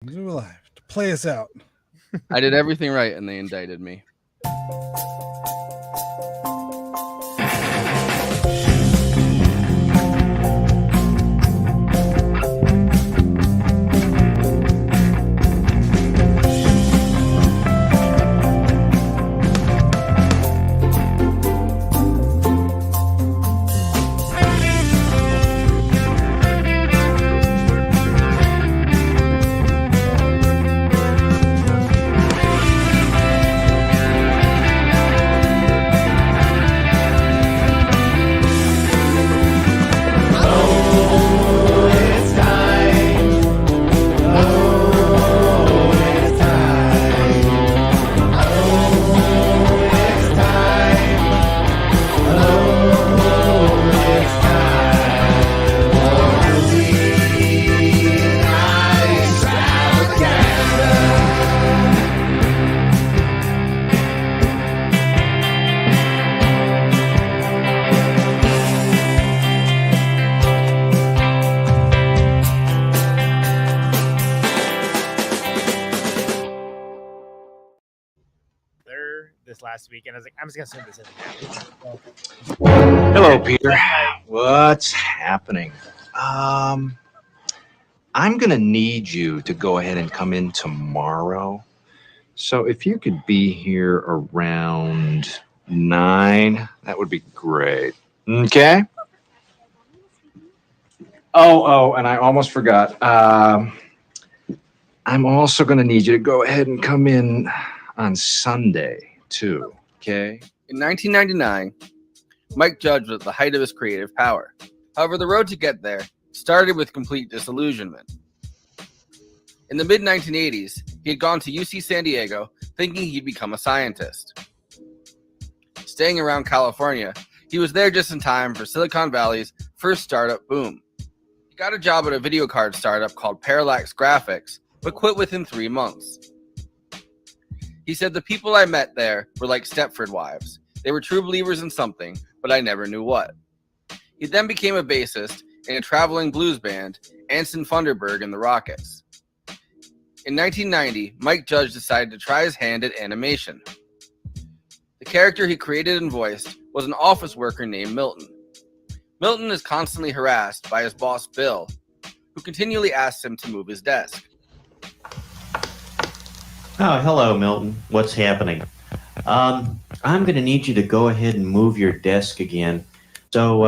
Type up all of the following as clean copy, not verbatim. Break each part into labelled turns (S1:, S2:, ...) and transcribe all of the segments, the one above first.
S1: We're alive. Play us out.
S2: I did everything right, and they indicted me.
S3: This last week, and I was like, I'm just gonna send this in now.
S4: Hello, Peter. What's happening? I'm gonna need you to go ahead and come in tomorrow. So if you could be here around 9, that would be great. Okay? Oh, and I almost forgot. I'm also gonna need you to go ahead and come in on Sunday too. Okay?
S2: In 1999, Mike Judge was at the height of his creative power. However, the road to get there started with complete disillusionment. In the mid-1980s, he had gone to UC San Diego thinking he'd become a scientist. Staying around California, he was there just in time for Silicon Valley's first startup boom. He got a job at a video card startup called Parallax Graphics, but quit within 3 months. He said, "The people I met there were like Stepford wives. They were true believers in something, but I never knew what." He then became a bassist in a traveling blues band, Anson Funderburgh and the Rockets. In 1990, Mike Judge decided to try his hand at animation. The character he created and voiced was an office worker named Milton. Milton is constantly harassed by his boss, Bill, who continually asks him to move his desk.
S5: Oh, hello, Milton. What's happening? I'm going to need you to go ahead and move your desk again. So,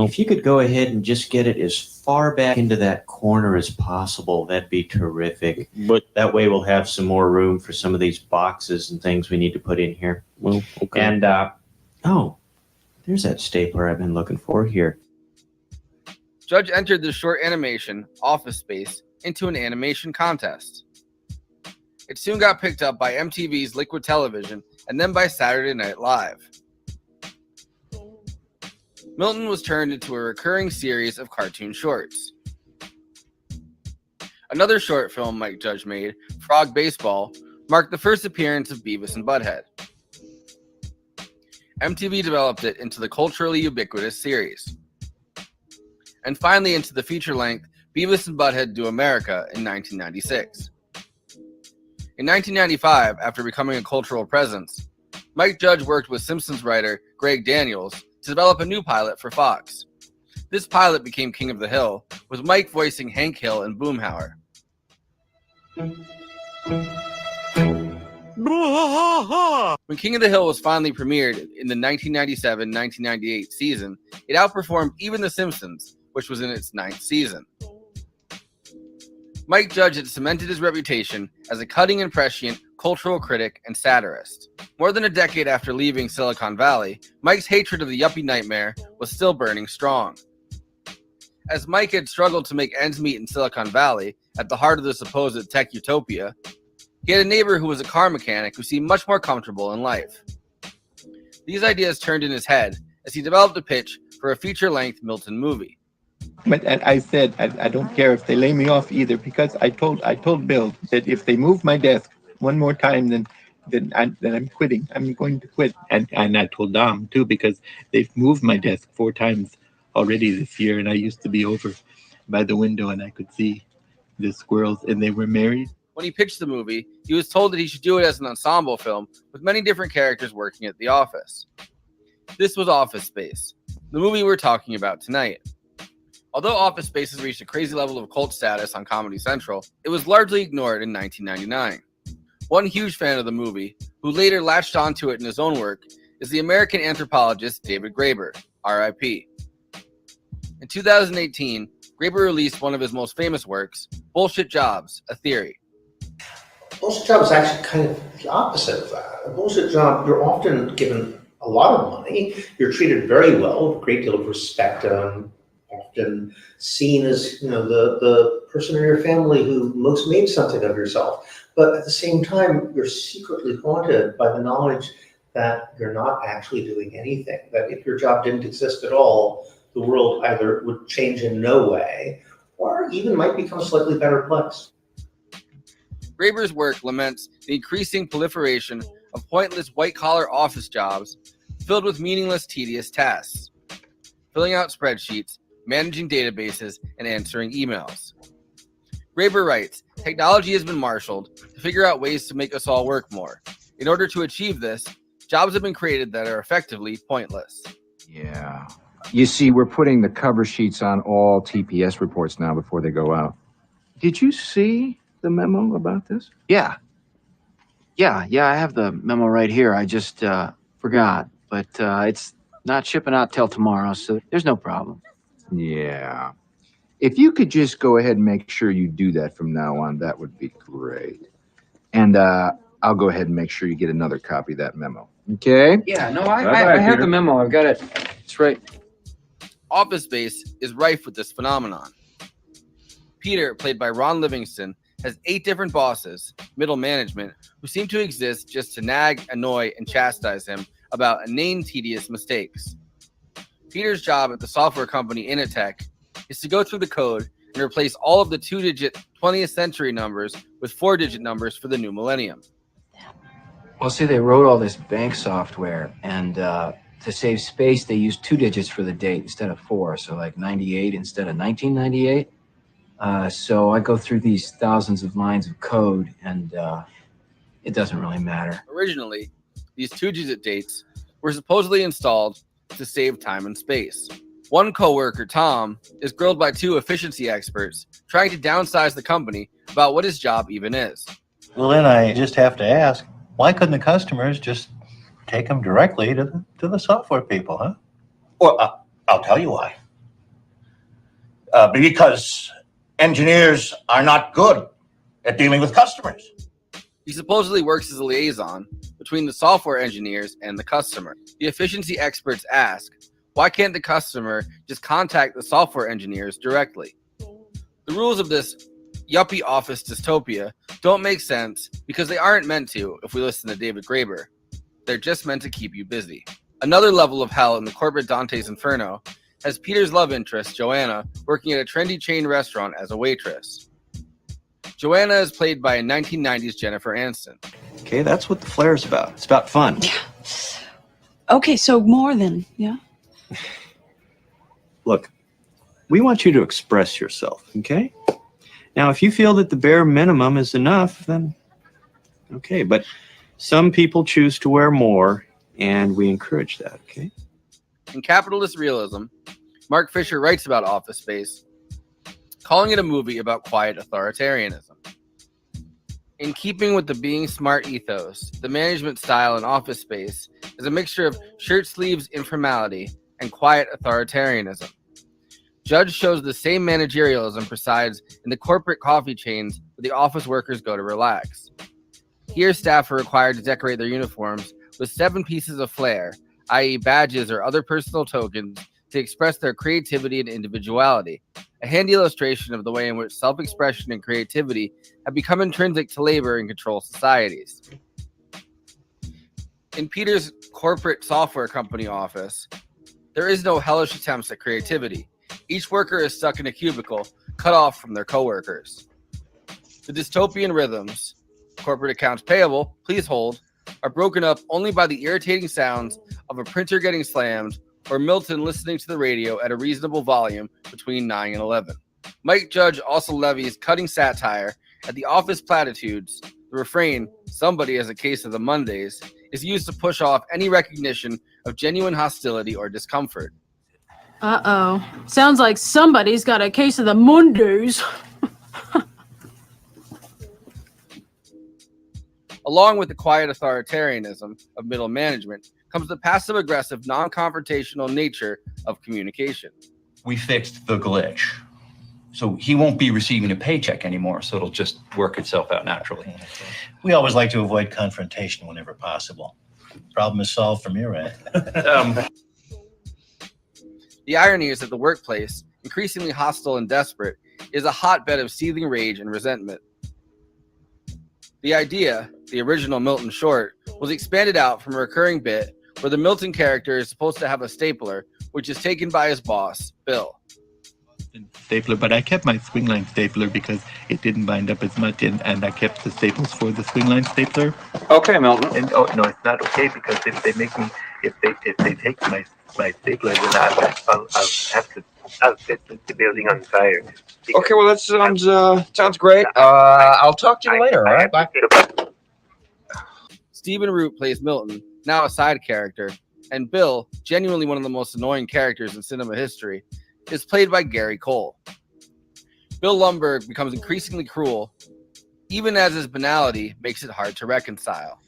S5: if you could go ahead and just get it as far back into that corner as possible, that'd be terrific. But that way we'll have some more room for some of these boxes and things we need to put in here.
S6: Well, okay.
S5: And, there's that stapler I've been looking for here.
S2: Judge entered the short animation, Office Space, into an animation contest. It soon got picked up by MTV's Liquid Television and then by Saturday Night Live. Milton was turned into a recurring series of cartoon shorts. Another short film Mike Judge made, Frog Baseball, marked the first appearance of Beavis and Butthead. MTV developed it into the culturally ubiquitous series. And finally into the feature-length Beavis and Butthead Do America in 1996. In 1995, after becoming a cultural presence, Mike Judge worked with Simpsons writer Greg Daniels to develop a new pilot for Fox. This pilot became King of the Hill, with Mike voicing Hank Hill and Boomhauer. When King of the Hill was finally premiered in the 1997-1998 season, it outperformed even The Simpsons, which was in its 9th season. Mike Judge had cemented his reputation as a cutting and prescient cultural critic and satirist. More than a decade after leaving Silicon Valley, Mike's hatred of the yuppie nightmare was still burning strong. As Mike had struggled to make ends meet in Silicon Valley, at the heart of the supposed tech utopia, he had a neighbor who was a car mechanic who seemed much more comfortable in life. These ideas turned in his head as he developed a pitch for a feature-length Milton movie.
S7: But I said I don't care if they lay me off either, because I told Bill that if they move my desk one more time, then I'm quitting. I'm going to quit. And I told Dom too, because they've moved my desk 4 times already this year, and I used to be over by the window and I could see the squirrels, and they were married.
S2: When he pitched the movie, he was told that he should do it as an ensemble film with many different characters working at the office. This was Office Space, the movie we're talking about tonight. Although Office Space has reached a crazy level of cult status on Comedy Central, it was largely ignored in 1999. One huge fan of the movie, who later latched onto it in his own work, is the American anthropologist David Graeber, R.I.P. In 2018, Graeber released one of his most famous works, Bullshit Jobs, A Theory.
S6: Bullshit job is actually kind of the opposite of that. A bullshit job, you're often given a lot of money, you're treated very well, with a great deal of respect, often seen as, you know, the person in your family who most made something of yourself. But at the same time, you're secretly haunted by the knowledge that you're not actually doing anything, that if your job didn't exist at all, the world either would change in no way or even might become a slightly better place.
S2: Graeber's work laments the increasing proliferation of pointless white-collar office jobs filled with meaningless, tedious tasks, filling out spreadsheets, managing databases, and answering emails. Graeber writes, technology has been marshaled to figure out ways to make us all work more. In order to achieve this, jobs have been created that are effectively pointless.
S4: Yeah. You see, we're putting the cover sheets on all TPS reports now before they go out. Did you see the memo about this?
S8: Yeah, I have the memo right here. I just forgot, but it's not shipping out till tomorrow, so there's no problem.
S4: Yeah. If you could just go ahead and make sure you do that from now on, that would be great. And I'll go ahead and make sure you get another copy of that memo. Okay?
S8: Yeah, no, I have the memo. I've got it. It's right.
S2: Office Space is rife with this phenomenon. Peter, played by Ron Livingston, has 8 different bosses, middle management, who seem to exist just to nag, annoy, and chastise him about inane, tedious mistakes. Peter's job at the software company Initech is to go through the code and replace all of the 2-digit 20th century numbers with 4-digit numbers for the new millennium.
S8: Well, see, they wrote all this bank software, and to save space, they used 2 digits for the date instead of 4, so like 98 instead of 1998. So I go through these thousands of lines of code, and it doesn't really matter.
S2: Originally, these 2-digit dates were supposedly installed to save time and space. One coworker, Tom, is grilled by 2 efficiency experts trying to downsize the company about what his job even is.
S9: Well, then I just have to ask, why couldn't the customers just take them directly to the software people, huh?
S10: Well, I'll tell you why. Because engineers are not good at dealing with customers.
S2: He supposedly works as a liaison between the software engineers and the customer. The efficiency experts ask, why can't the customer just contact the software engineers directly? The rules of this yuppie office dystopia don't make sense because they aren't meant to if we listen to David Graeber. They're just meant to keep you busy. Another level of hell in the corporate Dante's Inferno has Peter's love interest, Joanna, working at a trendy chain restaurant as a waitress. Joanna is played by a 1990s Jennifer Aniston.
S5: Okay, that's what the flare's about. It's about fun.
S11: Yeah. Okay, so more than, yeah?
S5: Look, we want you to express yourself, okay? Now, if you feel that the bare minimum is enough, then okay. But some people choose to wear more, and we encourage that, okay?
S2: In capitalist realism, Mark Fisher writes about Office Space, calling it a movie about quiet authoritarianism. In keeping with the being smart ethos, the management style in Office Space is a mixture of shirt sleeves informality and quiet authoritarianism. Judge shows the same managerialism presides in the corporate coffee chains where the office workers go to relax. Here, staff are required to decorate their uniforms with 7 pieces of flair, i.e. badges or other personal tokens, to express their creativity and individuality, a handy illustration of the way in which self-expression and creativity have become intrinsic to labor and control societies. In Peter's corporate software company office, there is no hellish attempts at creativity. Each worker is stuck in a cubicle, cut off from their coworkers. The dystopian rhythms, corporate accounts payable, please hold, are broken up only by the irritating sounds of a printer getting slammed or Milton listening to the radio at a reasonable volume between 9 and 11. Mike Judge also levies cutting satire at the office platitudes. The refrain, "somebody has a case of the Mondays," is used to push off any recognition of genuine hostility or discomfort.
S12: Uh-oh. Sounds like somebody's got a case of the Mondays.
S2: Along with the quiet authoritarianism of middle management comes the passive-aggressive, non-confrontational nature of communication.
S13: We fixed the glitch. So he won't be receiving a paycheck anymore, so it'll just work itself out naturally.
S9: We always like to avoid confrontation whenever possible. Problem is solved from your end.
S2: The irony is that the workplace, increasingly hostile and desperate, is a hotbed of seething rage and resentment. The idea, the original Milton short, was expanded out from a recurring bit where the Milton character is supposed to have a stapler, which is taken by his boss, Bill.
S7: Stapler, but I kept my swing line stapler because it didn't bind up as much, and I kept the staples for the swing line stapler.
S14: Okay, Milton.
S7: And oh no, it's not okay because if they take my stapler, then I'll set the building on fire.
S14: Okay, well that sounds great. I'll talk to you later. All right, bye.
S2: Stephen Root plays Milton, now a side character, and Bill, genuinely one of the most annoying characters in cinema history, is played by Gary Cole. Bill Lumbergh becomes increasingly cruel, even as his banality makes it hard to reconcile.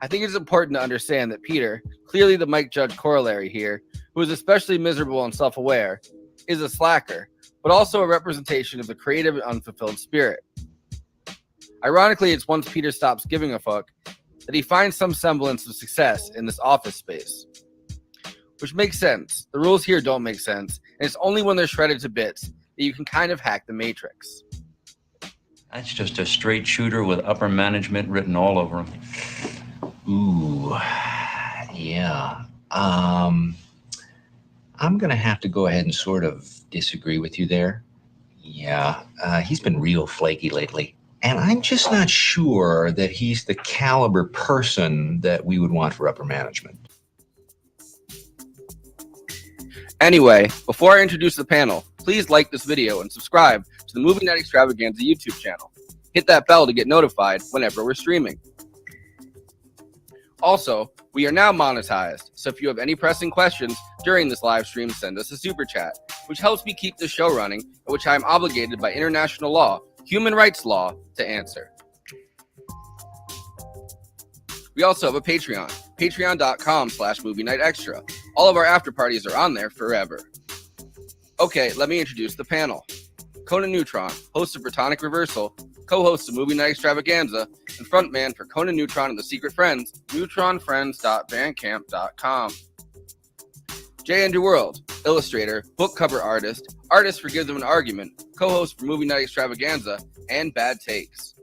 S2: I think it's important to understand that Peter, clearly the Mike Judge corollary here, who is especially miserable and self-aware, is a slacker, but also a representation of the creative and unfulfilled spirit. Ironically, it's once Peter stops giving a fuck that he finds some semblance of success in this office space. Which makes sense. The rules here don't make sense, and it's only when they're shredded to bits that you can kind of hack the Matrix.
S13: That's just a straight shooter with upper management written all over him.
S4: Ooh, yeah. I'm gonna have to go ahead and sort of disagree with you there. Yeah, he's been real flaky lately. And I'm just not sure that he's the caliber person that we would want for upper management.
S2: Anyway, before I introduce the panel, please like this video and subscribe to the Movie Night Extravaganza YouTube channel. Hit that bell to get notified whenever we're streaming. Also, we are now monetized, so if you have any pressing questions during this live stream, send us a super chat, which helps me keep the show running, and which I am obligated by international law, human rights law, to answer. We also have a Patreon, patreon.com/Movie Night Extra. All of our after parties are on there forever. Okay, let me introduce the panel. Conan Neutron, host of Protonic Reversal, co-host of Movie Night Extravaganza, and frontman for Conan Neutron and the Secret Friends, neutronfriends.bandcamp.com. J. Andrew World, illustrator, book cover artist, artist for Give Them an Argument, co-host for Movie Night Extravaganza, and Bad Takes.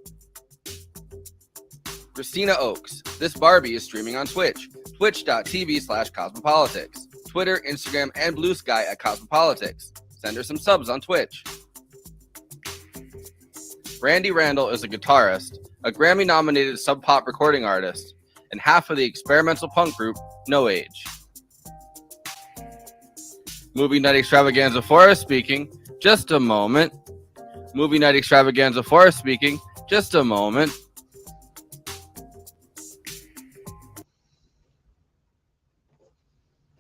S2: Kristina Oakes, this Barbie is streaming on Twitch, twitch.tv/Cosmopolitics, Twitter, Instagram, and Blue Sky at Cosmopolitics. Send her some subs on Twitch. Randall is a guitarist, a Grammy-nominated sub-pop recording artist, and half of the experimental punk group No Age. Movie Night Extravaganza Forrest speaking. Just a moment. Movie Night Extravaganza Forrest speaking. Just a moment.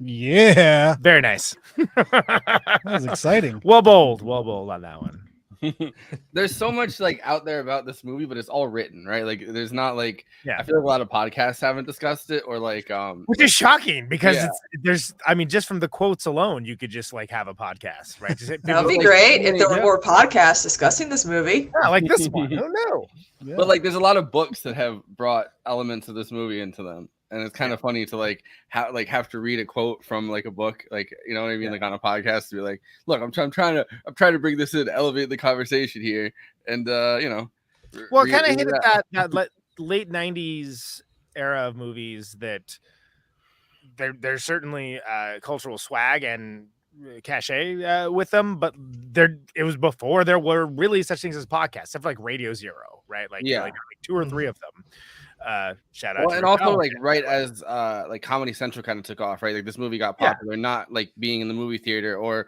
S1: Yeah.
S3: Very nice.
S1: That was exciting.
S3: Well bold on that one.
S2: There's so much like out there about this movie, but it's all written, right? Like there's not like,
S3: yeah.
S2: I feel like a lot of podcasts haven't discussed it, or like
S3: which is shocking because
S2: yeah.
S3: there's I mean, just from the quotes alone, you could just like have a podcast, right?
S15: That'd be great if there were more podcasts discussing this movie.
S3: Yeah, like this one. Oh no.
S2: Yeah. But like there's a lot of books that have brought elements of this movie into them. And it's kind of funny to like have to read a quote from like a book, like, you know what I mean, like on a podcast, to be like, look, I'm trying to bring this in, elevate the conversation here, and you know.
S3: Well, kind of hit at that late '90s era of movies that there's certainly cultural swag and cachet with them, but it was before there were really such things as podcasts, except for like Radio Zero, right? Like,
S2: yeah,
S3: like 2 or 3 of them. Shout out.
S2: Well,
S3: to
S2: and also
S3: Raquel.
S2: like right as like Comedy Central kind of took off, right? Like this movie got popular, not like being in the movie theater or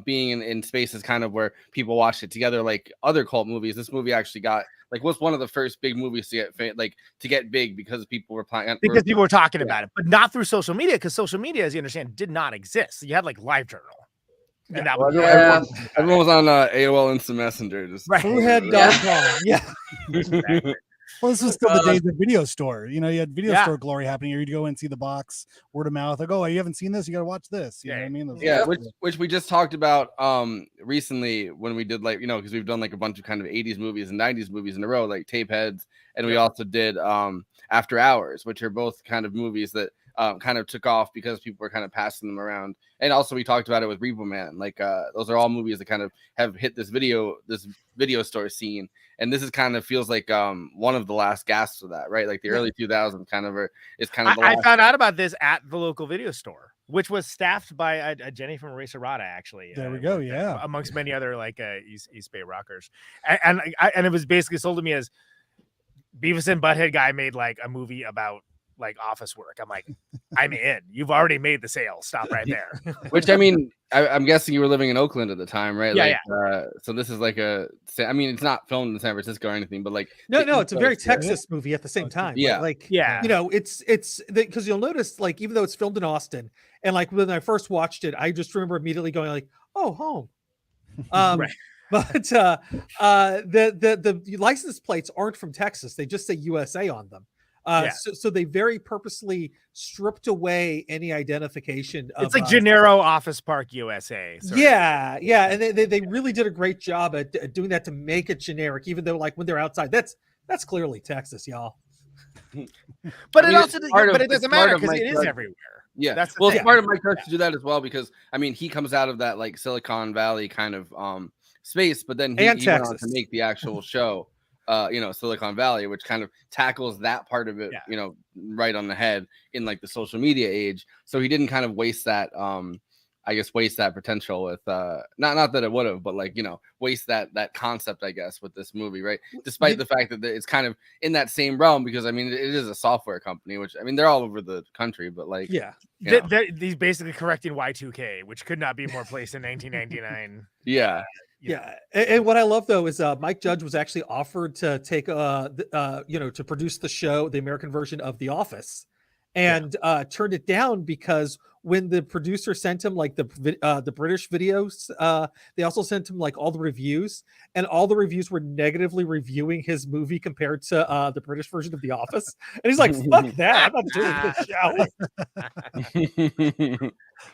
S2: being in spaces kind of where people watched it together, like other cult movies. This movie actually got like was one of the first big movies to get big because people were playing
S3: because people were talking about it, but not through social media, because social media, as you understand, did not exist. So you had like LiveJournal. And that was
S2: everyone was on AOL Instant Messenger. Just
S1: Truehead.com. Yeah.
S3: Exactly.
S1: Well, this was still the days of video store. You know, you had video
S3: Yeah.
S1: store glory happening, or you'd go and see the box, word of mouth. Like, oh, you haven't seen this? You got to watch this. You know what I mean?
S2: Yeah, which we just talked about recently when we did like, you know, because we've done like a bunch of kind of 80s movies and 90s movies in a row, like Tape Heads, and we also did After Hours, which are both kind of movies that kind of took off because people were kind of passing them around. And also we talked about it with Repo Man. Like those are all movies that kind of have hit this video store scene. And this is kind of feels like one of the last gasps of that, right? Like the early 2000s kind of is kind of the last.
S3: I found out about this at the local video store, which was staffed by a Jenny from Racerata, actually.
S1: There we go. Yeah.
S3: Amongst many other like East Bay rockers. And it was basically sold to me as Beavis and Butthead guy made like a movie about like office work. I'm like, I'm in. You've already made the sale. Stop right there.
S2: Which I mean, I'm guessing you were living in Oakland at the time, right?
S3: Yeah,
S2: like, so this is like I mean, it's not filmed in San Francisco or anything, but like
S16: no, it's a very Texas movie at the same time.
S2: Yeah,
S16: like you know, it's because you'll notice like even though it's filmed in Austin, and like when I first watched it, I just remember immediately going like, oh, home. Right. But the license plates aren't from Texas; they just say USA on them. So they very purposely stripped away any identification of
S3: it's like Gennaro Office Park USA.
S16: Yeah, and they really did a great job at doing that to make it generic, even though like when they're outside, that's clearly Texas, y'all.
S3: But it doesn't matter because it is everywhere.
S2: Yeah,
S3: that's
S2: it's part of Mike Judge to do that as well, because I mean he comes out of that like Silicon Valley kind of space, but then he went on to make the actual show. You know, Silicon Valley, which kind of tackles that part of it, you know, right on the head in like the social media age. So he didn't kind of waste that, waste that potential with, not that it would have, but like, you know, waste that concept, I guess, with this movie, right? Despite the fact that it's kind of in that same realm, because I mean, it is a software company, which I mean, they're all over the country, but like,
S3: he's basically correcting Y2K, which could not be more placed in 1999.
S16: Yeah, and what I love though is Mike Judge was actually offered to take to produce the show, the American version of The Office, and turned it down because when the producer sent him like the British videos, they also sent him like all the reviews, and all the reviews were negatively reviewing his movie compared to the British version of The Office, and he's like, "Fuck that! I'm not doing this show."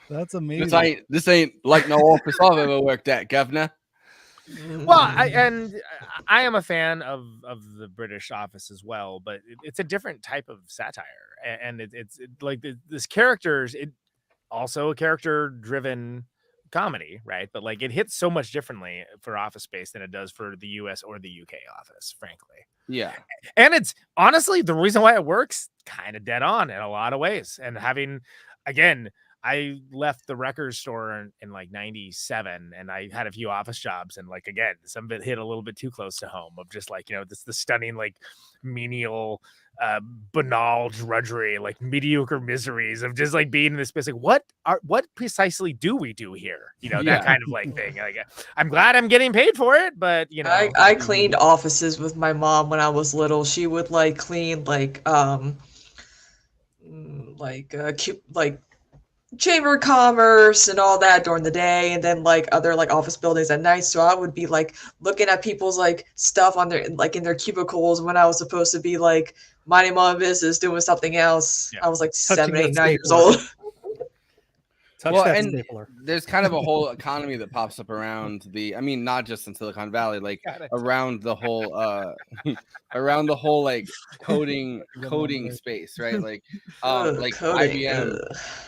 S1: That's amazing.
S2: This ain't like no office I've ever worked at, governor.
S3: Well, I am a fan of the British Office as well, but it's a different type of satire, and it's like this characters. It also a character-driven comedy, right? But like it hits so much differently for Office Space than it does for the US or the UK Office, frankly.
S2: Yeah,
S3: and it's honestly the reason why it works kind of dead on in a lot of ways. And having again. I left the record store in like 97, and I had a few office jobs, and like again, some of it hit a little bit too close to home of just like, you know, the stunning like menial banal drudgery, like mediocre miseries of just like being in this space. Like what precisely do we do here? You know, that kind of like thing. Like I'm glad I'm getting paid for it, but you know,
S15: I cleaned offices with my mom when I was little. She would like clean like Chamber of Commerce and all that during the day, and then like other like office buildings at night. So I would be like looking at people's like stuff on their like in their cubicles when I was supposed to be like minding my own business doing something else. I was like 7, 8, 9 years old.
S2: And there's kind of a whole economy that pops up around not just in Silicon Valley, like around the whole like coding space, right? Like IBM.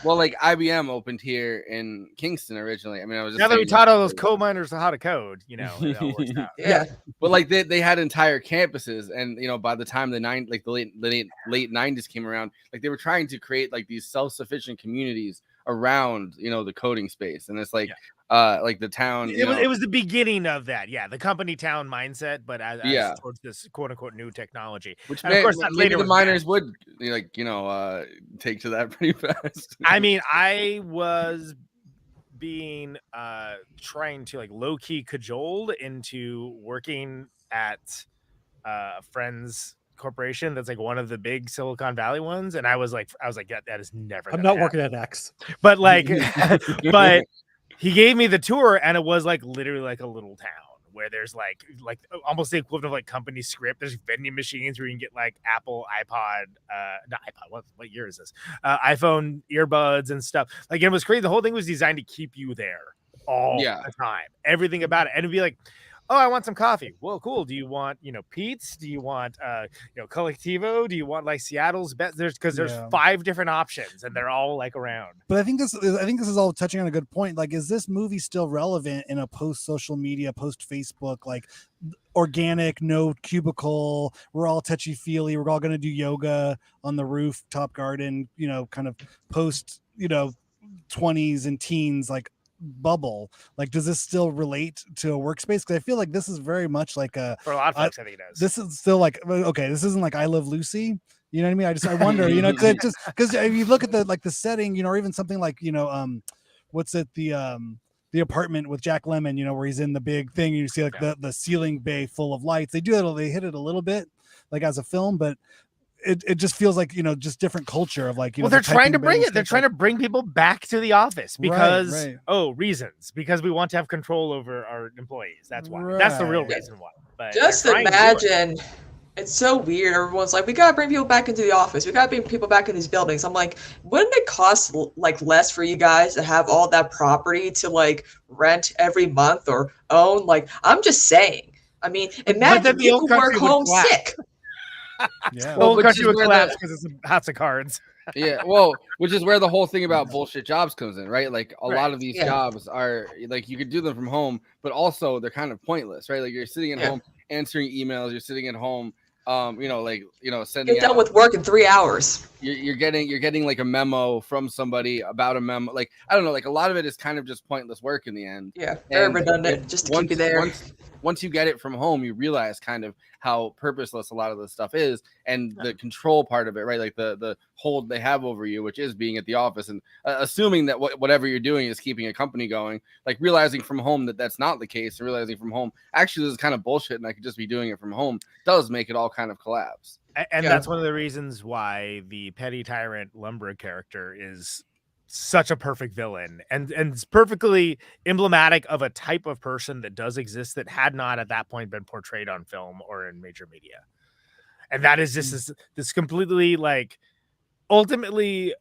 S2: Well, like IBM opened here in Kingston originally. I mean, I was just
S3: now that we taught all those coal miners how to code, you know, it all works out.
S2: Yeah. But like they had entire campuses, and you know, by the time the late 90s came around, like they were trying to create like these self-sufficient communities around, you know, the coding space. And it's like like the town.
S3: It was the beginning of that, yeah, the company town mindset, but as towards this quote unquote new technology,
S2: which
S3: and of course that
S2: maybe
S3: later
S2: the miners would take to that pretty fast.
S3: I mean, I was being trying to like low key cajoled into working at a friend's corporation that's like one of the big Silicon Valley ones, and I was like, yeah, that is never.
S16: I'm not working at X,
S3: but like, but he gave me the tour, and it was like literally like a little town where there's like almost the equivalent of like company script. There's vending machines where you can get like Apple, iPod, not iPod. What year is this? iPhone earbuds and stuff. Like, it was crazy. The whole thing was designed to keep you there all the time. Everything about it, and it'd be like, oh, I want some coffee. Well, cool. Do you want, Pete's? Do you want, Collectivo? Do you want like Seattle's best? There's 5 different options, and they're all like around.
S1: But I think this is all touching on a good point. Like, is this movie still relevant in a post social media, post Facebook, like organic, no cubicle? We're all touchy feely. We're all going to do yoga on the rooftop garden. Kind of post 20s and teens like bubble. Like, does this still relate to a workspace? Because I feel like this is very much like a,
S3: for a lot of folks, I think it does.
S1: This is still like, okay, this isn't like I Love Lucy, you know what I mean? I wonder, because if you look at the setting, or even something like what's it, the apartment with Jack Lemmon, where he's in the big thing, you see like the ceiling bay full of lights. They hit it a little bit like as a film, but it just feels like just different culture of like,
S3: well, they're trying to bring it. They're trying to bring people back to the office because reasons, because we want to have control over our employees. That's why. That's the real reason why. But
S15: just imagine, it's so weird. Everyone's like, we gotta bring people back into the office. We gotta bring people back in these buildings. I'm like, wouldn't it cost like less for you guys to have all that property to like rent every month or own? Like, I'm just saying. I mean, imagine people work home sick.
S3: Yeah, well, country would collapse because it's house of cards.
S2: Yeah, well, which is where the whole thing about bullshit jobs comes in, right? Like, a lot of these jobs are like, you could do them from home, but also they're kind of pointless, right? Like, you're sitting at home answering emails, you're sitting at home, sending.
S15: Get done with work in 3 hours.
S2: You're getting like a memo from somebody about a memo. Like, I don't know, like a lot of it is kind of just pointless work in the end.
S15: Yeah, very redundant, just to keep you there.
S2: Once you get it from home, you realize kind of how purposeless a lot of this stuff is, and the control part of it, right? Like the hold they have over you, which is being at the office, and assuming that whatever you're doing is keeping a company going. Like, realizing from home that that's not the case, and realizing from home actually this is kind of bullshit, and I could just be doing it from home, does make it all kind of collapse.
S3: And that's one of the reasons why the petty tyrant Lumber character is such a perfect villain, and it's perfectly emblematic of a type of person that does exist that had not at that point been portrayed on film or in major media. And that is just this completely like ultimately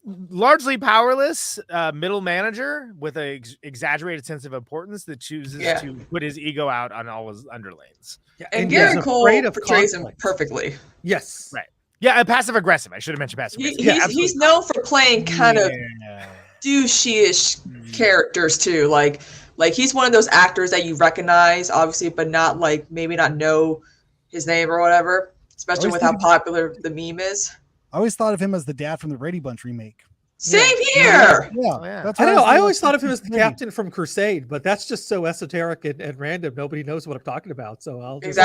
S3: largely powerless middle manager with a exaggerated sense of importance that chooses to put his ego out on all his underlings.
S15: And Gary Cole portrays him perfectly.
S16: Yes.
S3: Right. Yeah, passive aggressive. I should have mentioned passive aggressive.
S15: He's known for playing kind of douchey-ish characters too. Like he's one of those actors that you recognize, obviously, but not like maybe not know his name or whatever. Especially with how popular the meme is.
S1: I always thought of him as the dad from the Brady Bunch remake.
S15: Same here.
S1: Yeah,
S16: I don't know. I always thought of him as the captain from Crusade, but that's just so esoteric and random. Nobody knows what I'm talking about. So I'll just...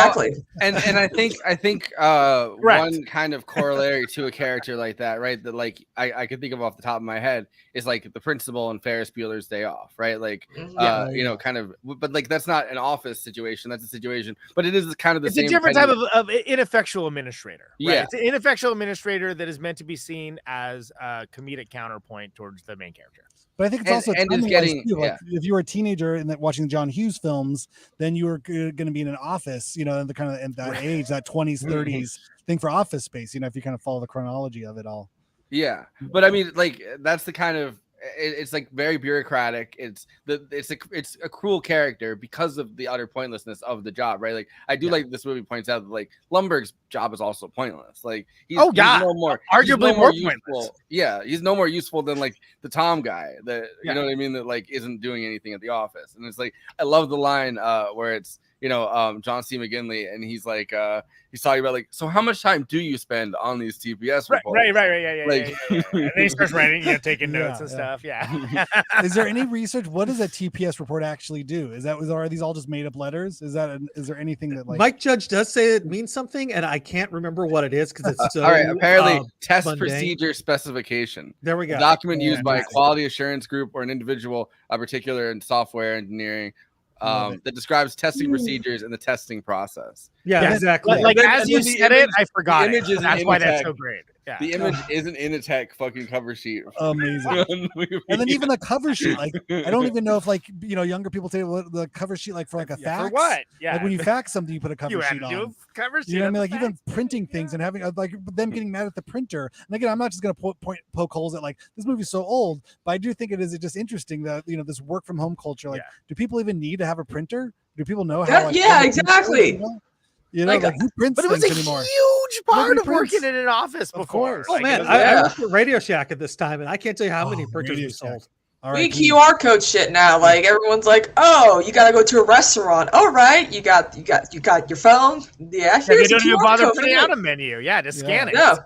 S2: And I think one kind of corollary to a character like that, right? That like I could think of off the top of my head is like the principal in Ferris Bueller's Day Off, right? Like kind of, but like that's not an office situation. That's a situation, but it is kind of the same.
S3: It's a different type of ineffectual administrator. Right?
S2: Yeah,
S3: it's an ineffectual administrator that is meant to be seen as a comedic counterpoint towards the main character.
S1: But I think it's also like, if you were a teenager and watching the John Hughes films, then you were going to be in an office, in the kind of in that age, that 20s, 30s thing for Office Space. If you kind of follow the chronology of it all.
S2: Yeah, but I mean, like that's the kind of it's like very bureaucratic. It's a cruel character because of the utter pointlessness of the job, right? Like I do like this movie points out that like Lumbergh's job is also pointless. Like he's arguably more pointless. Yeah, he's no more useful than like the Tom guy that you know what I mean, that like isn't doing anything at the office. And it's like I love the line where it's John C. McGinley, and he's like, he's talking about like, so how much time do you spend on these TPS reports?
S3: Right, yeah. And then he starts writing, taking
S1: Yeah,
S3: notes and stuff. Yeah.
S1: Is there any research? What does a TPS report actually do? Are these all just made up letters? Is there anything that like
S16: Mike Judge does say it means something, and I can't remember what it is because it's so.
S2: All right, apparently test
S16: mundane.
S2: procedure specification.
S16: There we go.
S2: A document used by a quality assurance group or an individual, particular in software engineering, that describes testing procedures and the testing process.
S16: Yeah, exactly.
S3: Like as you said it, I forgot it. That's why that's so great. Yeah.
S2: The image isn't in a tech fucking cover sheet.
S1: Amazing. And then even the cover sheet, like I don't even know if like younger people say the cover sheet like for like a fax.
S3: For what? Yeah.
S1: Like when you fax something, you put a cover sheet on.
S3: Cover sheet.
S1: You know what I mean? Like even printing things and having like them getting mad at the printer. And again, I'm not just gonna poke holes at like this movie's so old, but I do think it is just interesting that this work from home culture. Like, do people even need to have a printer? Do people know how?
S15: Exactly.
S1: Like who prints
S3: but it was
S1: things
S3: a
S1: anymore?
S3: huge part of working in an office before.
S16: Oh man, I worked at Radio Shack at this time, and I can't tell you how many printers we sold.
S15: We QR code shit now. Like everyone's like, oh, you gotta go to a restaurant. All right, you got your phone. Yeah,
S3: you don't even bother putting out a menu. Yeah, just scan it.
S15: No.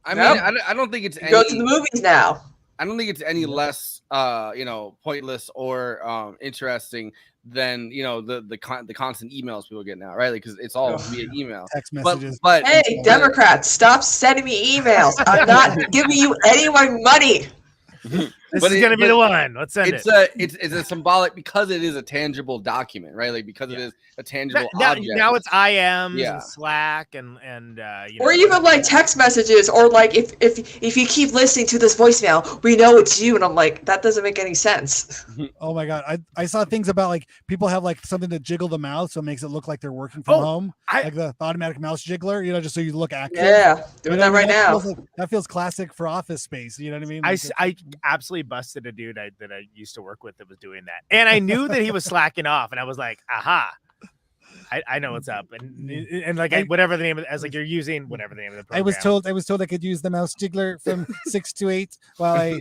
S2: I mean, I don't think it's any,
S15: go to the movies now.
S2: I don't think it's any less pointless or interesting than the constant emails people get now, right? Like because it's all via email,
S1: text messages.
S2: But
S15: hey, Democrats, stop sending me emails. I'm not giving you any of my money.
S3: This is gonna be the one. Let's send
S2: it. It's a symbolic because it is a tangible document, right? Like because it is a tangible object.
S3: Now it's IMs and Slack and
S15: or even like text messages, or like if you keep listening to this voicemail, we know it's you, and I'm like, that doesn't make any sense.
S1: Oh my god, I saw things about like people have like something to jiggle the mouse so it makes it look like they're working from home, like the automatic mouse jiggler, just so you look active.
S15: Yeah, doing that right now.
S1: That feels classic for Office Space. You know what I mean?
S3: Like, I absolutely busted a dude that I used to work with that was doing that, and I knew that he was slacking off, and I was like, aha. I know what's up, and like whatever the name of, as like you're using whatever the name of the program.
S1: I was told I could use the mouse jiggler from 6 to 8 while I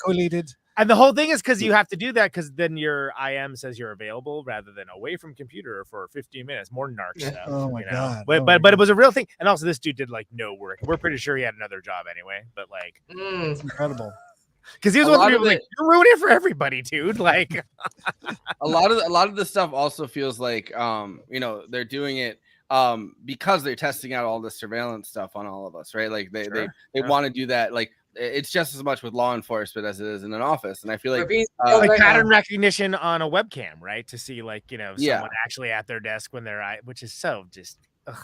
S1: collated.
S3: And the whole thing is because you have to do that because then your IM says you're available rather than away from computer for 15 minutes. More narc stuff.
S1: Oh my god!
S3: But it was a real thing, and also this dude did like no work. We're pretty sure he had another job anyway, but like
S1: it's incredible.
S3: Because he was one of the people like, you're ruining it for everybody, dude. Like
S2: a lot of the stuff also feels like they're doing it because they're testing out all the surveillance stuff on all of us, right? Like they want to do that. Like it's just as much with law enforcement as it is in an office, and I feel like
S3: pattern recognition on a webcam, right? To see like someone actually at their desk when they're which is so just. Ugh.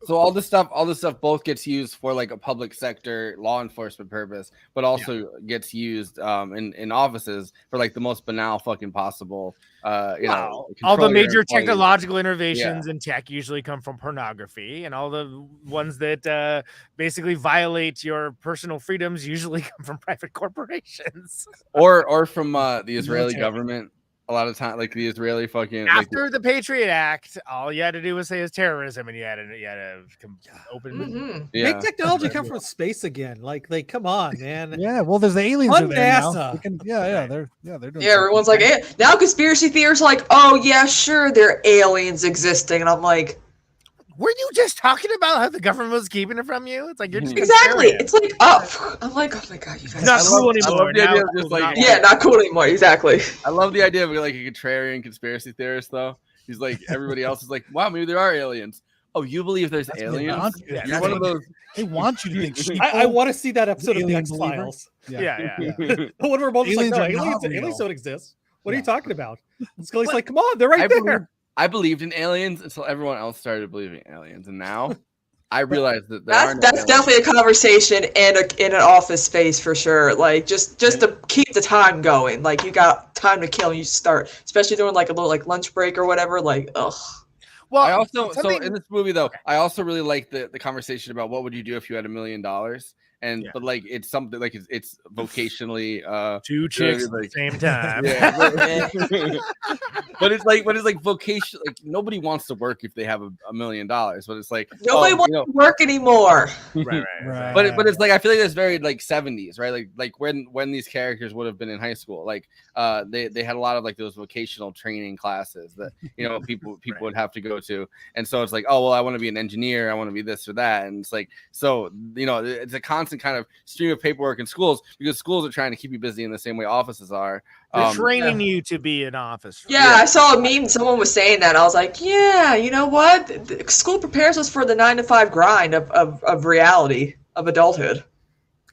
S2: So all this stuff both gets used for like a public sector law enforcement purpose, but also gets used in offices for like the most banal fucking possible.
S3: All the major technological innovations in tech usually come from pornography, and all the ones that basically violate your personal freedoms usually come from private corporations
S2: or from the Israeli government. A lot of time, like the Israeli fucking
S3: after the Patriot Act, all you had to do was say it's terrorism, and you had to open.
S16: Make technology come from space again. Like come on, man.
S1: Yeah, well, there's the aliens
S16: on
S1: are there
S16: NASA.
S1: Now. They're doing.
S15: Yeah, everyone's like, hey. Now conspiracy theorists are like, oh yeah, sure, there are aliens existing, and I'm like.
S3: Were you just talking about how the government was keeping it from you? It's like you're just
S15: exactly. It's like up. I'm like, oh my god, you guys.
S3: Not cool anymore.
S15: Not cool anymore. Exactly.
S2: I love the idea of like a contrarian conspiracy theorist, though. He's like everybody else is like, wow, maybe there are aliens. Oh, you believe there's aliens? You're one of those.
S1: They want you to think.
S16: I want to see that episode of the X-Files.
S3: Yeah.
S16: But we're both like, no, aliens don't exist. What are you talking about? And Scully's like, come on, they're right there.
S2: I believed in aliens until everyone else started believing in aliens, and now I realized that
S15: that's definitely a conversation in an office space for sure. Like just to keep the time going. Like you got time to kill, and you start, especially during like a little like lunch break or whatever. Like ugh.
S2: Well, I also so in this movie though, I also really like the conversation about what would you do if you had $1 million, and but like it's something like it's vocationally
S3: two chicks at the same time.
S2: But it's like vocation. Like nobody wants to work if they have $1 million. But it's like
S15: Nobody wants to work anymore.
S3: Right.
S2: But it's like I feel like that's very like 70s, right? Like when these characters would have been in high school, like they had a lot of like those vocational training classes that people would have to go to, and so it's like, oh well, I want to be an engineer, I want to be this or that, and it's like so it's a constant kind of stream of paperwork in schools because schools are trying to keep you busy in the same way offices are.
S3: They're training you to be an office.
S15: Yeah, I saw a meme. Someone was saying that. I was like, yeah, you know what? School prepares us for the 9-to-5 grind of reality of adulthood.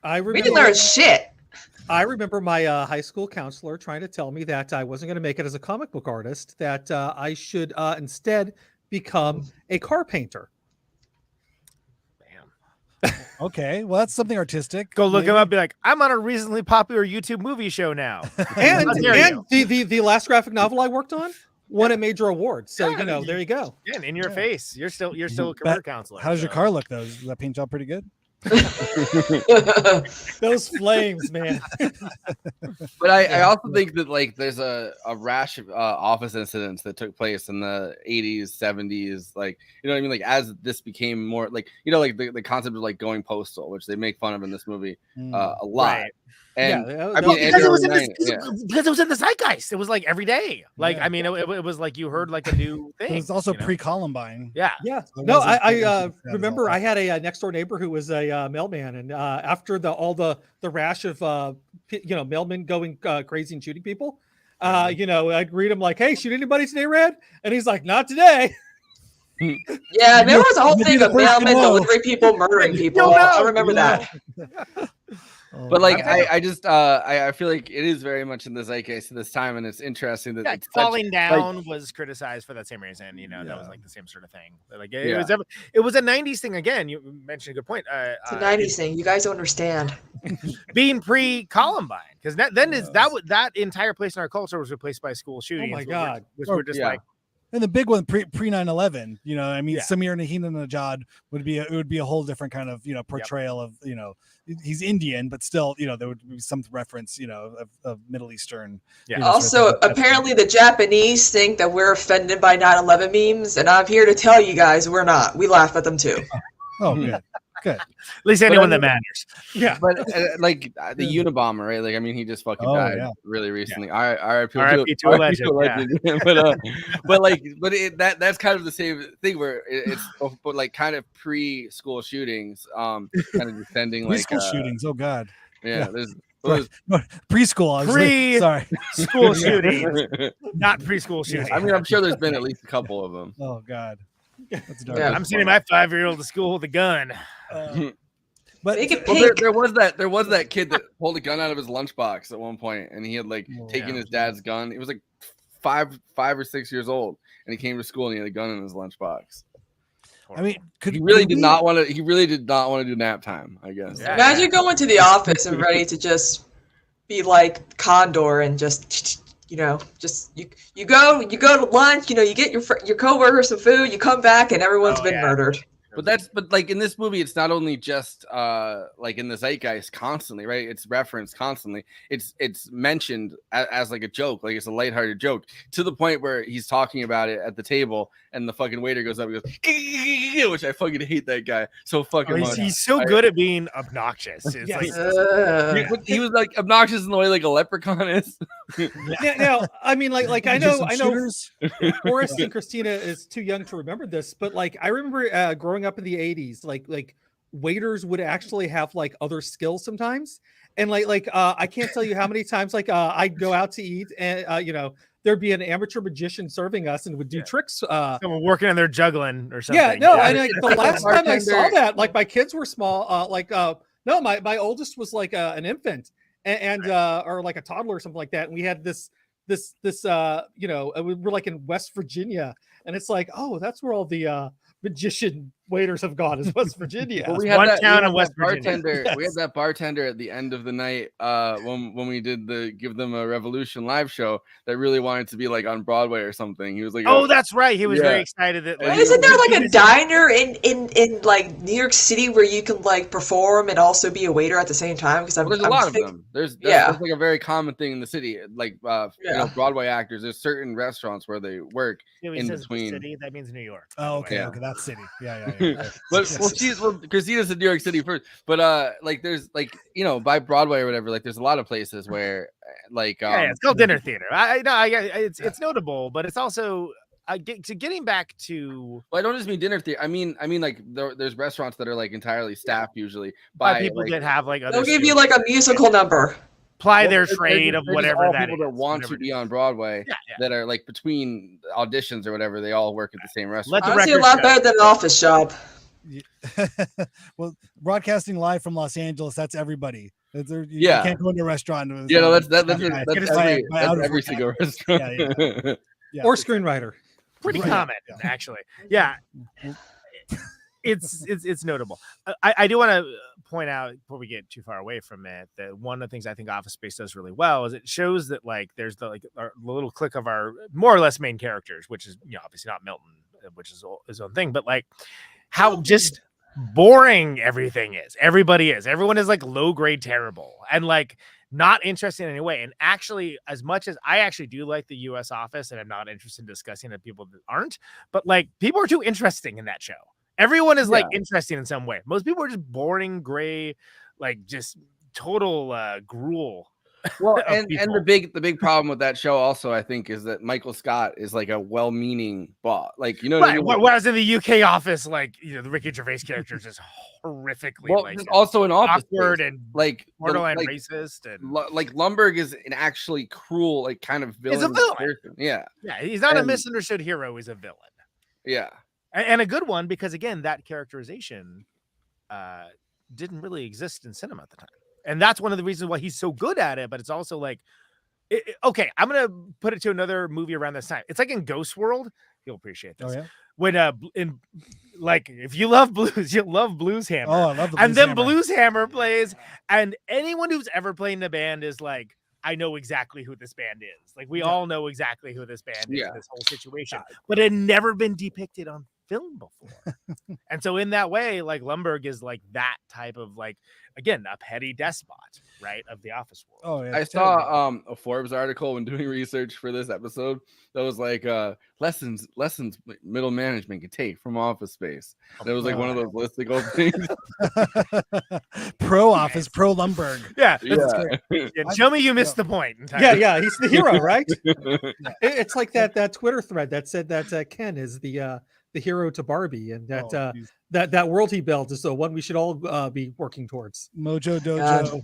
S15: We didn't learn shit.
S16: I remember my high school counselor trying to tell me that I wasn't going to make it as a comic book artist, that I should instead become a car painter.
S1: Okay, well, that's something artistic.
S3: Go look him up. Be like, I'm on a recently popular YouTube movie show now.
S16: and the last graphic novel I worked on won a major award. So there you go.
S3: Yeah, in your face. You're still a career counselor.
S1: How does your car look though? Does that paint job pretty good?
S16: Those flames, man.
S2: But I also think that like there's a rash of office incidents that took place in the 80s, 70s, like what I mean, like as this became more like like the concept of like going postal, which they make fun of in this movie a lot.
S3: Right.
S2: And
S3: because it was in the zeitgeist. It was like every day. Like I mean, it was like you heard like a new thing.
S1: It was also pre-Columbine.
S3: Yeah.
S16: No, I remember I had a next door neighbor who was a mailman, and after all the rash of mailmen going crazy and shooting people, I'd greet him like, "Hey, shoot anybody today, Red?" And he's like, "Not today."
S15: Yeah, there was a whole thing of mailmen delivering people, murdering people. I remember that.
S2: But like I feel like it is very much in the zeitgeist at this time, and it's interesting that it's
S3: falling down was criticized for that same reason. That was like the same sort of thing. Like it was a 90s thing again. You mentioned a good point.
S15: It's a 90s thing. You guys don't understand.
S3: Being pre-Columbine, because that entire place in our culture was replaced by school shootings.
S16: Oh my god,
S3: which we're just like.
S1: And the big one pre 9/11, I mean, Samir Nahinanajad would be a whole different kind of portrayal of he's Indian, but still there would be some reference of Middle Eastern.
S15: Also, apparently the Japanese think that we're offended by 9/11 memes, and I'm here to tell you guys we're not. We laugh at them too.
S1: Oh, good. Good.
S3: At least anyone that matters.
S16: Yeah.
S2: But like the Unabomber, right? Like I mean, he just fucking died really recently.
S3: Yeah.
S2: R.I.P. to a legend. But that's kind of the same thing where it's but like kind of pre-school shootings, kind of defending like
S1: preschool shootings. Oh God.
S2: Yeah.
S1: Preschool. Sorry.
S3: School shooting, not preschool shooting.
S2: I mean, I'm sure there's been at least a couple of them.
S1: Oh God. That's dark.
S3: I'm sending my 5-year-old to school with a gun.
S1: But
S2: there was that kid that pulled a gun out of his lunchbox at one point, and he had like taken his dad's gun. He was like 5 or 6 years old, and he came to school and he had a gun in his lunchbox.
S1: I mean,
S2: he really did not want to do nap time, I guess.
S15: Imagine going to the office and ready to just be like Condor and just you go to lunch, you get your coworker some food, you come back and everyone's been murdered.
S2: But like in this movie, it's not only just like in the zeitgeist constantly, right? It's referenced constantly. It's mentioned as like a joke, like it's a lighthearted joke, to the point where he's talking about it at the table, and the fucking waiter goes up and goes, which I fucking hate that guy so fucking much.
S3: He's so good at being obnoxious.
S2: He was like obnoxious in the way like a leprechaun is.
S16: Now, I mean, like I know Forrest and Kristina is too young to remember this, but like I remember growing up in the 80s, like waiters would actually have like other skills sometimes, and like I can't tell you how many times like I'd go out to eat and there'd be an amateur magician serving us and would do tricks.
S3: Someone working on their juggling or something.
S16: Yeah, no, and like the last time I saw that, like my kids were small. My oldest was like an infant and or like a toddler or something like that, and we had this we're like in West Virginia, and it's like, oh, that's where all the magician waiters have gone is West Virginia.
S2: Well, we
S3: One
S2: had
S3: town in
S2: that
S3: West Virginia.
S2: bartender. We had
S16: Yes.
S2: that bartender at the end of the night when we did the Give Them a Revolution live show that really wanted to be like on Broadway or something. He was like,
S3: Oh, that's right. He was
S2: Yeah.
S3: very excited that. Like,
S15: Isn't there like a diner in like New York City where you can like perform and also be a waiter at the same time? Because
S2: Well, there's a lot of them. There's like a very common thing in the city, like Broadway actors. There's certain restaurants where they work
S3: He
S2: in
S3: says
S2: between.
S3: City, that means New York.
S1: Oh, okay,
S2: Yeah.
S1: okay, that's city. Yeah.
S2: But Kristina's in New York City first. But like there's like by Broadway or whatever. Like there's a lot of places where like
S3: it's called dinner theater. I know. It's notable, but it's also getting back to.
S2: Well, I don't just mean dinner theater. I mean like there's restaurants that are like entirely staffed usually
S3: by people that have like other.
S15: They'll give you like a musical number.
S3: Ply their trade of whatever
S2: all
S3: that
S2: people
S3: is.
S2: that want to be on Broadway that are like between auditions or whatever. They all work at the same restaurant.
S15: Honestly, a lot better than an office job.
S1: Well, broadcasting live from Los Angeles, that's everybody. You can't go into a restaurant.
S2: That's every single restaurant.
S1: Yeah.
S16: Or screenwriter.
S3: Pretty common, actually. Yeah. It's notable. I do want to point out before we get too far away from it that one of the things I think Office Space does really well is it shows that like there's the little clique of our more or less main characters, which is obviously not Milton, which is his own thing, but like how just boring everything is. Everyone is like low grade terrible and like not interested in any way. And actually, as much as I actually do like the US Office and I'm not interested in discussing it, people that aren't, but like people are too interesting in that show. Everyone is like interesting in some way. Most people are just boring, gray, like just total gruel.
S2: Well, and the big problem with that show also, I think, is that Michael Scott is like a well-meaning boss. Like, what I mean?
S3: Whereas in the UK Office, like the Ricky Gervais character is just horrifically like
S2: also an
S3: awkward and
S2: like
S3: borderline racist and
S2: like Lumbergh is an actually cruel, like kind of villain.
S3: He's a villain.
S2: Person. Yeah,
S3: he's not a misunderstood hero. He's a villain.
S2: Yeah.
S3: And a good one because again, that characterization didn't really exist in cinema at the time, and that's one of the reasons why he's so good at it. But it's also like, okay, I'm gonna put it to another movie around this time. It's like in Ghost World. You'll appreciate this.
S1: Oh yeah.
S3: When in like if you love blues, you'll love Blues Hammer.
S1: Oh, I love the Blues
S3: and then
S1: Hammer.
S3: Blues Hammer plays, and anyone who's ever played in a band is like, I know exactly who this band is. Like we all know exactly who this band is in this whole situation, but it had never been depicted on film before. And so in that way, like Lumbergh is like that type of like, again, a petty despot, right, of the office world.
S1: Oh yeah.
S2: I saw a Forbes article when doing research for this episode that was like lessons middle management can take from Office Space. And it was like one of those listicle things.
S1: Pro Office, pro Lumbergh.
S3: Yeah. Show me you missed the point.
S16: Yeah, he's the hero, right? It's like that Twitter thread that said that Ken is the hero to Barbie, and that that world he built is the one we should all be working towards.
S1: Mojo Dojo.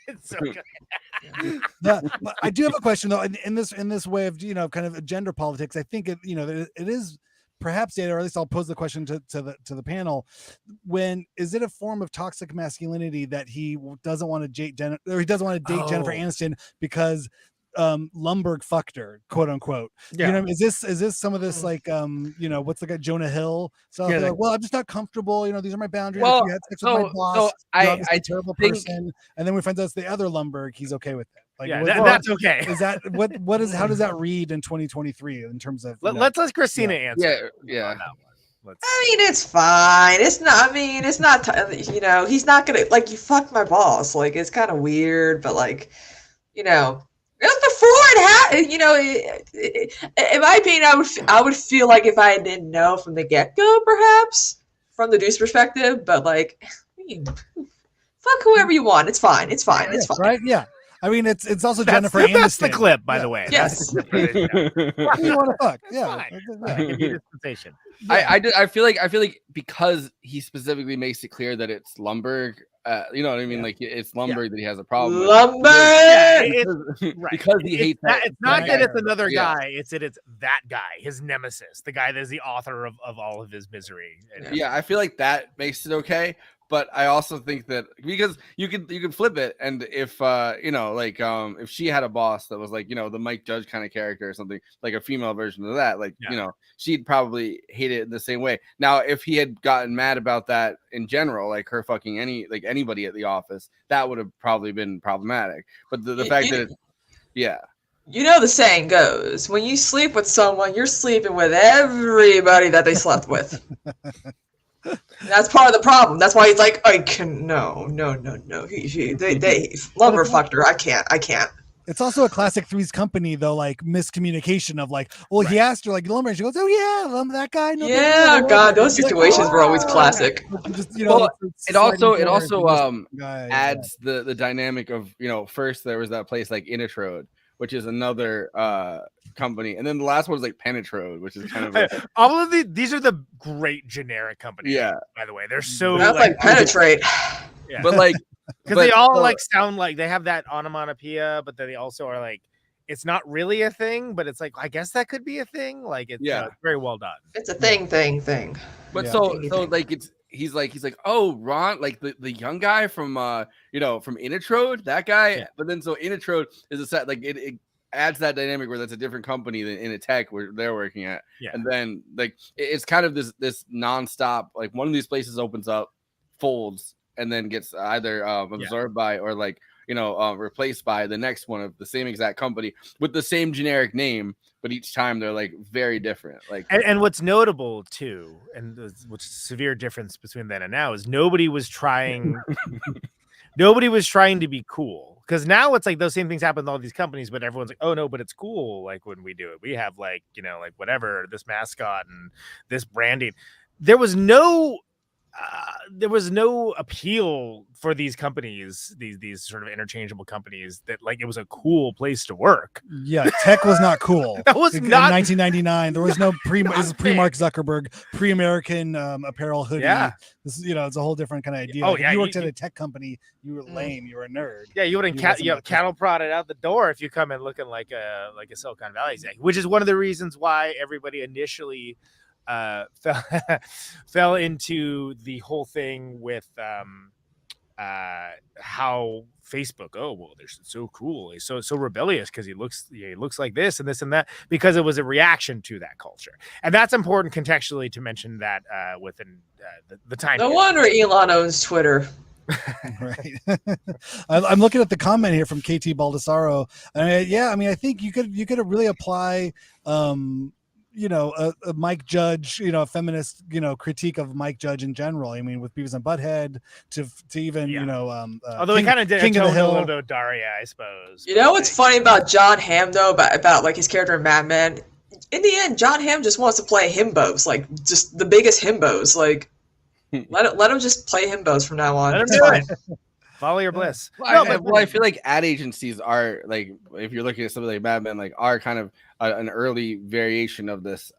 S3: It's so good.
S1: But I do have a question though, in this way of kind of gender politics. I think it is perhaps data, or at least I'll pose the question to the panel. When is it a form of toxic masculinity that he doesn't want to date Jennifer Aniston because Lumbergh fucked her, quote unquote? Is this some of this like what's the guy Jonah Hill stuff? Like, well, I'm just not comfortable, these are my boundaries.
S2: Well,
S1: you had sex with my boss,
S2: I
S1: a terrible person, and then we find out it's the other Lumbergh, he's okay with it. Like,
S3: that's okay.
S1: Is that how does that read in 2023 in terms of
S3: let's let Kristina answer.
S2: Yeah.
S15: I mean, it's fine. It's not. I mean, it's not. He's not gonna like you. Fuck my boss. Like it's kind of weird, but like, it was before it happened. In my opinion, I would feel like if I didn't know from the get go, perhaps from the dude's perspective. But like, fuck whoever you want. It's fine. It's fine. It's fine.
S1: Right? Yeah. I mean, it's also Jennifer Aniston.
S3: That's the clip, by the way.
S15: Yes.
S1: Who you want to fuck? Yeah.
S3: Give you dispensation.
S2: I feel like because he specifically makes it clear that it's Lumbergh, you know what I mean? Like it's Lumbergh that he has a problem
S15: with.
S2: Because he hates that.
S3: It's not that it's another guy. It's that it's that guy, his nemesis, the guy that's the author of all of his misery.
S2: Yeah, I feel like that makes it okay. But I also think that because you can flip it, and if if she had a boss that was like the Mike Judge kind of character or something, like a female version of that, like she'd probably hate made it in the same way. Now, if he had gotten mad about that in general, like her fucking anybody at the office, that would have probably been problematic. But the fact that yeah.
S15: You know the saying goes, when you sleep with someone, you're sleeping with everybody that they slept with. That's part of the problem. That's why he's like, I can no. They lumber fucked her. I can't.
S1: It's also a classic Three's Company though, like miscommunication of like, well, he asked her like lumber, and she goes, oh yeah, that guy. No,
S15: Yeah, God, those situations were always classic.
S1: Just,
S2: it also adds the dynamic of first there was that place like Inatrode, which is another company, and then the last one was like Penetrode, which is kind of
S3: all of these are the great generic companies.
S2: Yeah,
S3: by the way, they're so
S15: like Penetrate.
S3: Yeah.
S2: But like
S3: because they all like sound like they have that onomatopoeia, but then they also are like it's not really a thing, but it's like I guess that could be a thing. Like it's very well done.
S15: It's a thing.
S2: But so like he's like oh Ron, like the young guy from from Inatrode, that guy. Yeah. But then so Inatrode is a set like it adds that dynamic where that's a different company than in a tech where they're working at. Yeah. And then like it's kind of this nonstop, like one of these places opens up, folds, and then gets either absorbed by or like replaced by the next one of the same exact company with the same generic name, but each time they're like very different. Like
S3: and what's notable too, and what's severe difference between then and now is nobody was trying to be cool, because now it's like those same things happen to all these companies, but everyone's like, oh no, but it's cool. Like when we do it, we have like like whatever, this mascot and this branding. There was no appeal for these companies, these sort of interchangeable companies, that like it was a cool place to work.
S1: Yeah, tech was not cool.
S3: That was
S1: in
S3: not
S1: 1999. There was no pre-Mark Zuckerberg, pre-American apparel hoodie.
S3: Yeah,
S1: this is it's a whole different kind of idea.
S3: Oh
S1: like,
S3: yeah,
S1: if you worked at a tech company, you were lame. You were a nerd.
S3: Yeah, you wouldn't cattle prodded out the door if you come in looking like a Silicon Valley exec, which is one of the reasons why everybody initially fell into the whole thing with how Facebook, oh well, they're so cool, he's so rebellious because he looks like this and this and that, because it was a reaction to that culture. And that's important contextually to mention that within the time.
S15: No wonder Elon owns Twitter.
S1: Right. I'm looking at the comment here from KT Baldessaro. I think you could really apply a Mike Judge, a feminist, critique of Mike Judge in general. I mean, with Beavis and Butthead to even,
S3: although he kind of did
S1: King of the Hill.
S3: A little bit of Daria, I suppose.
S15: You know what's funny about John Hamm though, about like his character in Mad Men? In the end, John Hamm just wants to play himbos, like just the biggest himbos. Like, let him just play himbos from now on.
S3: Let him do it. Follow your bliss.
S2: I feel like ad agencies are like, if you're looking at something like Mad Men, like are kind of an early variation of this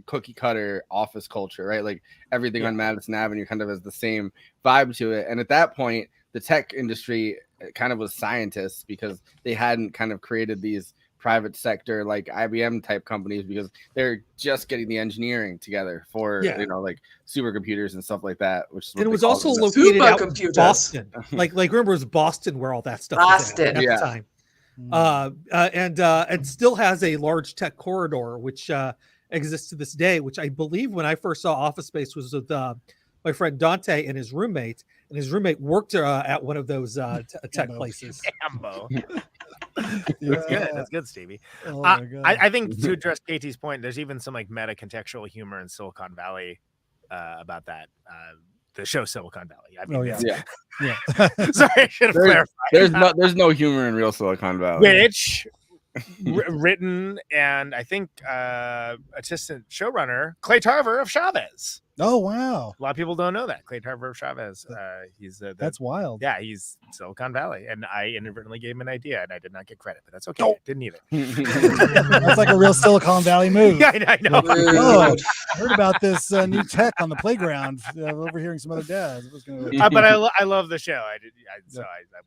S2: cookie cutter office culture, right? Like everything on Madison Avenue kind of has the same vibe to it. And at that point, the tech industry kind of was scientists, because they hadn't kind of created these private sector like IBM type companies, because they're just getting the engineering together for like supercomputers and stuff like that. And
S16: it was also located out in Boston. like remember, it was Boston where all that stuff was at the time. And still has a large tech corridor which exists to this day, which I believe when I first saw Office Space was with my friend Dante and his roommate, worked at one of those tech places.
S3: Ambo. That's good, Stevie. Oh I think to address KT's point, there's even some like meta contextual humor in Silicon Valley about that. The show Silicon Valley. I mean, sorry, I should have clarified.
S2: There's no humor in real Silicon Valley.
S3: Which written and I think assistant showrunner Clay Tarver of Chavez.
S1: Oh wow!
S3: A lot of people don't know that Clay Tarver of Chavez. He's
S1: that's wild.
S3: Yeah, he's Silicon Valley, and I inadvertently gave him an idea, and I did not get credit, but that's okay. I didn't either.
S1: That's like a real Silicon Valley move.
S3: Yeah, I know.
S1: Oh, I heard about this new tech on the playground. Overhearing some other dads.
S3: But I love the show. I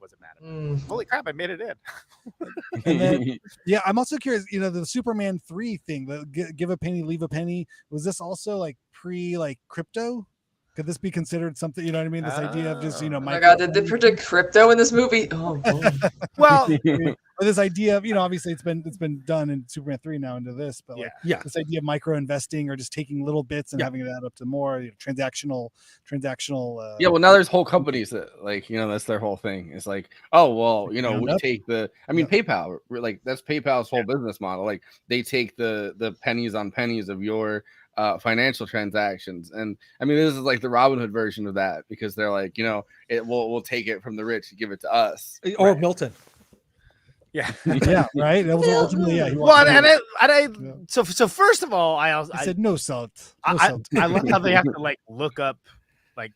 S3: wasn't mad at it. Holy crap! I made it in.
S1: And then, I'm also curious. The Superman 3 thing, the give a penny, leave a penny. Was this also like pre crypto? Could this be considered something? You know what I mean? This idea of just
S15: Oh my god, did they predict crypto in this movie? Oh boy.
S3: Well,
S1: or this idea of obviously it's been done in Superman 3 now into this, but like this idea of micro investing or just taking little bits and having it add up to more transactional.
S2: Yeah, well, now there's whole companies that like that's their whole thing. It's like, oh well, we take the. I mean, PayPal, like that's PayPal's whole business model. Like they take the pennies on pennies of your financial transactions, and I mean this is like the Robin Hood version of that because they're like, we'll take it from the rich and give it to us,
S16: or Milton.
S3: Yeah,
S1: yeah, right. That was ultimately
S3: So first of all, I
S1: said no salt.
S3: I love how they have to like look up like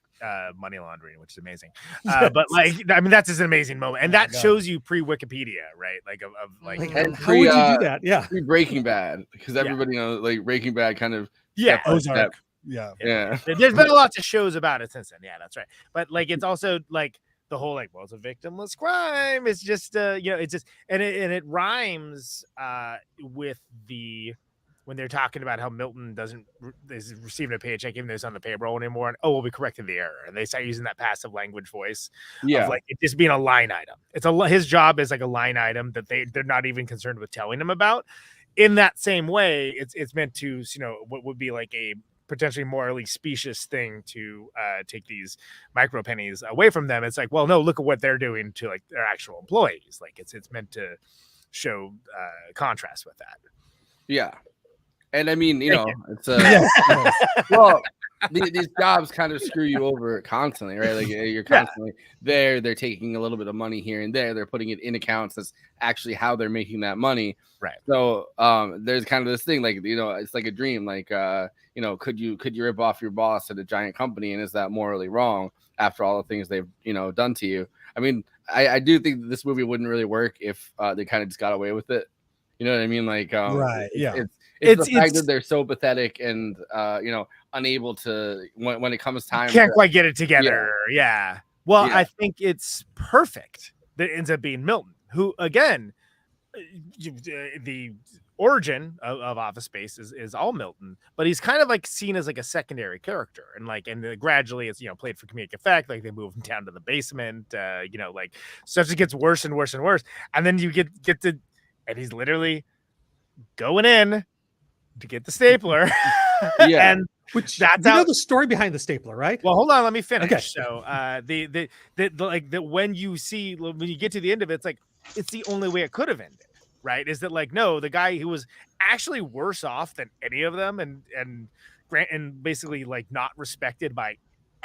S3: money laundering, which is amazing. But like, I mean, that's just an amazing moment, and that shows you pre-Wikipedia, right? Like of like
S2: and
S16: how would you do that? Yeah,
S2: pre Breaking Bad, because everybody knows like Breaking Bad kind of
S1: Ozark. Yeah.
S3: There's been lots of shows about it since then. Yeah, that's right. But like, it's also like the whole like, well, it's a victimless crime. It's just it's just and it rhymes with the. When they're talking about how Milton is receiving a paycheck even though he's on the payroll anymore, and we corrected the error, and they start using that passive language voice, of like it just being a line item. It's his job is like a line item that they're not even concerned with telling him about. In that same way, it's meant to what would be like a potentially morally specious thing to take these micro pennies away from them. It's like, well, no, look at what they're doing to like their actual employees. Like it's meant to show contrast with that.
S2: Yeah. And I mean, it's well, these jobs kind of screw you over constantly, right? Like you're constantly there. They're taking a little bit of money here and there. They're putting it in accounts. That's actually how they're making that money.
S3: Right.
S2: So there's kind of this thing, like it's like a dream. Like could you rip off your boss at a giant company, and is that morally wrong after all the things they've done to you? I mean, I do think that this movie wouldn't really work if they kind of just got away with it. You know what I mean? Like
S1: right. Yeah.
S2: It's the fact that they're so pathetic and unable to when it comes time
S3: can't quite get it together. Yeah. Well, I think it's perfect that it ends up being Milton, who again, the origin of Office Space is all Milton, but he's kind of like seen as like a secondary character, and gradually it's played for comedic effect. Like they move him down to the basement, like stuff just gets worse and worse and worse, and then you get to, and he's literally going in to get the stapler.
S16: And that's the story behind the stapler, right?
S3: Well, hold on, let me finish.
S16: Okay.
S3: So when you get to the end of it, it's like it's the only way it could have ended, right? Is that like, no, the guy who was actually worse off than any of them and basically like not respected by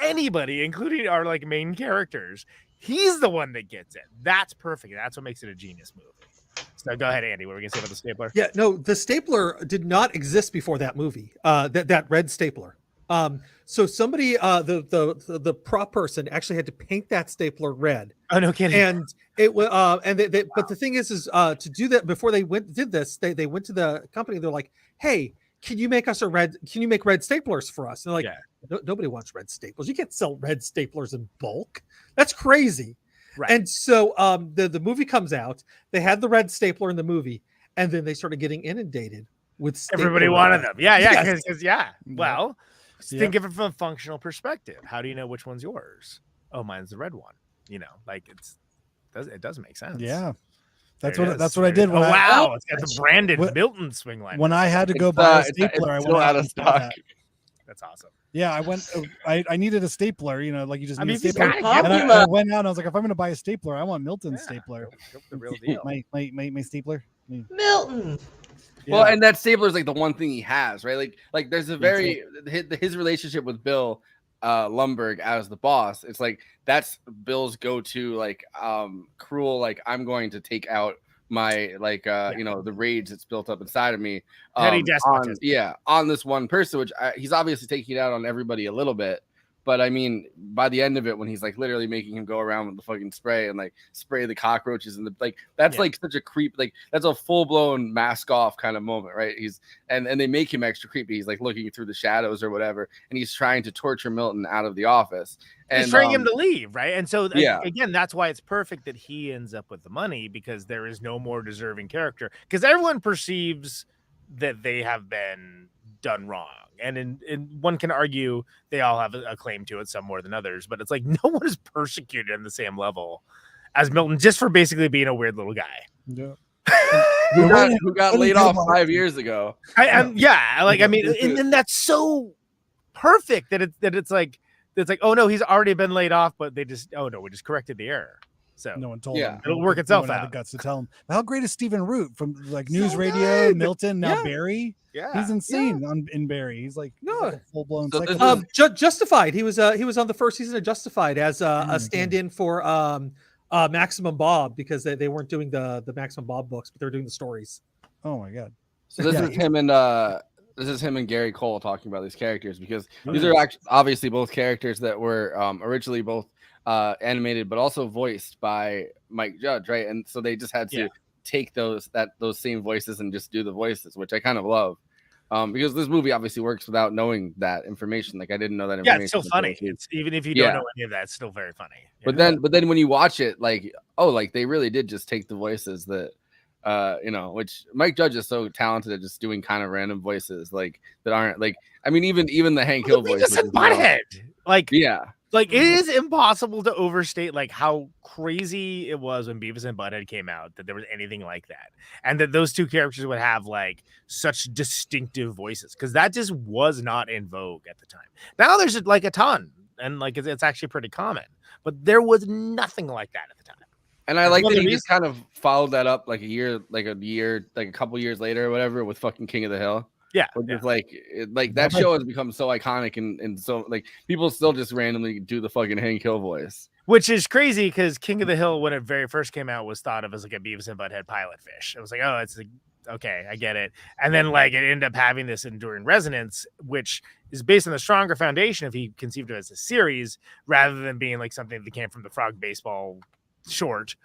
S3: anybody, including our like main characters, he's the one that gets it. That's perfect. That's what makes it a genius movie. So go ahead, Andy. What were we gonna say about the stapler?
S16: Yeah, no, the stapler did not exist before that movie. That red stapler. So somebody, the prop person actually had to paint that stapler red.
S3: Oh, no kidding.
S16: And it was, but the thing is to do that before they did this, they went to the company. They're like, hey, can you make red staplers for us? And they're like, nobody wants red staples. You can't sell red staplers in bulk. That's crazy. Right. And so the movie comes out. They had the red stapler in the movie, and then they started getting inundated with
S3: everybody wanted them. Yeah. Well, think of it from a functional perspective. How do you know which one's yours? Oh, mine's the red one. Like it does make sense.
S1: Yeah. That's what I did.
S3: It's got the branded Milton swing line.
S1: When I had to go buy a stapler, I went out of stock.
S3: That's awesome.
S1: Yeah, I needed a stapler, like you just need a
S15: he's
S1: stapler.
S15: got
S1: And
S15: it.
S1: I went out and I was like, if I'm going to buy a stapler, I want Milton's stapler.
S3: The real deal.
S1: My stapler.
S15: Milton.
S1: Yeah.
S2: Well, and that stapler is like the one thing he has, right? Like there's a his relationship with Bill Lumberg as the boss. It's like that's Bill's go-to, like cruel, like I'm going to take out my the rage that's built up inside of me
S3: petty despotism.
S2: On this one person, which he's obviously taking it out on everybody a little bit, but I mean by the end of it, when he's like literally making him go around with the fucking spray and like spray the cockroaches and that's like such a creep, like that's a full-blown mask off kind of moment, right? He's and they make him extra creepy. He's like looking through the shadows or whatever, and he's trying to torture Milton out of the office.
S3: He's trying him to leave, right? And so again, that's why it's perfect that he ends up with the money, because there is no more deserving character, because everyone perceives that they have been done wrong. And in one can argue they all have a claim to it, some more than others, but it's like no one is persecuted on the same level as Milton just for basically being a weird little guy.
S1: Yeah.
S2: who got laid off 5 years ago.
S3: I mean, and that's so perfect that it's like oh no, he's already been laid off, but we just corrected the error. So
S1: no one told him.
S3: It'll work itself
S1: no one
S3: out.
S1: had the guts to tell him. How great is Stephen Root from like News Radio, Milton, now Barry?
S3: Yeah,
S1: he's insane in Barry. He's like full blown.
S16: Justified. He was on the first season of Justified as a stand-in for Maximum Bob because they weren't doing the Maximum Bob books, but they're doing the stories.
S1: Oh my god!
S2: So this is him and Gary Cole talking about these characters because these are actually obviously both characters that were originally both animated but also voiced by Mike Judge, right? And so they just had to take those same voices and just do the voices, which I kind of love. Because this movie obviously works without knowing that information. Like I didn't know that information.
S3: Yeah, it's still funny. It's, even if you don't know any of that, it's still very funny.
S2: But then when you watch it, like, oh, like they really did just take the voices that which Mike Judge is so talented at just doing kind of random voices like that aren't like, I mean, even the Hank Hill voice.
S3: Just Butthead. Like,
S2: yeah.
S3: Like it is impossible to overstate like how crazy it was when Beavis and Butthead came out that there was anything like that, and that those two characters would have like such distinctive voices because that just was not in vogue at the time. Now there's like a ton, and like it's actually pretty common, but there was nothing like that at the time.
S2: And I like that he just kind of followed that up like a couple years later or whatever with fucking King of the Hill.
S3: Yeah,
S2: just like that show has become so iconic and so like people still just randomly do the fucking Hank Hill voice,
S3: which is crazy because King of the Hill when it very first came out was thought of as like a Beavis and Butthead pilot fish. It was like, oh, it's like, okay, I get it, and then like it ended up having this enduring resonance, which is based on the stronger foundation if he conceived it as a series rather than being like something that came from the Frog Baseball short.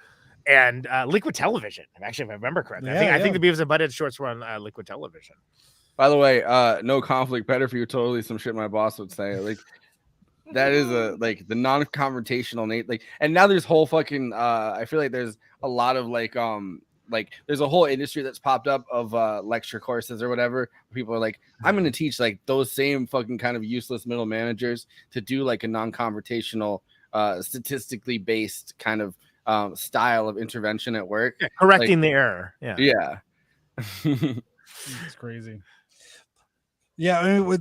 S3: And Liquid Television, actually, if I remember correctly, I think the Beavis and Butthead shorts were on Liquid Television.
S2: By the way, no conflict, better for you. Totally, some shit my boss would say. Like that is the non-confrontational Nate. Like, and now there's whole fucking. I feel like there's a lot of like there's a whole industry that's popped up of lecture courses or whatever. People are like, I'm going to teach like those same fucking kind of useless middle managers to do like a non-confrontational, statistically based kind of style of intervention at work,
S3: correcting the error.
S2: Yeah.
S1: It's crazy. Yeah, I mean,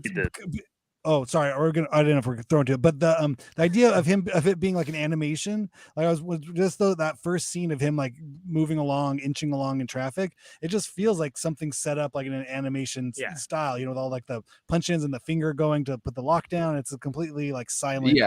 S1: oh, sorry, I don't know if we're throwing to it, but the idea of it being like an animation, like I was just that first scene of him like moving along, inching along in traffic, it just feels like something set up like in an animation style, with all like the punch-ins and the finger going to put the lock down. It's a completely like silent,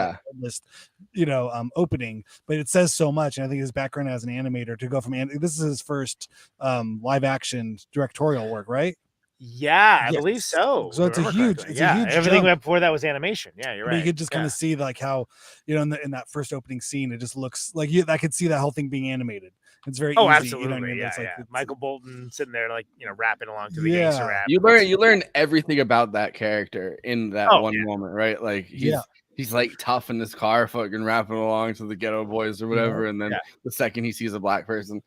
S1: opening, but it says so much. And I think his background as an animator to go from this is his first live action directorial work, right?
S3: Yeah, I believe so.
S1: So it's a huge
S3: everything
S1: jump.
S3: Before that was animation. Yeah, you're right.
S1: You could just kind of see like how, in that first opening scene, it just looks like I could see that whole thing being animated. It's very easy.
S3: Absolutely.
S1: You know what I mean?
S3: Yeah,
S1: It's
S3: Michael Bolton sitting there like, rapping along to the gangster rap.
S2: You learn everything about that character in that moment, right? Like he's like tough in this car, fucking rapping along to the Ghetto Boys or whatever, and then the second he sees a black person,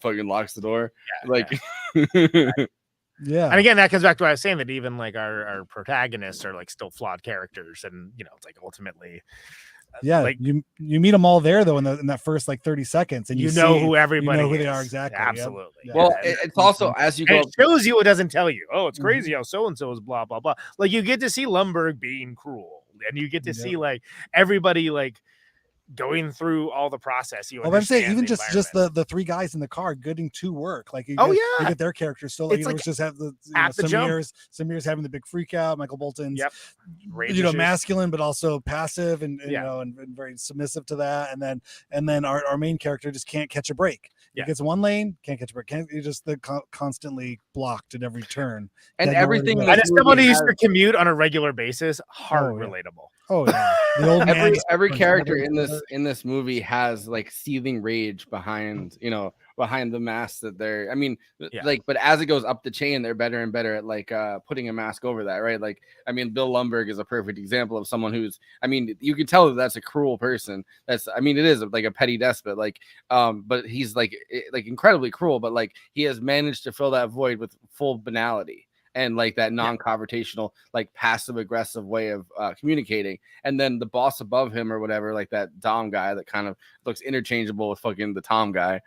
S2: fucking locks the door.
S1: Yeah.
S3: And again, that comes back to what I was saying, that even like our protagonists are like still flawed characters, and it's like ultimately
S1: like you meet them all there though in that first like 30 seconds, and
S3: you know who everybody
S1: who
S3: is.
S1: they are exactly.
S3: Absolutely.
S1: Yeah.
S2: Well, it's also as you go,
S3: it shows you, it doesn't tell you. Oh, it's crazy how so and so is blah blah blah. Like you get to see Lumbergh being cruel, and you get to see like everybody like going through all the process.
S1: I'm saying even just the three guys in the car getting to work, like you get their characters. So like, it's just have the Samir's having the big freak out. Michael Bolton's masculine but also passive and and very submissive to that. And then our main character just can't catch a break. He gets one lane, can't catch a break. He just constantly blocked at every turn.
S2: And everything.
S3: And as somebody who used to commute on a regular basis, relatable.
S1: Oh yeah, the old man.
S2: Every character in this movie has like seething rage behind the mask that they're. I mean, but as it goes up the chain, they're better and better at like putting a mask over that, right? Like, I mean, Bill Lumbergh is a perfect example of someone who's. I mean, you can tell that that's a cruel person. It is like a petty despot, like, but he's like incredibly cruel, but like he has managed to fill that void with full banality. and like that non-confrontational, like passive aggressive way of communicating. And then the boss above him or whatever, like that Dom guy that kind of looks interchangeable with fucking the Tom guy,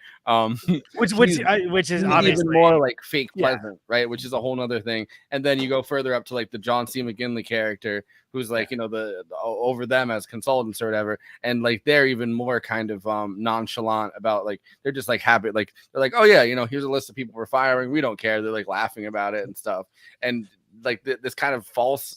S3: which is obviously
S2: even more like fake pleasant, right? Which is a whole nother thing. And then you go further up to like the John C. McGinley character, who's like, you know, the over them as consultants or whatever, and like they're even more kind of nonchalant about, like, they're just like happy, like they're like, oh yeah, you know, here's a list of people we're firing, we don't care. They're like laughing about it and stuff. And like this kind of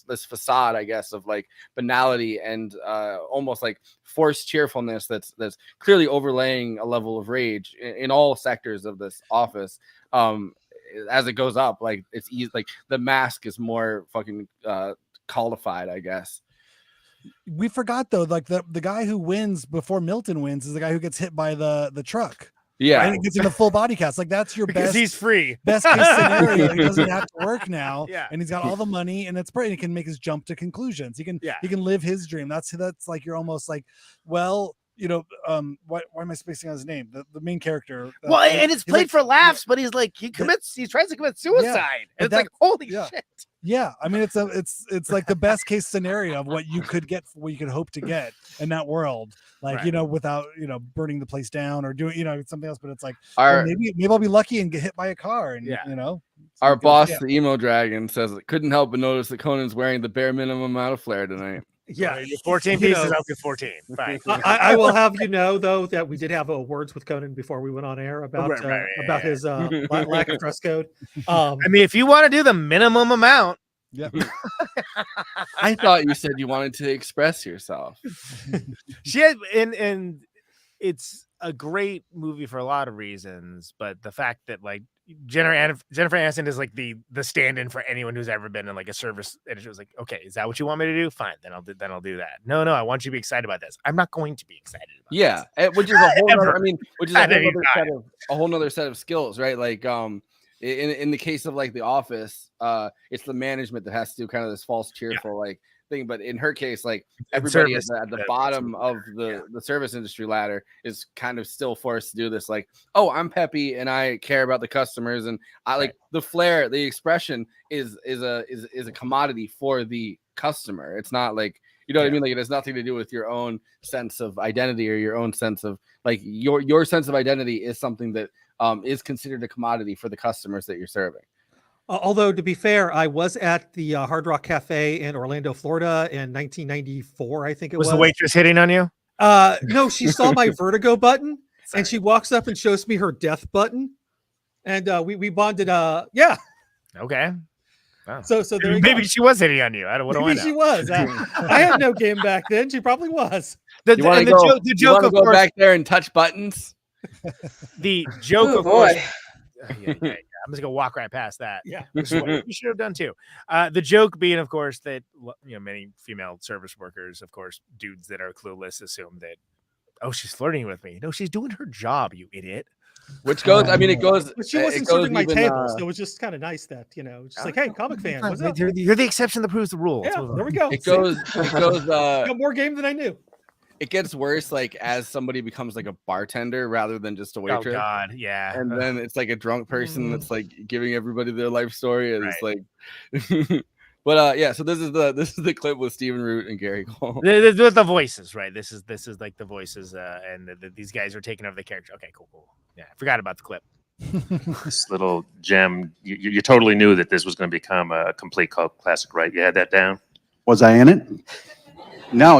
S2: this facade, I guess, of like banality and almost like forced cheerfulness that's clearly overlaying a level of rage in all sectors of this office. As it goes up, like it's easy, like the mask is more fucking codified, I guess.
S1: We forgot though, like the guy who wins before Milton wins is the guy who gets hit by the truck.
S2: Yeah,
S1: and he gets in the full body cast. Like that's your
S3: because
S1: best.
S3: He's free.
S1: Best case scenario. He doesn't have to work now.
S3: Yeah,
S1: and he's got all the money, and it's pretty. He can make his jump to conclusions. He can live his dream. That's like you're almost like, well, you know, why am I spacing on his name? The main character.
S3: Well, and it's played for laughs, but he's like he tries to commit suicide. And it's like, holy shit.
S1: Yeah, I mean, it's like the best case scenario of what you could get, what you could hope to get in that world, like you know, without burning the place down or doing something else. But it's like maybe I'll be lucky and get hit by a car, and you know.
S2: Our boss, the emo dragon, says it couldn't help but notice that Conan's wearing the bare minimum amount of flair tonight.
S16: Yeah,
S3: 14 pieces. I'll get 14. Fine.
S16: I will have you know though that we did have words with Conan before we went on air about his lack of dress code.
S3: I mean, if you want to do the minimum amount,
S2: I thought you said you wanted to express yourself.
S3: She had, and it's a great movie for a lot of reasons, but the fact that like Jennifer Aniston is like the stand-in for anyone who's ever been in like a service, and it was like, okay, is that what you want me to do? Fine, then I'll do that. No, I want you to be excited about this. I'm not going to be excited about this.
S2: Which is a whole other, which is a whole other set of skills, right? Like in the case of like The Office, it's the management that has to do kind of this false cheerful like thing, but in her case, like everybody at the bottom of the service industry ladder is kind of still forced to do this, like, oh, I'm peppy and I care about the customers, and I like the flair, the expression is a commodity for the customer. It's not like, you know what I mean? Like it has nothing to do with your own sense of identity or your own sense of like your sense of identity is something that is considered a commodity for the customers that you're serving.
S16: Although, to be fair, I was at the Hard Rock Cafe in Orlando, Florida in 1994, I think it was.
S3: Was the waitress hitting on you?
S16: No, she saw my vertigo button and she walks up and shows me her death button. And we bonded. Yeah.
S3: Okay. Wow.
S16: So there
S3: maybe she was hitting on you. I don't know.
S16: Maybe she was. I had no game back then. She probly was.
S2: The joke of go course, back there and touch buttons.
S3: The joke of course. I'm just gonna walk right past that.
S16: Yeah,
S3: which is what you should have done too. The joke being, of course, that many female service workers, of course, dudes that are clueless, assume that, oh, she's flirting with me. No, she's doing her job, you idiot.
S2: Which goes, I mean, it goes.
S16: But she wasn't serving my table, so it was just kind of nice that just like, hey, comic fan, what's up?
S3: You're the exception that proves the rule.
S16: Yeah, there we go.
S2: It goes.
S16: Got more game than I knew.
S2: It gets worse, like as somebody becomes like a bartender rather than just a waitress.
S3: Oh God, yeah.
S2: And then it's like a drunk person that's like giving everybody their life story, and it's like. But yeah, so this is the clip with Stephen Root and Gary Cole.
S3: The voices, right? This is like the voices, and these guys are taking over the character. Okay, cool. Yeah, I forgot about the clip.
S17: This little gem, you totally knew that this was going to become a complete cult classic, right? You had that down.
S18: Was I in it? No,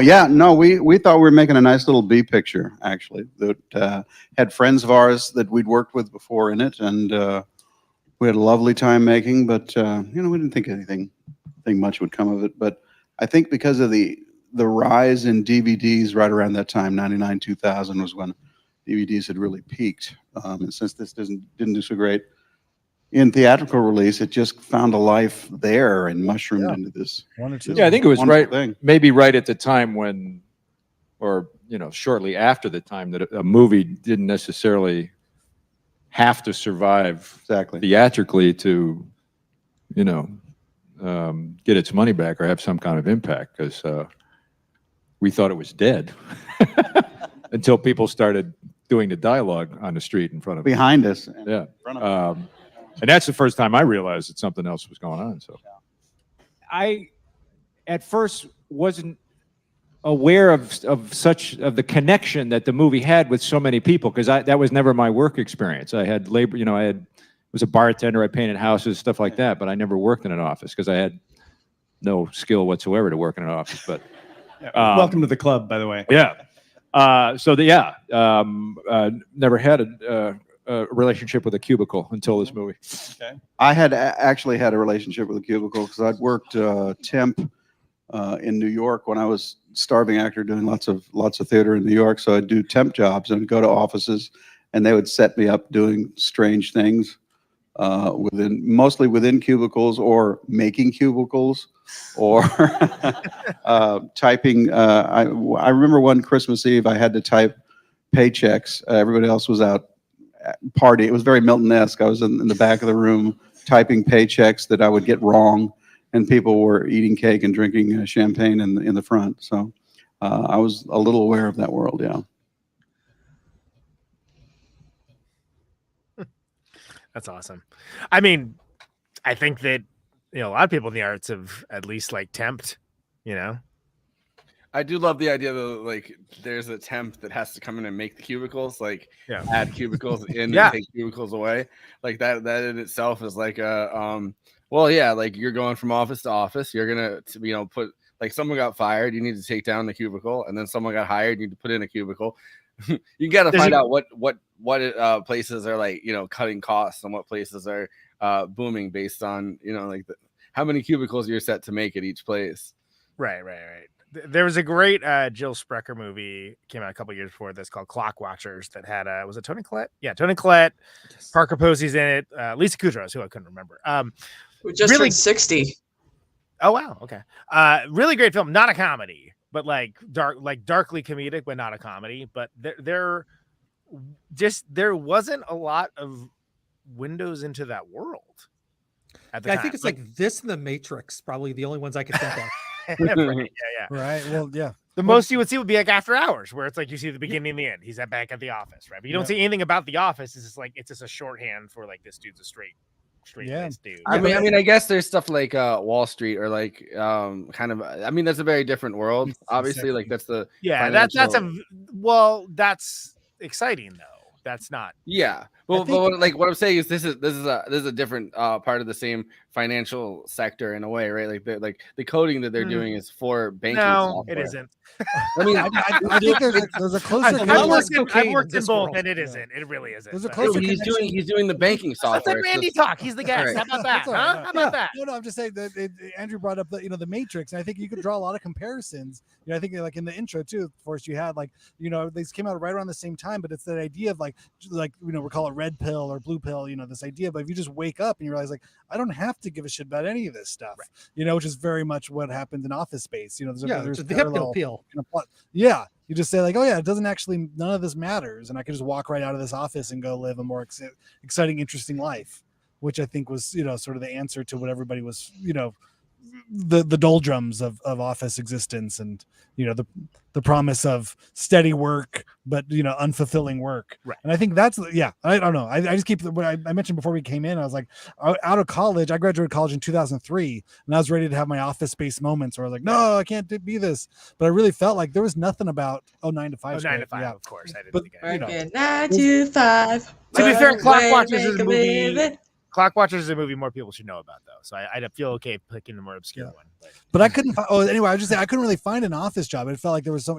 S18: we thought we were making a nice little B picture, actually, that had friends of ours that we'd worked with before in it, and we had a lovely time making, but we didn't think anything much would come of it. But I think because of the rise in DVDs right around that time, 99, 2000 was when DVDs had really peaked, and since this didn't do so great in theatrical release, it just found a life there and mushroomed into this.
S19: Yeah, I think it was maybe right at the time when, or shortly after the time that a movie didn't necessarily have to survive theatrically to, get its money back or have some kind of impact, because we thought it was dead until people started doing the dialogue on the street in front of
S18: behind us.
S19: Yeah. And that's the first time I realized that something else was going on. So I, at first, wasn't aware of the connection that the movie had with so many people, because that was never my work experience. I had labor, was a bartender, I painted houses, stuff like that, but I never worked in an office because I had no skill whatsoever to work in an office. But
S20: welcome to the club, by the way.
S19: Yeah. Never had a relationship with a cubicle until this movie.
S20: Okay.
S18: I had actually had a relationship with a cubicle because I'd worked temp in New York when I was starving actor doing lots of theater in New York. So I'd do temp jobs and go to offices, and they would set me up doing strange things mostly within cubicles or making cubicles or typing. I remember one Christmas Eve I had to type paychecks. Everybody else was out partying. It was very Milton-esque. I was in the back of the room typing paychecks that I would get wrong, and people were eating cake and drinking champagne in the front. So I was a little aware of that world. Yeah.
S3: That's awesome. I mean, I think that a lot of people in the arts have at least temped.
S2: I do love the idea that there's a temp that has to come in and make the cubicles, add cubicles in and take cubicles away. That in itself is you're going from office to office. You're gonna put someone got fired, you need to take down the cubicle, and then someone got hired, you need to put in a cubicle. You got to find out what places are cutting costs and what places are booming based on how many cubicles you're set to make at each place.
S3: Right. There was a great Jill Sprecher movie came out a couple years before this called Clock Watchers that had was it Toni Collette? Yeah, Toni Collette, yes. Parker Posey's in it, Lisa Kudrow, who I couldn't remember.
S15: We just turned 60.
S3: Oh wow, okay. Really great film, not a comedy, but darkly comedic, but not a comedy. But there wasn't a lot of windows into that world at the time.
S16: I think it's this and The Matrix, probably the only ones I could think of.
S3: Right, yeah.
S1: Right. Well, yeah.
S3: The most you would see would be After Hours, where it's you see the beginning and the end. He's back at the office, right? But you don't see anything about the office. It's just a shorthand for this dude's a straight dude.
S2: I mean, I guess there's stuff like Wall Street or that's a very different world. Obviously, that's the
S3: that's exciting though. That's not.
S2: Yeah. Well, but what I'm saying is this is a different part of the same financial sector in a way, right? The coding that they're doing is for banking.
S3: No,
S2: software.
S3: it isn't.
S1: I mean, I think there's a closer.
S3: I've worked in both, and it isn't. It really isn't.
S1: There's a closer.
S2: He's doing the banking software.
S3: Let Randy talk. He's the guest. Right. How about that? How about that?
S1: No, I'm just saying that Andrew brought up the Matrix, and I think you could draw a lot of comparisons. I think in the intro too, Forrest, you had these came out right around the same time, but it's that idea of we call it red pill or blue pill. This idea, but if you just wake up and you realize I don't have to give a shit about any of this stuff, right. Which is very much what happened in Office Space. There's
S16: the hip pill.
S1: Yeah, you just say it doesn't actually, none of this matters, and I could just walk right out of this office and go live a more exciting, interesting life, which I think was sort of the answer to what everybody was the doldrums of office existence, and the promise of steady work but unfulfilling work,
S3: right.
S1: And I think that's I don't know, I just keep what I mentioned before we came in. I was out of college. I graduated college in 2003, and I was ready to have my Office Space moments where I was no, I can't be this, but I really felt there was nothing about 9 to 5.
S3: 9 to 5, of course. I didn't
S1: but
S3: think
S15: 9 to 5.
S3: To be fair, Clock Watchers is a movie. Clock Watchers is a movie more people should know about, though. So I feel okay picking the more obscure one.
S1: But I couldn't find. Anyway, I was just saying I couldn't really find an office job. It felt like there was some,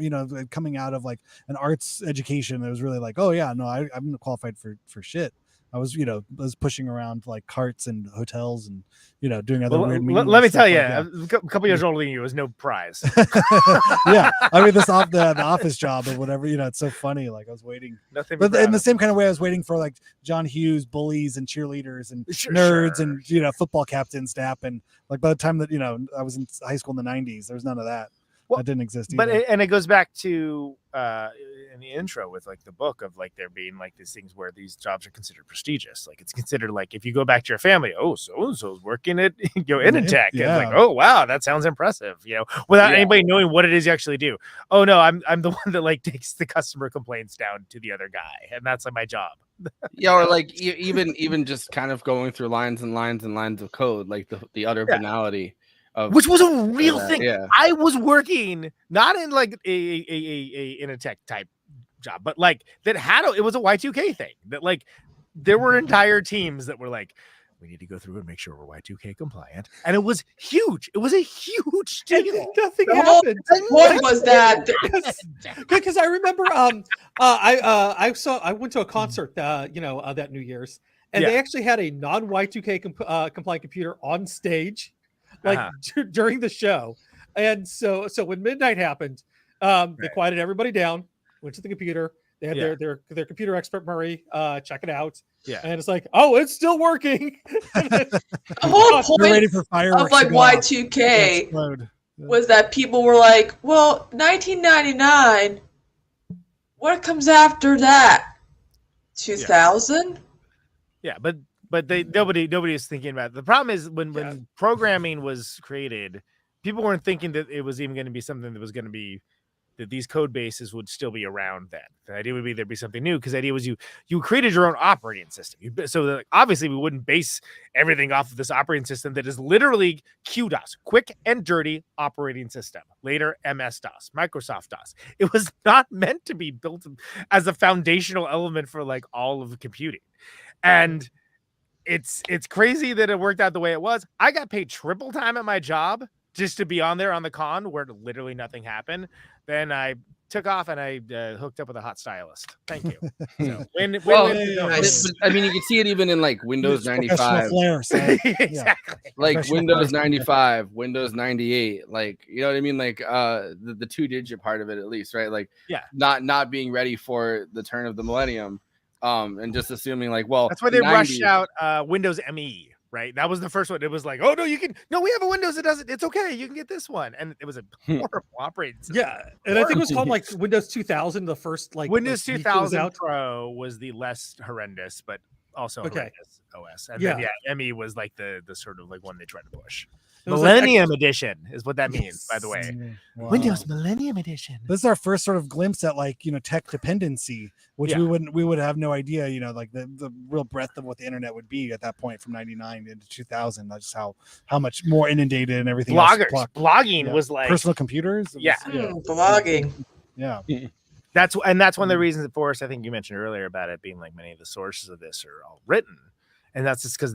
S1: coming out of an arts education that was really I'm not qualified for shit. I was pushing around carts and hotels and doing other weird.
S3: Let me tell you, a couple years older than you was no prize.
S1: Yeah, I mean the office job or whatever. It's so funny. I was waiting,
S3: nothing.
S1: But in the same kind of way, I was waiting for John Hughes bullies and cheerleaders and nerds and football captains to happen. By the time that I was in high school in the 90s, there was none of that. That didn't exist either.
S3: But it goes back to in the intro with like the book of like there being like these things where these jobs are considered prestigious. Like it's considered like if you go back to your family, oh, so and so's working at Initech. It's like, oh wow, that sounds impressive. Without anybody knowing what it is you actually do. Oh no, I'm the one that like takes the customer complaints down to the other guy, and that's like my job.
S2: Or like even just kind of going through lines and lines and lines of code, like the utter banality.
S3: Which was a real thing.
S2: Yeah.
S3: I was working not in like in a tech type job, but like that had it was a Y2K thing that like there were entire teams that were like, we need to go through and make sure we're Y2K compliant, and it was huge. It was a huge deal.
S16: Nothing happened.
S15: What was that?
S16: Because I remember, I went to a concert, that New Year's, and they actually had a non Y2K compliant computer on stage. Like during the show, and so when midnight happened, they quieted everybody down, went to the computer. They had their computer expert Murray check it out. Yeah, and it's like, oh, it's still working.
S15: The whole point of like Y2K was that people were like, well, 1999. What comes after that? 2000.
S3: Yeah, but nobody is thinking about it. The problem is when programming was created, people weren't thinking that it was even going to be something that was going to be that these code bases would still be around then. The idea would be there'd be something new because the idea was you created your own operating system. So that obviously we wouldn't base everything off of this operating system that is literally QDOS, quick and dirty operating system. Later MS-DOS, Microsoft DOS. It was not meant to be built as a foundational element for like all of computing. And it's crazy that it worked out the way it was. I got paid triple time at my job just to be on there on the con where literally nothing happened. Then I took off and I hooked up with a hot stylist. Thank you. So,
S2: I mean, you can see it even in like Windows 95.
S3: Exactly.
S2: Like Windows 95, Windows 98. Like, you know what I mean? Like the 2-digit part of it at least, right? Like not being ready for the turn of the millennium. And just assuming like, well,
S3: that's why they rushed out Windows ME, right? That was the first one. It was like, oh no, we have a Windows that does it. It's okay, you can get this one, and it was a horrible operating system.
S16: Yeah, and I think it was called like Windows 2000. The first like
S3: Windows 2000 Pro was the less horrendous, but also horrendous OS. And then ME was like the sort of like one they tried to push. Millennium Edition is what that means, by the way.
S1: Wow.
S3: Windows Millennium Edition.
S1: This is our first sort of glimpse at like, tech dependency, which we would have no idea, like the real breadth of what the internet would be at that point from 99 into 2000. Just how much more inundated and everything.
S3: Blogging was like
S1: personal computers.
S15: Blogging.
S1: Yeah.
S3: That's one of the reasons that Forrest, I think you mentioned earlier about it being like many of the sources of this are all written. And that's just because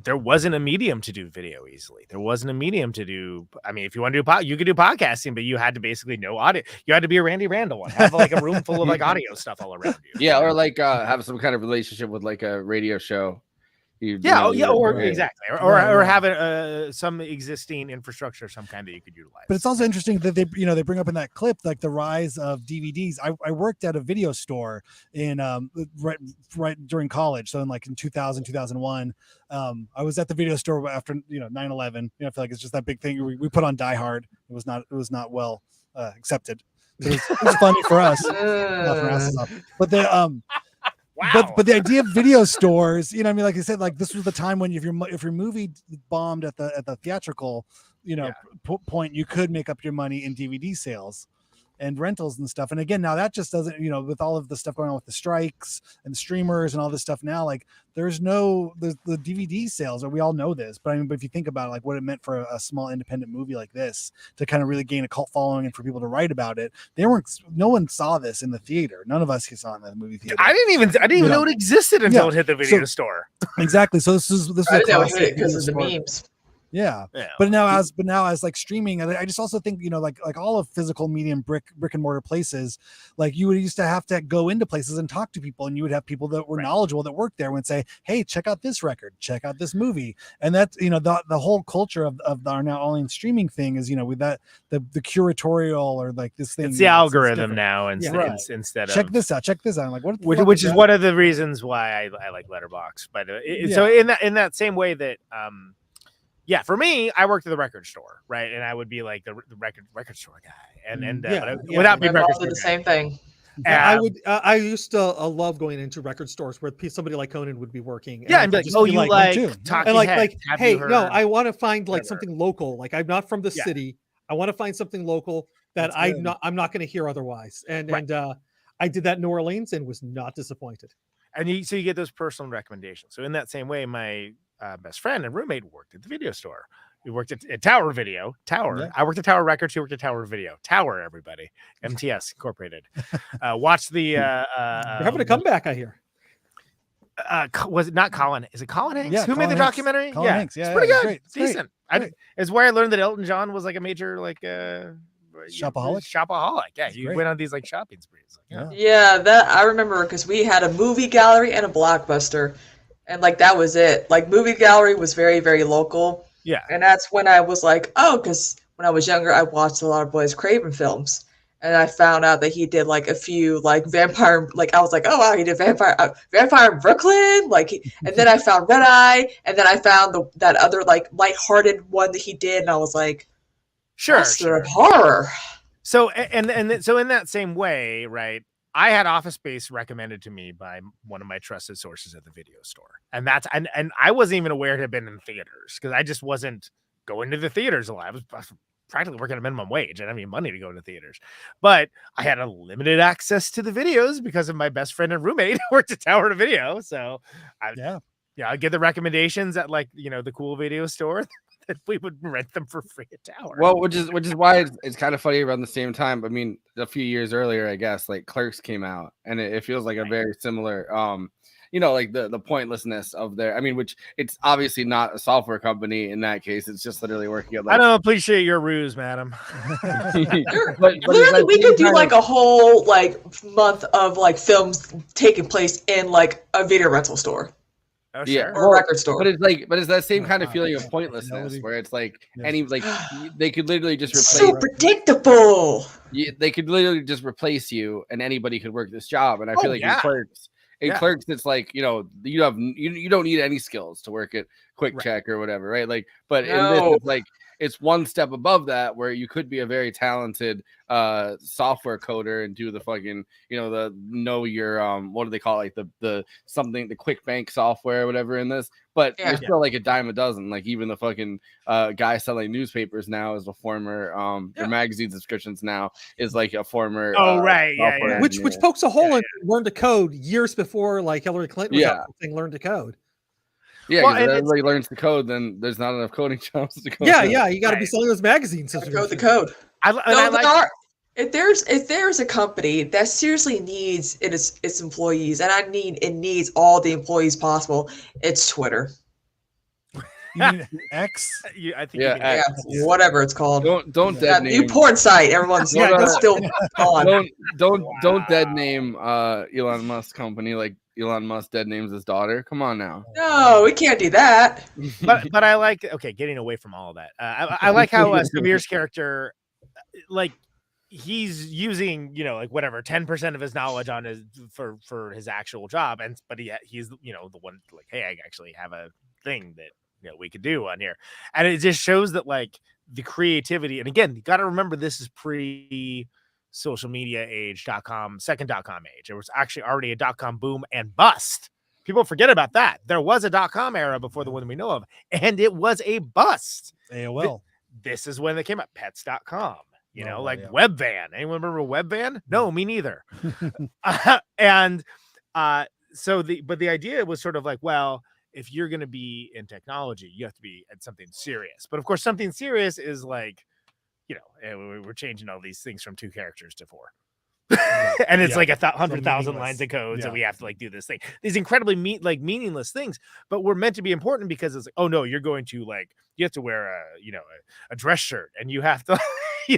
S3: there wasn't a medium to do video easily. There wasn't a medium to do. I mean, if you want to do you could do podcasting, but you had to basically know audio. You had to be a Randy Randall and have like a room full of like audio stuff all around you.
S2: Yeah, or like have some kind of relationship with like a radio show.
S3: Exactly, or have some existing infrastructure of some kind that you could utilize.
S1: But it's also interesting that they bring up in that clip like the rise of DVDs. I worked at a video store in right during college, so in 2000 2001. I was at the video store after 9/11. I feel like it's just that big thing. We put on Die Hard. It was not well accepted. It was funny for us. But the
S3: Wow.
S1: But the idea of video stores, like I said, like this was the time when if your movie bombed at the theatrical, point, you could make up your money in DVD sales and rentals and stuff. And again, now that just doesn't, with all of the stuff going on with the strikes and the streamers and all this stuff now, like there's the DVD sales, or we all know this, but if you think about it, like what it meant for a small independent movie like this to kind of really gain a cult following and for people to write about it, no one saw this in the theater. None of us saw it in the movie theater.
S3: I didn't even know it existed until it hit the video store.
S1: Exactly. So this is
S15: I didn't know it hit it because of the memes.
S1: Yeah. But now as like streaming, I just also think, like all of physical medium brick and mortar places, like you would used to have to go into places and talk to people, and you would have people that were knowledgeable that worked there would say, hey, check out this record, check out this movie. And that's, the whole culture of our now online streaming thing is, with that, the curatorial or like this thing.
S3: It's the algorithm now instead of
S1: check this out. I'm like, what?
S3: Which is one of the reasons why I like Letterboxd. But so in that same way that, yeah, for me, I worked at the record store, right? And I would be like the record store guy, and without being
S15: My
S3: record
S15: mom
S3: store
S15: did the
S3: guy.
S15: same thing.
S16: I would. I used to love going into record stores where somebody like Conan would be working.
S3: Yeah,
S16: I
S3: and be
S16: could
S3: like,
S16: just
S3: oh,
S16: be
S3: you like Talking
S16: and like,
S3: Heads. Have
S16: hey,
S3: you
S16: no,
S3: heard
S16: I want to find like
S3: whatever?
S16: something local. Like I'm not from the
S3: Yeah.
S16: city. I want to find something local that
S3: That's
S16: I'm
S3: good.
S16: not going to hear otherwise. And
S3: Right.
S16: I did that in New Orleans and was not disappointed.
S3: And so you get those personal recommendations. So in that same way, my best friend and roommate worked at the video store. We worked at Tower Video. Tower.
S1: Yeah.
S3: I worked at Tower Records. He worked at Tower Video. Tower, everybody. MTS Incorporated. Watch the.
S16: You're having a comeback, I hear.
S3: Was it not Colin? Is it Colin Hanks?
S1: Yeah,
S3: Who
S1: Colin
S3: made the
S1: Hanks.
S3: documentary?
S1: Colin Hanks.
S3: It's
S1: Yeah,
S3: pretty
S1: yeah,
S3: good.
S1: great.
S3: It's decent.
S1: Great.
S3: It's where I learned that Elton John was like a major
S1: Shopaholic.
S3: Yeah,
S1: That's
S3: you
S1: great.
S3: went on these like shopping sprees.
S15: Yeah, that I remember because we had a movie gallery and a Blockbuster, and like that was it. Like movie gallery was very, very local.
S3: Yeah.
S15: And that's when I was like, oh, because when I was younger, I watched a lot of Wes Craven films, and I found out that he did like a few like vampire. Like I was like, oh wow, he did Vampire in Brooklyn. And then I found Red Eye, and then I found that other like lighthearted one that he did, and I was like,
S3: Sure.
S15: Master of Horror.
S3: So so in that same way, right? I had Office Space recommended to me by one of my trusted sources at the video store, and I wasn't even aware it had been in theaters because I just wasn't going to the theaters a lot. I was practically working a minimum wage. I didn't have any money to go to theaters, but I had a limited access to the videos because of my best friend and roommate who worked at Tower Video. So I get the recommendations at like the cool video store. That we would rent them for free at Tower.
S2: Well, which is why it's kind of funny around the same time. I mean, a few years earlier, I guess, like Clerks came out, and it feels like a very similar, like the pointlessness of their. I mean, which it's obviously not a software company in that case. It's just literally working.
S3: I don't appreciate your ruse, madam.
S15: Literally, we could do like a whole like month of like films taking place in like a video rental store.
S3: Oh,
S2: yeah,
S15: or a record store.
S2: But it's that same kind of feeling of pointlessness where it's like they could literally just replace.
S15: So predictable.
S2: They could literally just replace you, and anybody could work this job. And I feel like in Clerks, it's like you don't need any skills to work at Quick Check or whatever, right? Like, but in this, it's like it's one step above that where you could be a very talented software coder and do the fucking what do they call it? Like the quick bank software or whatever in this, but you're still like a dime a dozen. Like even the fucking guy selling newspapers now is a former their magazine subscriptions now is like a former
S16: which pokes a hole in Learn to Code years before like Hillary Clinton was out saying Learn to Code.
S2: Yeah, well, if everybody learns the code, then there's not enough coding jobs to code.
S16: Yeah, you got to be selling those magazines.
S15: Code the code. If there's a company that seriously needs its employees, and it needs all the employees possible, it's Twitter.
S1: You mean X?
S3: I think
S15: X. Whatever it's called.
S2: Don't dead name.
S15: New porn site. Everyone's still on.
S2: Don't dead name Elon Musk company like Elon Musk dead names his daughter. Come on now.
S15: No, we can't do that.
S3: But I like getting away from all of that. I like how Samir's character, like he's using like whatever 10% of his knowledge on his for his actual job, but he's the one like, hey, I actually have a thing that we could do on here, and it just shows that like the creativity. And again, you got to remember this is pre social media age second .com age. There was actually already a .com boom and bust. People forget about that. There was a .com era before the one we know of, and it was a bust.
S1: AOL.
S3: This is when they came up. Pets.com. Webvan. Anyone remember Webvan? No, me neither. So the idea was sort of like, well, if you're going to be in technology, you have to be at something serious. But of course, something serious is like, we're changing all these things from 2 characters to 4. And it's like 100,000 lines of code. So we have to like do this thing, these incredibly meaningless things, but we're meant to be important because it's like, oh no, you're going to like, you have to wear a dress shirt and you have to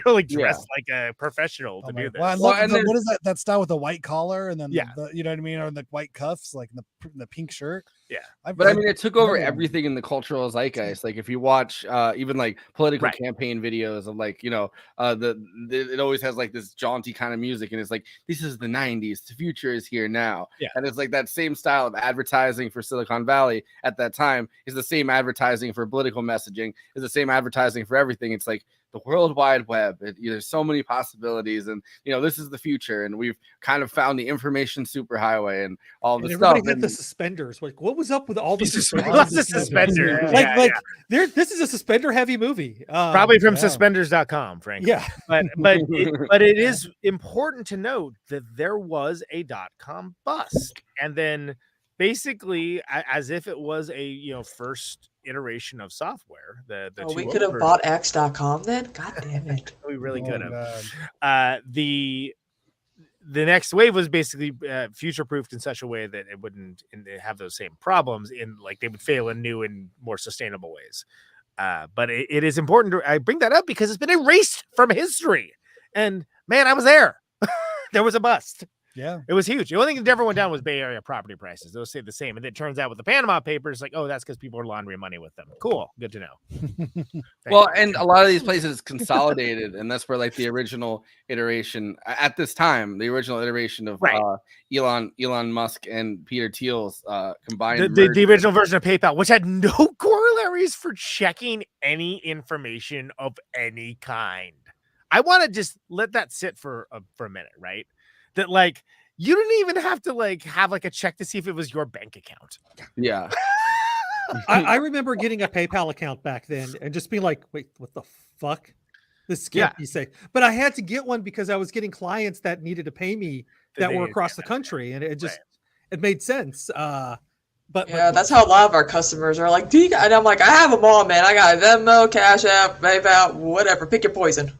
S3: like dressed like a professional to do this.
S1: Well, I love what is that style with the white collar and then
S3: Yeah.
S1: the, you know what I mean, or the white cuffs, like the pink shirt.
S3: Yeah.
S2: But I mean, it took over everything in the cultural zeitgeist. Like if you watch even like political campaign videos of like, you know, it always has like this jaunty kind of music, and it's like, this is the 90s, the future is here now.
S3: Yeah.
S2: And it's like that same style of advertising for Silicon Valley at that time is the same advertising for political messaging, is the same advertising for everything. It's like the World Wide Web. There's so many possibilities, and you know, this is the future, and we've kind of found the information superhighway and all the stuff.
S16: Everybody had the suspenders. Like, what was up with all the suspenders?
S3: Lots of suspender.
S16: This is a suspender heavy movie.
S3: Probably from suspenders.com, frankly.
S16: Yeah.
S3: But it is important to note that there was a .com bust, and then basically as if it was a first iteration of software.
S15: We could have bought X.com then. God damn it.
S3: We really could have. The next wave was basically future proofed in such a way that it wouldn't have those same problems, in like they would fail in new and more sustainable ways. But it is important I bring that up because it's been erased from history. And man, I was there. There was a bust.
S1: Yeah,
S3: it was huge. The only thing that never went down was Bay Area property prices. Those stayed the same. And it turns out with the Panama Papers, like, oh, that's because people are laundering money with them. Cool. Good to know.
S2: Well, and a lot of these places consolidated, and that's where like the original iteration at this time, the original iteration of Elon Musk and Peter Thiel's combined.
S3: The original version of PayPal, which had no corollaries for checking any information of any kind. I want to just let that sit for a minute, right? That like you didn't even have to like have like a check to see if it was your bank account.
S2: Yeah.
S16: I remember getting a PayPal account back then and just being like, wait, what the fuck? This can't be safe. But I had to get one because I was getting clients that needed to pay me that were across the country, and it made sense. But
S15: that's how a lot of our customers are like, and I'm like, I have them all, man. I got Venmo, Cash App, PayPal, whatever. Pick your poison.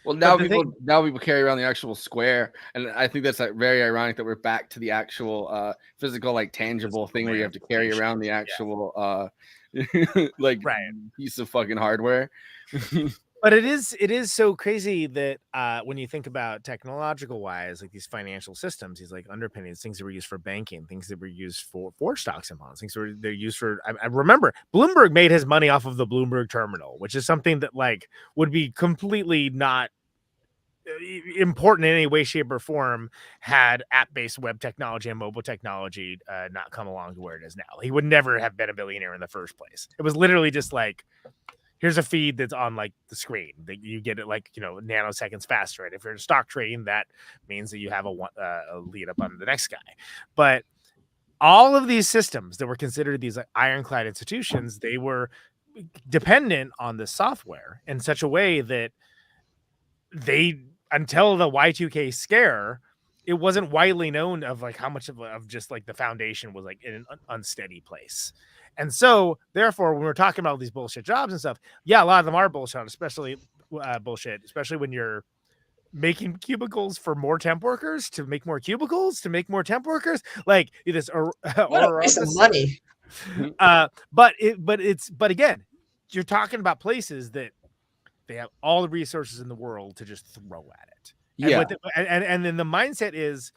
S2: Well, now people carry around the actual Square, and I think that's very ironic that we're back to the actual physical, like tangible thing where you have to carry around the actual piece of fucking hardware.
S3: But it is so crazy that when you think about technological wise, like these financial systems, these like underpinnings, things that were used for banking, things that were used for stocks and bonds, things that they're used for. I remember Bloomberg made his money off of the Bloomberg terminal, which is something that like would be completely not important in any way, shape, or form had app-based web technology and mobile technology not come along to where it is now. He would never have been a billionaire in the first place. It was literally just like, here's a feed that's on like the screen that you get it like, nanoseconds faster. Right? If you're in stock trading, that means that you have a lead up on the next guy. But all of these systems that were considered these like ironclad institutions, they were dependent on the software in such a way that until the Y2K scare, it wasn't widely known of like how much of just like the foundation was like in an unsteady place. And so therefore, when we're talking about these bullshit jobs and stuff, a lot of them are bullshit, especially when you're making cubicles for more temp workers to make more cubicles to make more temp workers. Like this or
S15: waste of money.
S3: But again, you're talking about places that they have all the resources in the world to just throw at it. And then the mindset is,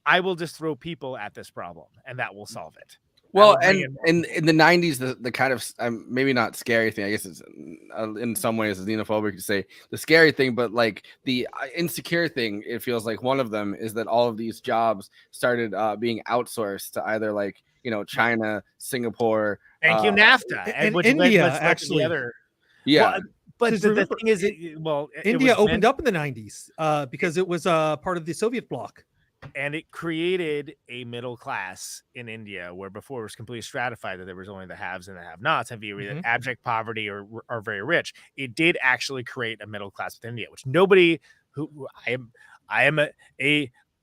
S3: I will just throw people at this problem and that will solve it.
S2: Well, and in the 90s, the kind of maybe not scary thing, I guess it's in some ways as xenophobic to say the scary thing, but like the insecure thing, it feels like one of them is that all of these jobs started being outsourced to either like, China, Singapore.
S3: Thank you, NAFTA.
S16: And India, actually.
S2: Yeah.
S16: But
S3: the thing is,
S16: India opened up in the 90s because it was part of the Soviet bloc.
S3: And it created a middle class in India where before it was completely stratified, that there was only the haves and the have-nots, and either abject poverty or very rich. It did actually create a middle class within India, which nobody I am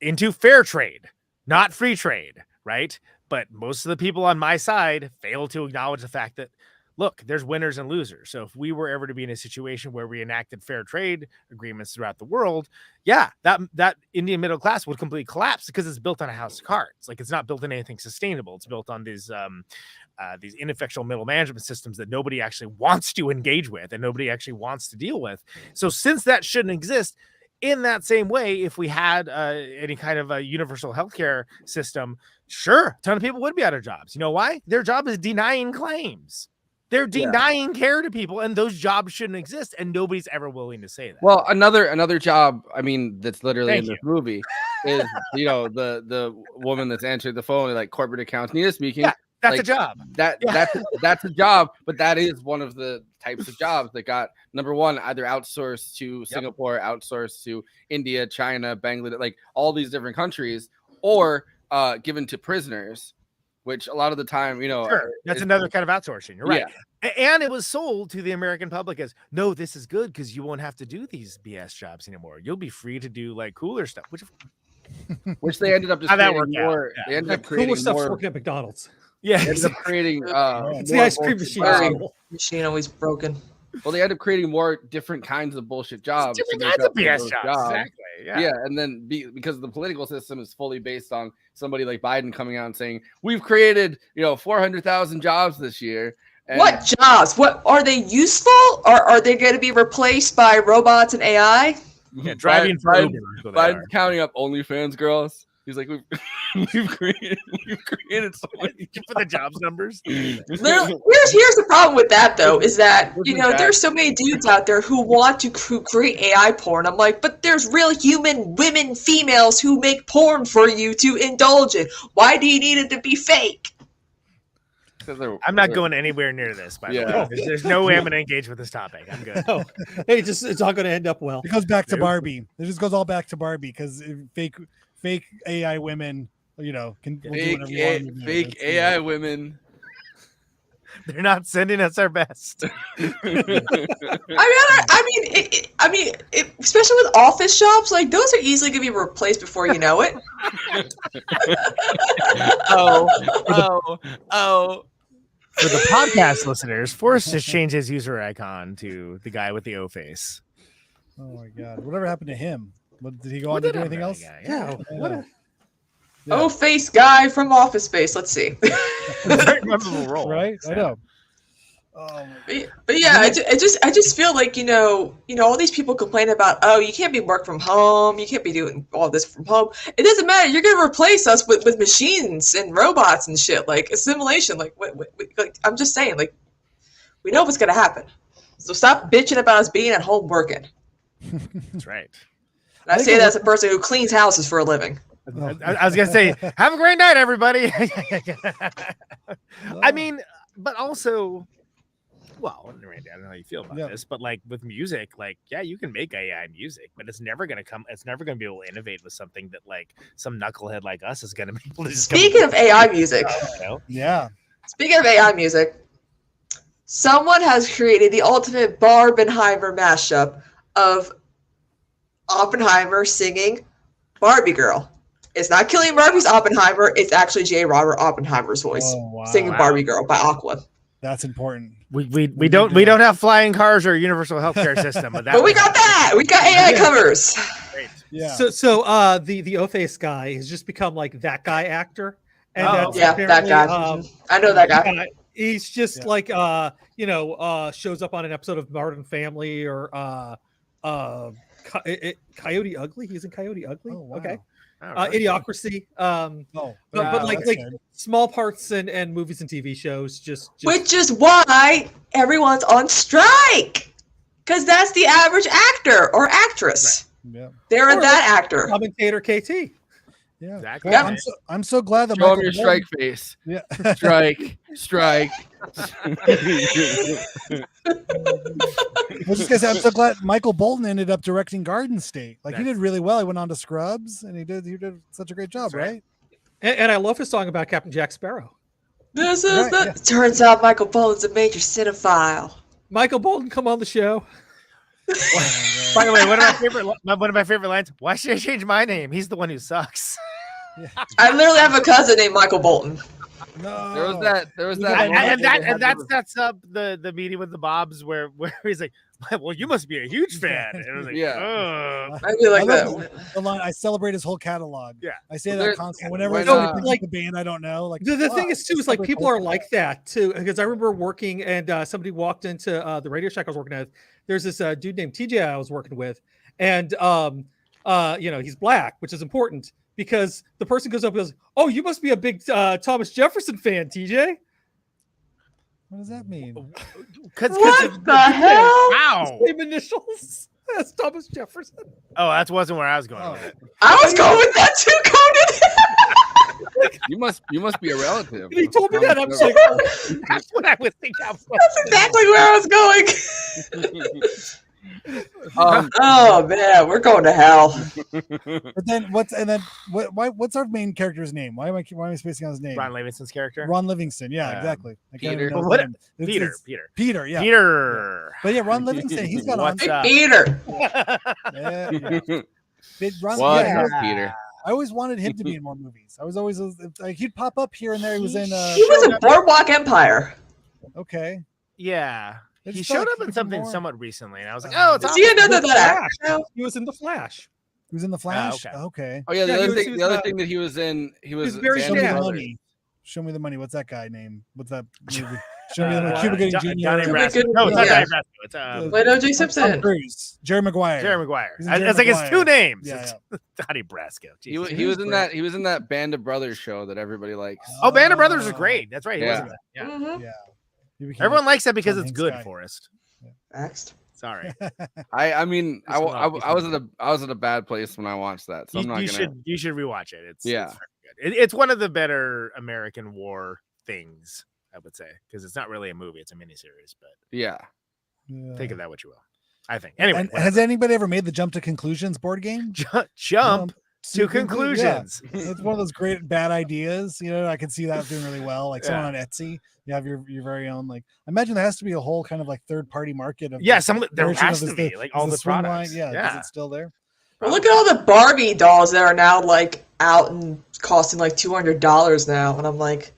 S3: into fair trade, not free trade, right? But most of the people on my side fail to acknowledge the fact that look, there's winners and losers. So if we were ever to be in a situation where we enacted fair trade agreements throughout the world, yeah, that Indian middle class would completely collapse because it's built on a house of cards. Like, it's not built on anything sustainable. It's built on these ineffectual middle management systems that nobody actually wants to engage with and nobody actually wants to deal with. So since that shouldn't exist, in that same way, if we had any kind of a universal healthcare system, sure, a ton of people would be out of jobs. You know why? Their job is denying claims. They're denying care to people, and those jobs shouldn't exist, and nobody's ever willing to say that.
S2: Well, another job, I mean, that's literally in this movie is, the woman that's answered the phone, like corporate accounts. Nina speaking.
S3: Yeah, that's
S2: like,
S3: a job.
S2: That's a job, but that is one of the types of jobs that got, number one, either outsourced to Singapore, outsourced to India, China, Bangladesh, like all these different countries, or given to prisoners, which a lot of the time,
S3: sure, that's another kind of outsourcing. You're right. Yeah. And it was sold to the American public as, no, this is good because you won't have to do these BS jobs anymore. You'll be free to do like cooler stuff,
S2: which they ended up just creating more. Yeah. They ended up creating
S16: cooler stuff's
S2: more
S16: working at McDonald's.
S3: Yeah,
S2: they ended up creating.
S16: It's the ice cream machine.
S15: Machine always broken.
S2: Well, they ended up creating more different kinds of bullshit jobs.
S3: Different kinds of BS jobs. Exactly.
S2: Yeah, and then because the political system is fully based on somebody like Biden coming out and saying we've created 400,000 jobs this year. And
S15: what jobs? What are they useful? Or are they going to be replaced by robots and AI?
S3: Yeah, driving for Uber.
S2: Biden's counting up OnlyFans girls. He's like, we've created so many
S3: for the jobs numbers.
S15: Here's the problem with that though, is that there's so many dudes out there who want to create AI porn. I'm like, but there's real human women, females who make porn for you to indulge in. Why do you need it to be fake?
S3: I'm not going anywhere near this, by the way. There's no way I'm going to engage with this topic. I'm good.
S16: No. Hey, it's all going to end up well.
S1: It goes back to Barbie. It just goes all back to Barbie because fake AI women, can do whatever you want.
S2: Fake AI women.
S3: They're not sending us our best.
S15: I mean, especially with office jobs, like those are easily going to be replaced before you know it.
S3: Oh. For the podcast listeners, Forrest just changed his user icon to the guy with the O face.
S1: Oh my God! Whatever happened to him? Did he go on to do anything else?
S16: Yeah.
S15: Oh, face guy from Office Space. Let's see.
S3: Very memorable role,
S1: right? I know.
S15: But yeah, I just feel like all these people complain about, oh, you can't be work from home, you can't be doing all this from home. It doesn't matter. You're gonna replace us with machines and robots and shit, like assimilation. Like I'm just saying, like we know what's gonna happen. So stop bitching about us being at home working.
S3: That's right.
S15: And I say that as a person who cleans houses for a living.
S3: I was gonna say, have a great night, everybody. I mean, but also, well, Randy, I don't know how you feel about this, but like with music, like, yeah, you can make AI music, but it's never gonna be able to innovate with something that like some knucklehead like us is gonna be able to just
S15: Speaking of AI music, Speaking of AI music, someone has created the ultimate Barbenheimer mashup of Oppenheimer singing Barbie Girl. It's not Cillian Murphy's Oppenheimer. It's actually J. Robert Oppenheimer's voice singing Barbie Girl by Aqua.
S1: That's important.
S3: We don't have flying cars or a universal healthcare system, but
S15: we got that. We got AI covers.
S3: Great.
S1: Yeah.
S16: So the O-Face guy has just become like that guy actor. And
S15: that guy. I know that guy.
S16: He's just like shows up on an episode of Modern Family or Coyote Ugly. He's in Coyote Ugly.
S1: Oh, wow.
S16: Okay.
S3: Right.
S16: Idiocracy. But like small parts and movies and TV shows. Just
S15: which is why everyone's on strike, because that's the average actor or actress.
S1: Right. Yeah.
S15: They're that actor.
S16: Commentator KT.
S1: Yeah.
S3: Exactly.
S1: Well, I'm so glad that
S2: Show him your strike face.
S1: Yeah.
S2: Strike.
S1: I was just gonna say, I'm so glad Michael Bolton ended up directing Garden State. Like he did really well. He went on to Scrubs, and he did such a great job, right?
S16: And I love his song about Captain Jack Sparrow.
S15: This is Turns out Michael Bolton's a major cinephile.
S16: Michael Bolton, come on the show.
S3: By the way, one of my favorite lines. Why should I change my name? He's the one who sucks.
S15: I literally have a cousin named Michael Bolton.
S1: No.
S2: There was
S1: You
S2: that.
S3: And
S2: moment
S3: that sets up the meeting with the Bobs where he's like, well, you must be a huge fan. And I was like,
S2: Yeah.
S15: I do like
S1: love
S15: that.
S1: the line. I celebrate his whole catalog.
S3: Yeah.
S1: I say
S2: Well,
S1: that
S2: there-
S1: constantly whenever
S2: when,
S1: somebody picks
S16: like-
S1: up a band I don't know. Like
S16: The thing is too is like
S1: celebrate
S16: people
S1: the whole
S16: are like that too, because I remember working and somebody walked into the Radio Shack I was working at. There's this dude named TJ I was working with, and he's black, which is important because the person goes up and goes, "Oh, you must be a big Thomas Jefferson fan, TJ."
S1: What does that mean?
S15: What the hell?
S3: Wow.
S16: Same initials as Thomas Jefferson.
S3: Oh, that wasn't where I was going with it.
S15: I was going with that too, Conan.
S2: You must be a relative.
S16: And he told me that. I'm just like,
S3: That's what I would think.
S15: That's exactly where I was going. Oh man, we're going to hell.
S1: But then what's our main character's name? Why am I spacing on his name?
S3: Ron Livingston's character.
S1: Ron Livingston. Yeah, exactly. I can't
S2: Peter.
S1: even know his
S3: What?
S1: name. It's
S3: Peter.
S1: Yeah.
S3: Peter.
S1: But yeah, Ron Livingston. He's got on.
S3: What's up?
S15: Peter.
S1: Yeah. Ron,
S2: What
S1: yeah,
S2: up, Peter?
S1: I always wanted him to be in more movies. I was always like he'd pop up here and there. He was in.
S15: He was in Boardwalk Empire.
S1: Okay.
S3: Yeah.
S1: I
S3: He
S1: just
S3: showed
S1: felt
S3: up
S1: like
S3: in
S1: he
S3: something
S1: more-
S3: somewhat recently, and I was like, "Oh, it's
S15: Is he another
S16: The
S15: that
S16: Flash.
S15: actor?
S16: He was in the Flash.
S1: He was in the Flash.
S3: okay.
S1: Okay.
S2: Oh yeah,
S16: Yeah,
S2: the
S16: he was,
S2: other thing that he was in, he was
S16: very
S1: Show me
S2: Band of
S1: the
S16: Shaft.
S2: Brothers.
S1: money. Show me the money. What's that guy name? What's that movie? Show me the money. Cuba Gooding Jr.
S3: Johnny
S15: Cuba
S3: Brasco.
S15: Gooding-
S3: No, it's not
S15: yeah.
S3: Johnny Brasco. It's
S15: Wait, O.J.
S1: Tom
S15: Simpson.
S1: Cruise. Jerry Maguire.
S3: Jerry Maguire.
S1: He's in Jerry
S3: It's like it's
S1: Maguire.
S3: two names.
S1: Yeah,
S3: It's Johnny Brasco.
S2: He
S3: Jesus.
S2: was in that. He was in that Band of Brothers show that everybody likes.
S3: Oh, Band of Brothers is great. That's right. He was
S2: Yeah.
S3: in that. Yeah.
S15: Mhm.
S1: Yeah. He became
S3: Everyone likes that because
S1: Tom
S3: it's
S1: Hanks
S3: good,
S1: guy.
S3: Forrest.
S15: Next.
S3: Sorry.
S2: I mean, I,
S3: Just
S2: I,
S3: love
S2: I was at a bad place when I watched that, so I'm not
S3: you
S2: gonna.
S3: should rewatch it. It's
S2: Yeah.
S3: it's very good. It's one of the better American War things, I would say, because it's not really a movie; it's a miniseries. But
S2: Yeah.
S1: Yeah.
S3: take of that what you will. I think. Anyway,
S1: And
S3: whatever.
S1: has anybody ever made the Jump to Conclusions board game?
S3: jump to
S1: conclu-
S3: conclusions.
S1: Yeah. It's one of those great bad ideas. You know, I can see that doing really well. Like someone
S3: Yeah.
S1: on Etsy, you have your very own. Like, I imagine there has to be a whole kind of like third party market of.
S3: Yeah,
S1: the
S3: there
S1: version
S3: has
S1: of
S3: to
S1: this-
S3: be, like,
S1: is
S3: all the
S1: swing
S3: products.
S1: Yeah,
S3: Yeah.
S1: is it still there?
S15: Well, look at all the Barbie dolls that are now like out and costing like $200 now, and I'm like,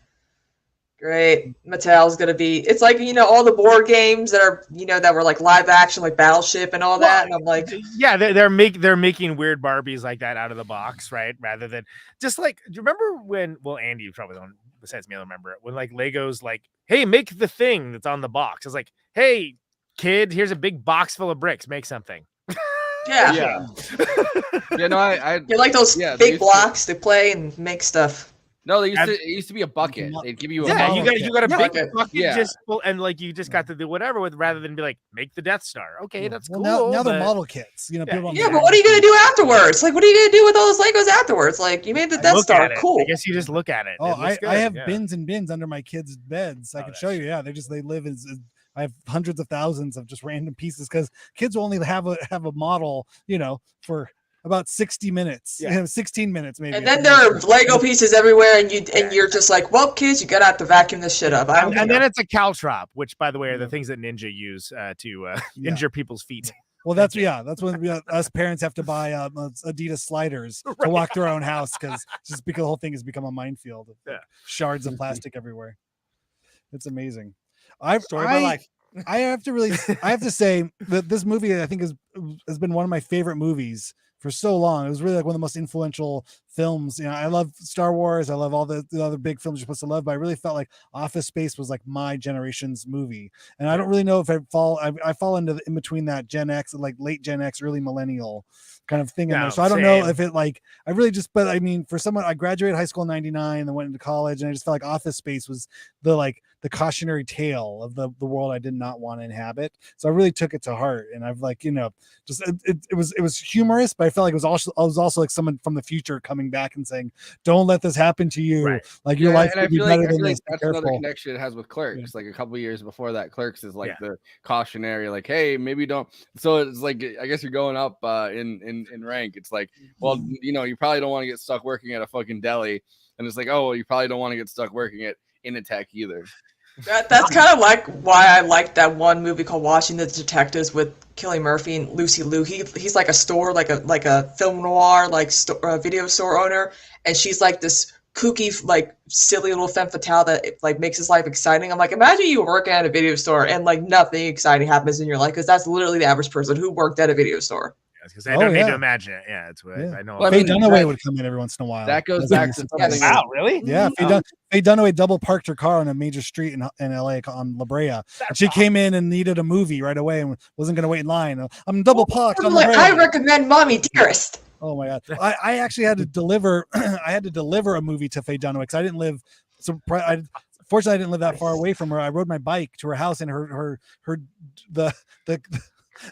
S15: great, Mattel's gonna be. It's like all the board games that are that were like live action, like Battleship and all that, and I'm like,
S3: Yeah, they're making weird Barbies like that out of the box, right? Rather than just like, do you remember when? Well, Andy, you probably don't. Besides me, I don't remember it. When like Legos, like, hey, make the thing that's on the box. It's like, hey, kid, here's a big box full of bricks. Make something.
S15: yeah,
S2: Yeah. Yeah. No, I
S15: you like those
S2: yeah, they
S15: big
S2: used to-
S15: blocks to play and make stuff.
S2: No, it used to be a bucket. They'd give you a
S3: Yeah,
S2: bucket.
S3: you got a big
S15: Okay.
S3: bucket
S2: Yeah.
S3: just full, and like you just got to do whatever with, rather than be like, make the Death Star. Okay, that's
S1: Well,
S3: cool.
S1: now they're
S3: but-
S1: model kits. You know,
S3: Yeah.
S1: people don't
S15: Yeah,
S1: make
S15: but what are you gonna do afterwards? Like, what are you gonna do with all those Legos afterwards? Like, you made the Death
S3: Look
S15: Star,
S3: at it.
S15: cool.
S3: I guess you just look at it.
S1: Oh,
S3: It looks
S1: I
S3: good,
S1: have
S3: yeah.
S1: bins and bins under my kids' beds. I can show you. Yeah, they live as I have hundreds of thousands of just random pieces because kids will only have a model, for about 60 minutes,
S3: Yeah.
S1: 16 minutes maybe.
S15: And then there are Lego pieces everywhere, and you're just like, well, kids, you gotta have to vacuum this shit up.
S3: And then it's a caltrop, which, by the way, are the things that Ninja use to injure people's feet.
S1: Well, that's when us parents have to buy Adidas sliders to walk through our own house because the whole thing has become a minefield of shards of plastic everywhere. It's amazing.
S16: Story of my life.
S1: I have to say that this movie I think has been one of my favorite movies for so long. It was really like one of the most influential films. I love Star Wars. I love all the other big films you're supposed to love, but I really felt like Office Space was like my generation's movie. And I don't really know if I fall into in between that Gen X, like late Gen X, early millennial kind of thing in there. So I don't know if it I really just, but I mean, for someone, I graduated high school in 99 and then went into college, and I just felt like Office Space was the cautionary tale of the world I did not want to inhabit. So I really took it to heart, and I've just it was humorous, but I felt like it was also like someone from the future coming back and saying, "Don't let this happen to you.
S3: Right.
S1: Like your life could be better than this. Be
S2: That's another
S1: careful."
S2: connection it has with Clerks. Like a couple years before that, Clerks is like the cautionary, like, hey, maybe don't. So it's like, I guess you're going up in rank. It's like, well, you probably don't want to get stuck working at a fucking deli, and it's like, oh, well, you probably don't want to get stuck working at in a tech either.
S15: That's kind of like why I like that one movie called Watching the Detectives with Cillian Murphy and Lucy Liu. He's like a store, like a film noir, video store owner, and she's like this kooky, like silly little femme fatale that like makes his life exciting. I'm like, imagine you work at a video store and like nothing exciting happens in your life, because that's literally the average person who worked at a video store.
S3: Because I don't need to imagine it. Yeah, it's what I know.
S1: Well, Faye Dunaway would come in every once in a while.
S2: That goes back to something.
S3: Wow, really?
S1: Yeah, Faye Dunaway double parked her car on a major street in LA on La Brea. And she came in and needed a movie right away and wasn't going to wait in line. I'm double parked on La Brea.
S15: I recommend Mommy Dearest.
S1: Oh my god! I actually had to deliver. I had to deliver a movie to Faye Dunaway because I didn't live. Fortunately, I didn't live that far away from her. I rode my bike to her house, and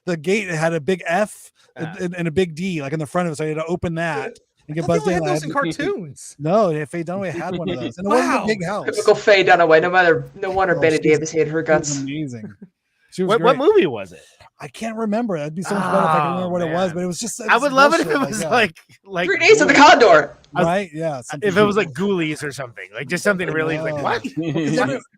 S1: the gate had a big F and a big D like in the front of it, so I had to open that and get buzzed in.
S16: Those in cartoons.
S1: No, Faye Dunaway had one of those, and it wasn't a big house.
S15: Typical Faye Dunaway. No wonder Bette Davis hated her guts.
S1: Amazing. She was
S3: what movie was it?
S1: I can't remember. That'd be so much better if I could remember what it was, but it was just.
S3: I would love it if it was like
S15: 3 Days of the Condor.
S1: Right? Yeah.
S3: If it was like Ghoulies or something, like just something really like what?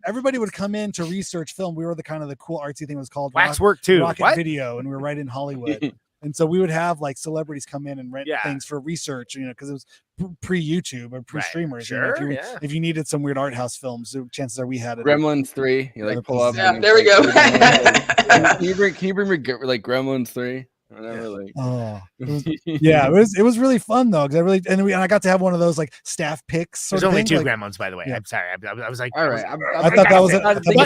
S1: Everybody would come in to research film. We were the kind of the cool artsy thing was called
S3: Waxwork too.
S1: Rocket Video, and we were right in Hollywood. And so we would have like celebrities come in and rent things for research, because it was pre-YouTube or pre-streamers.
S3: Sure,
S1: if you needed some weird art house films, so chances are we had it.
S2: Gremlins 3. You like pull up.
S15: Yeah, there we go.
S2: Can you bring me like Gremlins 3? Whatever, like.
S1: It was really fun though, because I got to have one of those like staff picks.
S3: There's only 2 Gremlins, by the way. I'm sorry. I was like,
S2: all right.
S1: I thought that was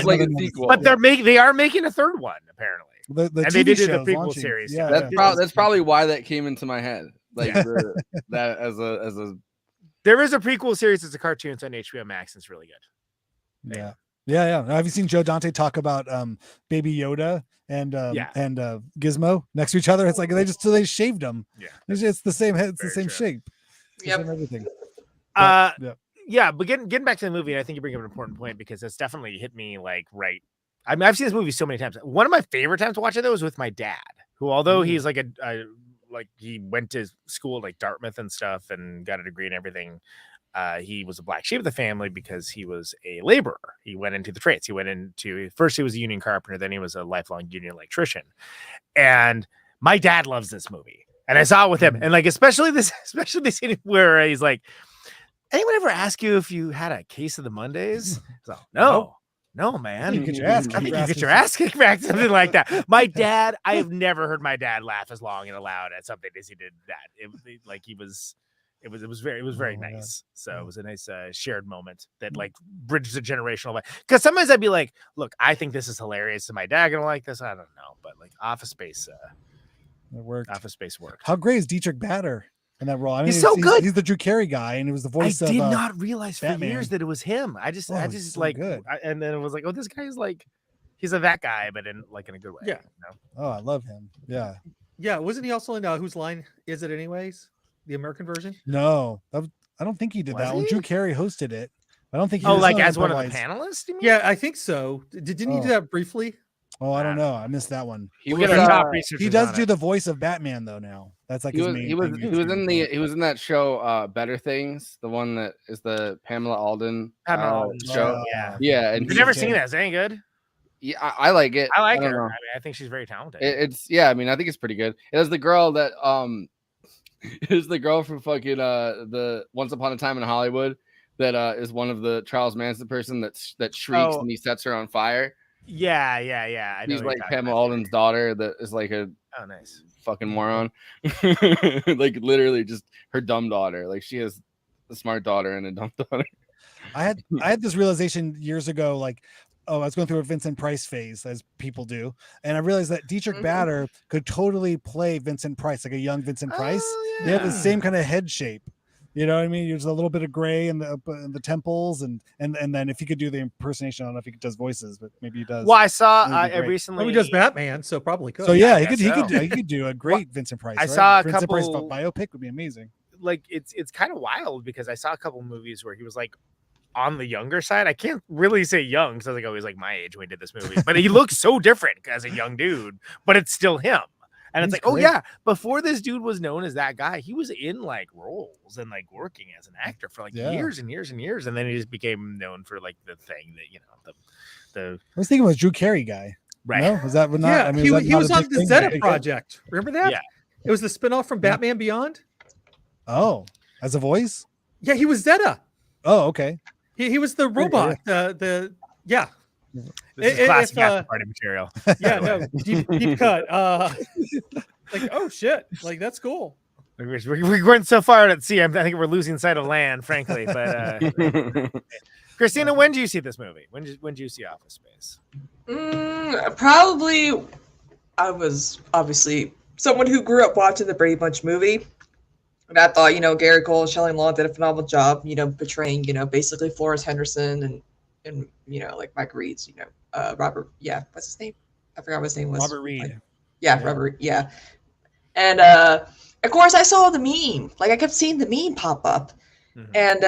S2: like a sequel.
S3: But they are making a third one apparently.
S1: And
S3: they did the prequel series.
S1: Yeah,
S2: that's probably why that came into my head. Like that as a.
S3: There is a prequel series. It's a cartoon. It's on HBO Max. It's really good.
S1: Yeah. Have you seen Joe Dante talk about Baby Yoda and Gizmo next to each other? It's like they shaved them. Yeah, it's the same head. It's the same shape.
S15: Yep.
S1: Everything.
S3: But getting back to the movie, I think you bring up an important point because it's definitely hit me like right. I mean, I've seen this movie so many times. One of my favorite times to watch it though was with my dad, who although he's like he went to school like Dartmouth and stuff and got a degree and everything. He was a black sheep of the family because he was a laborer. He went into the trades. He was a union carpenter, then he was a lifelong union electrician. And my dad loves this movie. And I saw it with him. And like, especially the scene where he's like, anyone ever ask you if you had a case of the Mondays? So, no, man.
S1: You get your ass
S3: I think you get your ass kicked back, something like that. My dad, I have never heard my dad laugh as long and aloud at something as he did that. It was very nice. So it was a nice shared moment that like bridges a generational. Because sometimes I'd be like, look, I think this is hilarious. Is my dad gonna like this? I don't know, but like Office Space,
S1: it worked.
S3: Office Space worked.
S1: How great is Dietrich Bader in that role? I mean,
S3: he's so good.
S1: He's the Drew Carey guy, and it was the voice.
S3: I did not realize
S1: Batman.
S3: for years that it was him. I just
S1: so
S3: like,
S1: good.
S3: and then it was like, oh, this guy's like, he's that guy, but in a good way.
S16: Yeah.
S1: Oh, I love him. Yeah.
S16: Yeah. Wasn't he also in Whose Line Is It Anyways? The American version?
S1: No, I don't think he did that one. Drew Carey hosted it. I don't think he
S3: was
S1: like
S3: as one of the panelists. You mean?
S16: Yeah, I think so. Didn't he do that briefly?
S1: Oh, I don't know. I missed that one.
S2: He
S1: does do the voice of Batman though now. That's like his main thing.
S2: He was in that show Better Things, the one that is the Pamela Alden show. Yeah. And
S3: you've never seen that? Is that any good?
S2: Yeah, I like it.
S3: I like her. I mean, I think she's very talented.
S2: I mean, I think it's pretty good. It was the girl that is the girl from fucking the Once Upon a Time in Hollywood that is one of the Charles Manson person that shrieks and he sets her on fire.
S3: Yeah. I know
S2: She's like Pamela Alden's daughter that is like a
S3: nice
S2: fucking moron. Like literally just her dumb daughter. Like she has a smart daughter and a dumb daughter.
S1: I had this realization years ago, like, I was going through a Vincent Price phase, as people do, and I realized that Dietrich Bader could totally play Vincent Price, like a young Vincent Price.
S3: Yeah.
S1: They have the same kind of head shape. You know what I mean? There's a little bit of gray in the temples, and then if he could do the impersonation, I don't know if he does voices, but maybe he does.
S3: Well, I saw I recently.
S16: He does Batman, so probably could.
S1: So yeah, he could do a great Vincent Price.
S3: I saw a
S1: Vincent
S3: couple
S1: Price biopic would be amazing.
S3: Like it's kind of wild because I saw a couple movies where he was like on the younger side. I can't really say young because I was like, oh, he's like my age when he did this movie, but he looks so different as a young dude, but it's still him. And it's like,
S1: great.
S3: oh yeah, before this dude was known as that guy, he was in like roles and like working as an actor for like years and years and years, and then he just became known for like the thing that the.
S1: I was thinking it was Drew Carey guy.
S3: Right?
S1: No? Was that not?
S16: Yeah,
S1: I mean,
S16: he was on the Zeta Project. Remember that?
S3: Yeah,
S16: it was the spinoff from Batman Beyond.
S1: Oh, as a voice?
S16: Yeah, he was Zeta.
S1: Oh, okay.
S16: He was the robot. Yeah.
S3: This is classic after party material.
S16: Yeah, no, deep cut. Like, oh shit, like that's cool.
S3: We weren't so far at sea. I think we're losing sight of land, frankly. But Kristina, when did you see this movie? When did you see Office Space?
S15: Probably. I was obviously someone who grew up watching the Brady Bunch movie. And I thought, Gary Cole and Shelley Long did a phenomenal job, portraying, basically Forrest Henderson and like Mike Reed's, Robert, what's his name? I forgot what his name was.
S1: Robert Reed.
S15: Robert, yeah. And of course I saw the meme. Like I kept seeing the meme pop up. And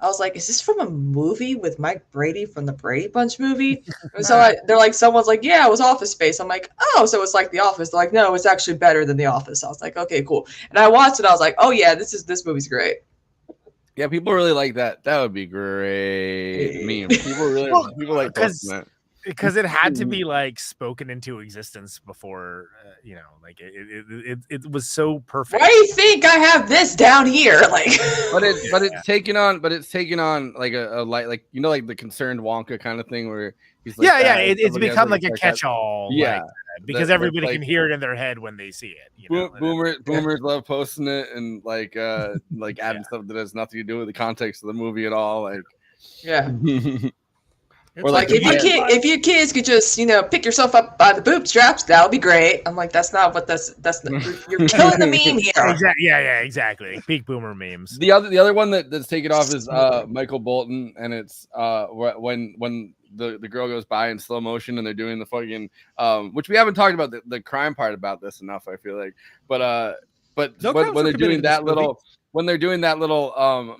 S15: I was like, is this from a movie with Mike Brady from the Brady Bunch movie? And so they're like, someone's like, yeah, it was Office Space. I'm like, oh, so it's like The Office. They're like, no, it's actually better than The Office. I was like, okay, cool. And I watched it. I was like, oh yeah, this movie's great.
S2: Yeah, people really like that. That would be great meme. People like posting that.
S3: Because it had to be like spoken into existence before, like it was so perfect.
S15: Why do you think I have this down here? Like,
S2: but it's taking on like a light, like like the concerned Wonka kind of thing where he's like,
S3: it's become like a catch-all, because everybody
S2: like,
S3: can hear it in their head when they see it.
S2: Boomers love posting it and like adding stuff that has nothing to do with the context of the movie at all. Like,
S15: yeah.
S2: Or
S15: like if your kids could just pick yourself up by the bootstraps, that would be great. I'm like, that's not what you're killing the meme here.
S3: Exactly. Peak boomer memes.
S2: The other one that's taken off is Michael Bolton, and it's when the girl goes by in slow motion and they're doing the fucking which we haven't talked about the crime part about this enough, I feel like, but when they're doing that little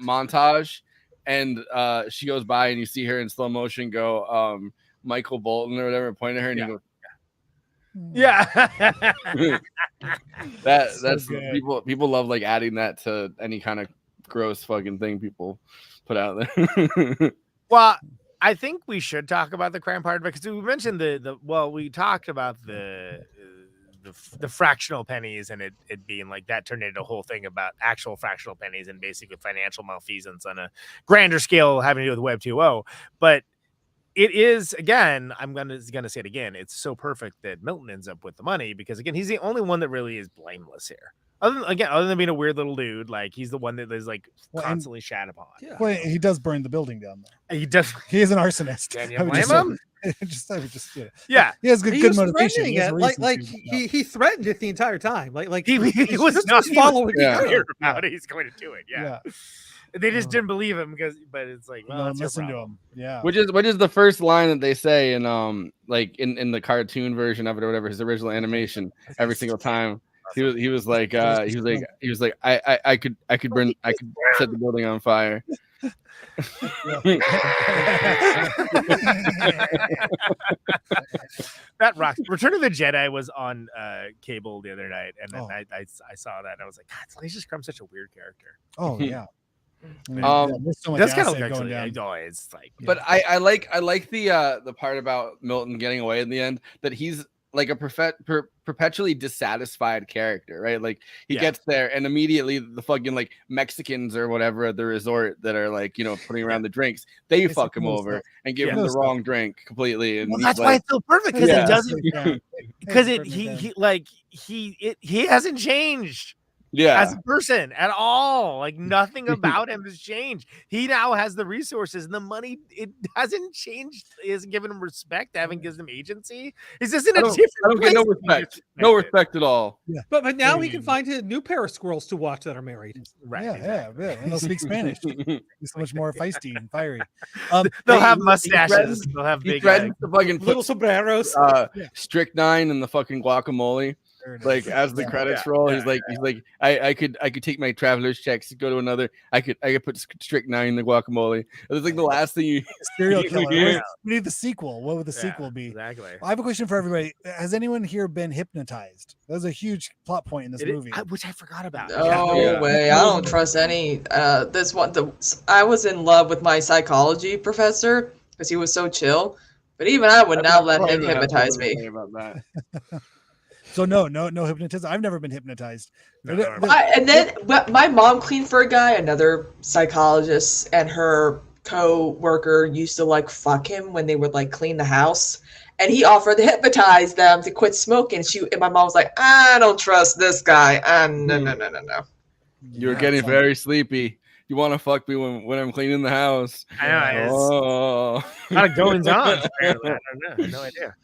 S2: montage. And she goes by, and you see her in slow motion go, Michael Bolton or whatever, point at her, and you go,
S3: yeah.
S2: that's people love like adding that to any kind of gross fucking thing people put out there.
S3: Well, I think we should talk about the crime part because we mentioned we talked about the fractional pennies and it being like that turned into a whole thing about actual fractional pennies and basically financial malfeasance on a grander scale having to do with Web 2.0. But it is, again, I'm gonna say it again, it's so perfect that Milton ends up with the money because, again, he's the only one that really is blameless here. Other than being a weird little dude, like he's the one that is like constantly shat upon.
S1: Yeah. Well, he does burn the building down there.
S3: He does.
S1: He is an arsonist.
S3: Can you blame him?
S1: Yeah. He has good motivation.
S16: He threatened it the entire time. Like
S3: he was not
S16: following.
S3: Clear about it. He's going to do it. Yeah. They just didn't believe him but it's like, well,
S1: listen to him. Yeah.
S2: Which is the first line that they say in like in the cartoon version of it or whatever, his original animation, every single time. He was like I could set the building on fire.
S3: That rocks. Return of the Jedi was on cable the other night, and then I saw that and I was like, God, Salacious Crumb's such a weird character.
S1: Oh yeah.
S3: That's kind of actually it's like,
S2: but I like the part about Milton getting away in the end, that he's like a perpetually dissatisfied character, right? Like he gets there and immediately the fucking like Mexicans or whatever at the resort that are like, putting around the drinks, they fuck him over and give him the wrong drink completely. And
S3: that's why it's so perfect, because it doesn't, because he hasn't changed. As a person at all. Like nothing about him has changed. He now has the resources and the money. It hasn't changed. It hasn't given him respect. Haven't given him agency. He's just in a different
S2: I don't get no respect. No respect at all.
S1: Yeah.
S16: But now he can find a new pair of squirrels to watch that are married.
S3: Right.
S1: Yeah. And they'll speak Spanish. He's so much more feisty and fiery.
S3: They'll have mustaches. They'll have big
S2: the fucking
S16: little sombreros.
S2: Strychnine and the fucking guacamole. Like as the credits roll, he's like, I could take my traveler's checks to go to another. I could put strychnine in the guacamole. It's like the last thing you
S1: serial killer. We need the sequel. What would the sequel be?
S3: Exactly.
S1: I have a question for everybody. Has anyone here been hypnotized? That was a huge plot point in this movie,
S3: which I forgot about.
S15: No way. I don't trust any. This one. I was in love with my psychology professor because he was so chill. But even I would not let him hypnotize me.
S2: About that.
S1: So no hypnotism. I've never been hypnotized.
S15: And then my mom cleaned for a guy, another psychologist, and her co-worker used to like fuck him when they would like clean the house, and he offered to hypnotize them to quit smoking. And my mom was like, I don't trust this guy. No.
S2: You're getting very sleepy. You want to fuck me when I'm cleaning the house?
S3: I know. A lot of goings on. Apparently. I don't know. No idea.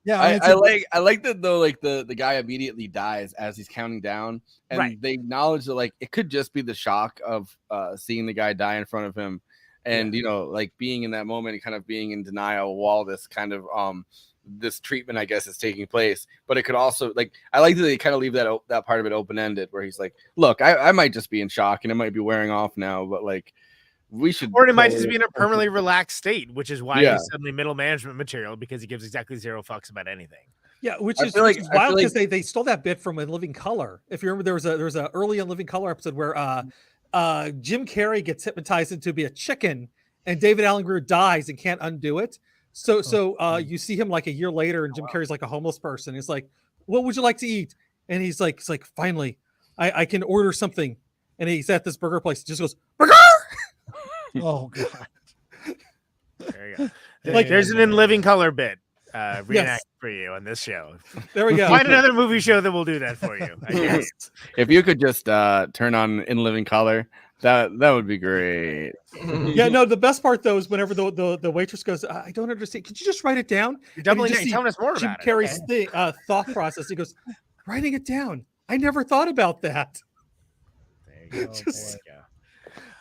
S1: Yeah,
S2: I like that though. Like the guy immediately dies as he's counting down, and they acknowledge that like it could just be the shock of seeing the guy die in front of him, and you know, like being in that moment and kind of being in denial while this kind of this treatment, I guess, is taking place. But it could also, like, I like that they kind of leave that part of it open ended, where he's like, look, I might just be in shock and it might be wearing off now, but like, we should,
S3: or it might just be in a permanently relaxed state, which is why he's suddenly middle management material, because he gives exactly zero fucks about anything.
S16: Yeah, which is wild, because they stole that bit from In Living Color. If you remember, there was a early In Living Color episode where Jim Carrey gets hypnotized into be a chicken, and David Alan Grier dies and can't undo it. So you see him like a year later, and Jim Carrey's like a homeless person. He's like, "What would you like to eat?" And he's like, finally, I can order something. And he's at this burger place. He just goes, "Burger!"
S1: Oh god.
S3: There you go. Like, there's an In Living Color bit reenact for you on this show.
S16: There we go.
S3: Find another movie show that will do that for you. I guess.
S2: If you could just turn on In Living Color, that would be great.
S16: Yeah, no, the best part though is whenever the waitress goes, I don't understand. Could you just write it down?
S3: You're doubling
S16: down.
S3: Telling us more
S16: Jim
S3: about
S16: Carrey's thought process. He goes, writing it down. I never thought about that.
S3: There you go.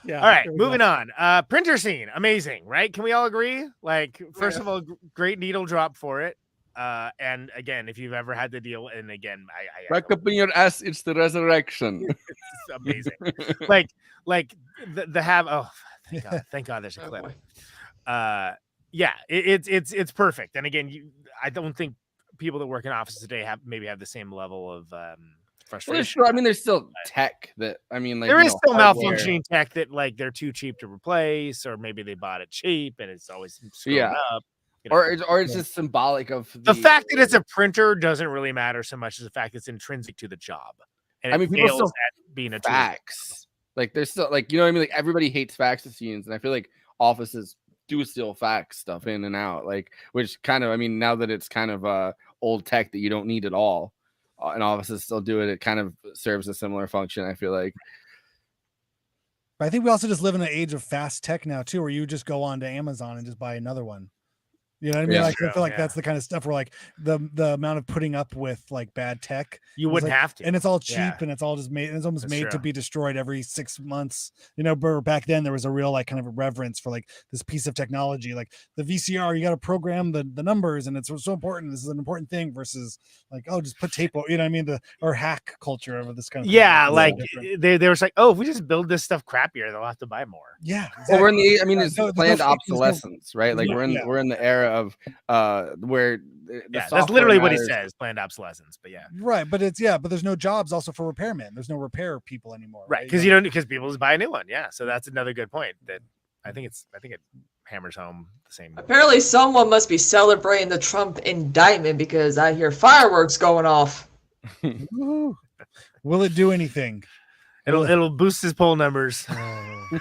S3: Yeah. All right, moving on. Printer scene, amazing, right? Can we all agree? Like, first of all, great needle drop for it. And again, if you've ever had to deal, and again,
S2: back up in your ass, it's the resurrection.
S3: It's amazing. like the have. Oh, thank God, there's a clip. Yeah, it's perfect. And again, I don't think people that work in offices today have the same level of frustration.
S2: Well, there's still tech that like
S3: there is still malfunctioning tech that like they're too cheap to replace, or maybe they bought it cheap and it's always screwed up. You know?
S2: Or it's just symbolic of
S3: the fact that it's a printer doesn't really matter so much as the fact it's intrinsic to the job. And
S2: people still
S3: at being a
S2: fax. Like there's still like, you know what I mean? Like everybody hates fax machines, and I feel like offices do still fax stuff in and out, like, which kind of, now that it's kind of old tech that you don't need at all, and offices still do it, it kind of serves a similar function, I feel like.
S1: But I think we also just live in an age of fast tech now too, where you just go on to Amazon and just buy another one. You know what I mean?
S3: Yeah,
S1: like, I feel like that's the kind of stuff where like the amount of putting up with like bad tech,
S3: you wouldn't have to,
S1: and it's all cheap and it's all just made. It's almost made to be destroyed every 6 months. You know, but back then there was a real like kind of a reverence for like this piece of technology, like the VCR. You got to program the numbers, and it's so important. This is an important thing versus like, oh, just put tape. You know what I mean? Or hack culture over this kind of thing.
S3: Like they were like, oh, if we just build this stuff crappier, they'll have to buy more.
S1: Yeah,
S2: exactly. Well, we're in the it's planned obsolescence, right? Like we're in the era of where
S3: that's literally what he says, planned obsolescence. But
S1: right, but but there's no jobs also for repairmen. There's no repair people anymore,
S3: right? Because people just buy a new one. Yeah, so that's another good point that I think it hammers home the same.
S15: Apparently someone must be celebrating the Trump indictment, because I hear fireworks going off.
S1: Will it do anything?
S3: It'll boost his poll numbers.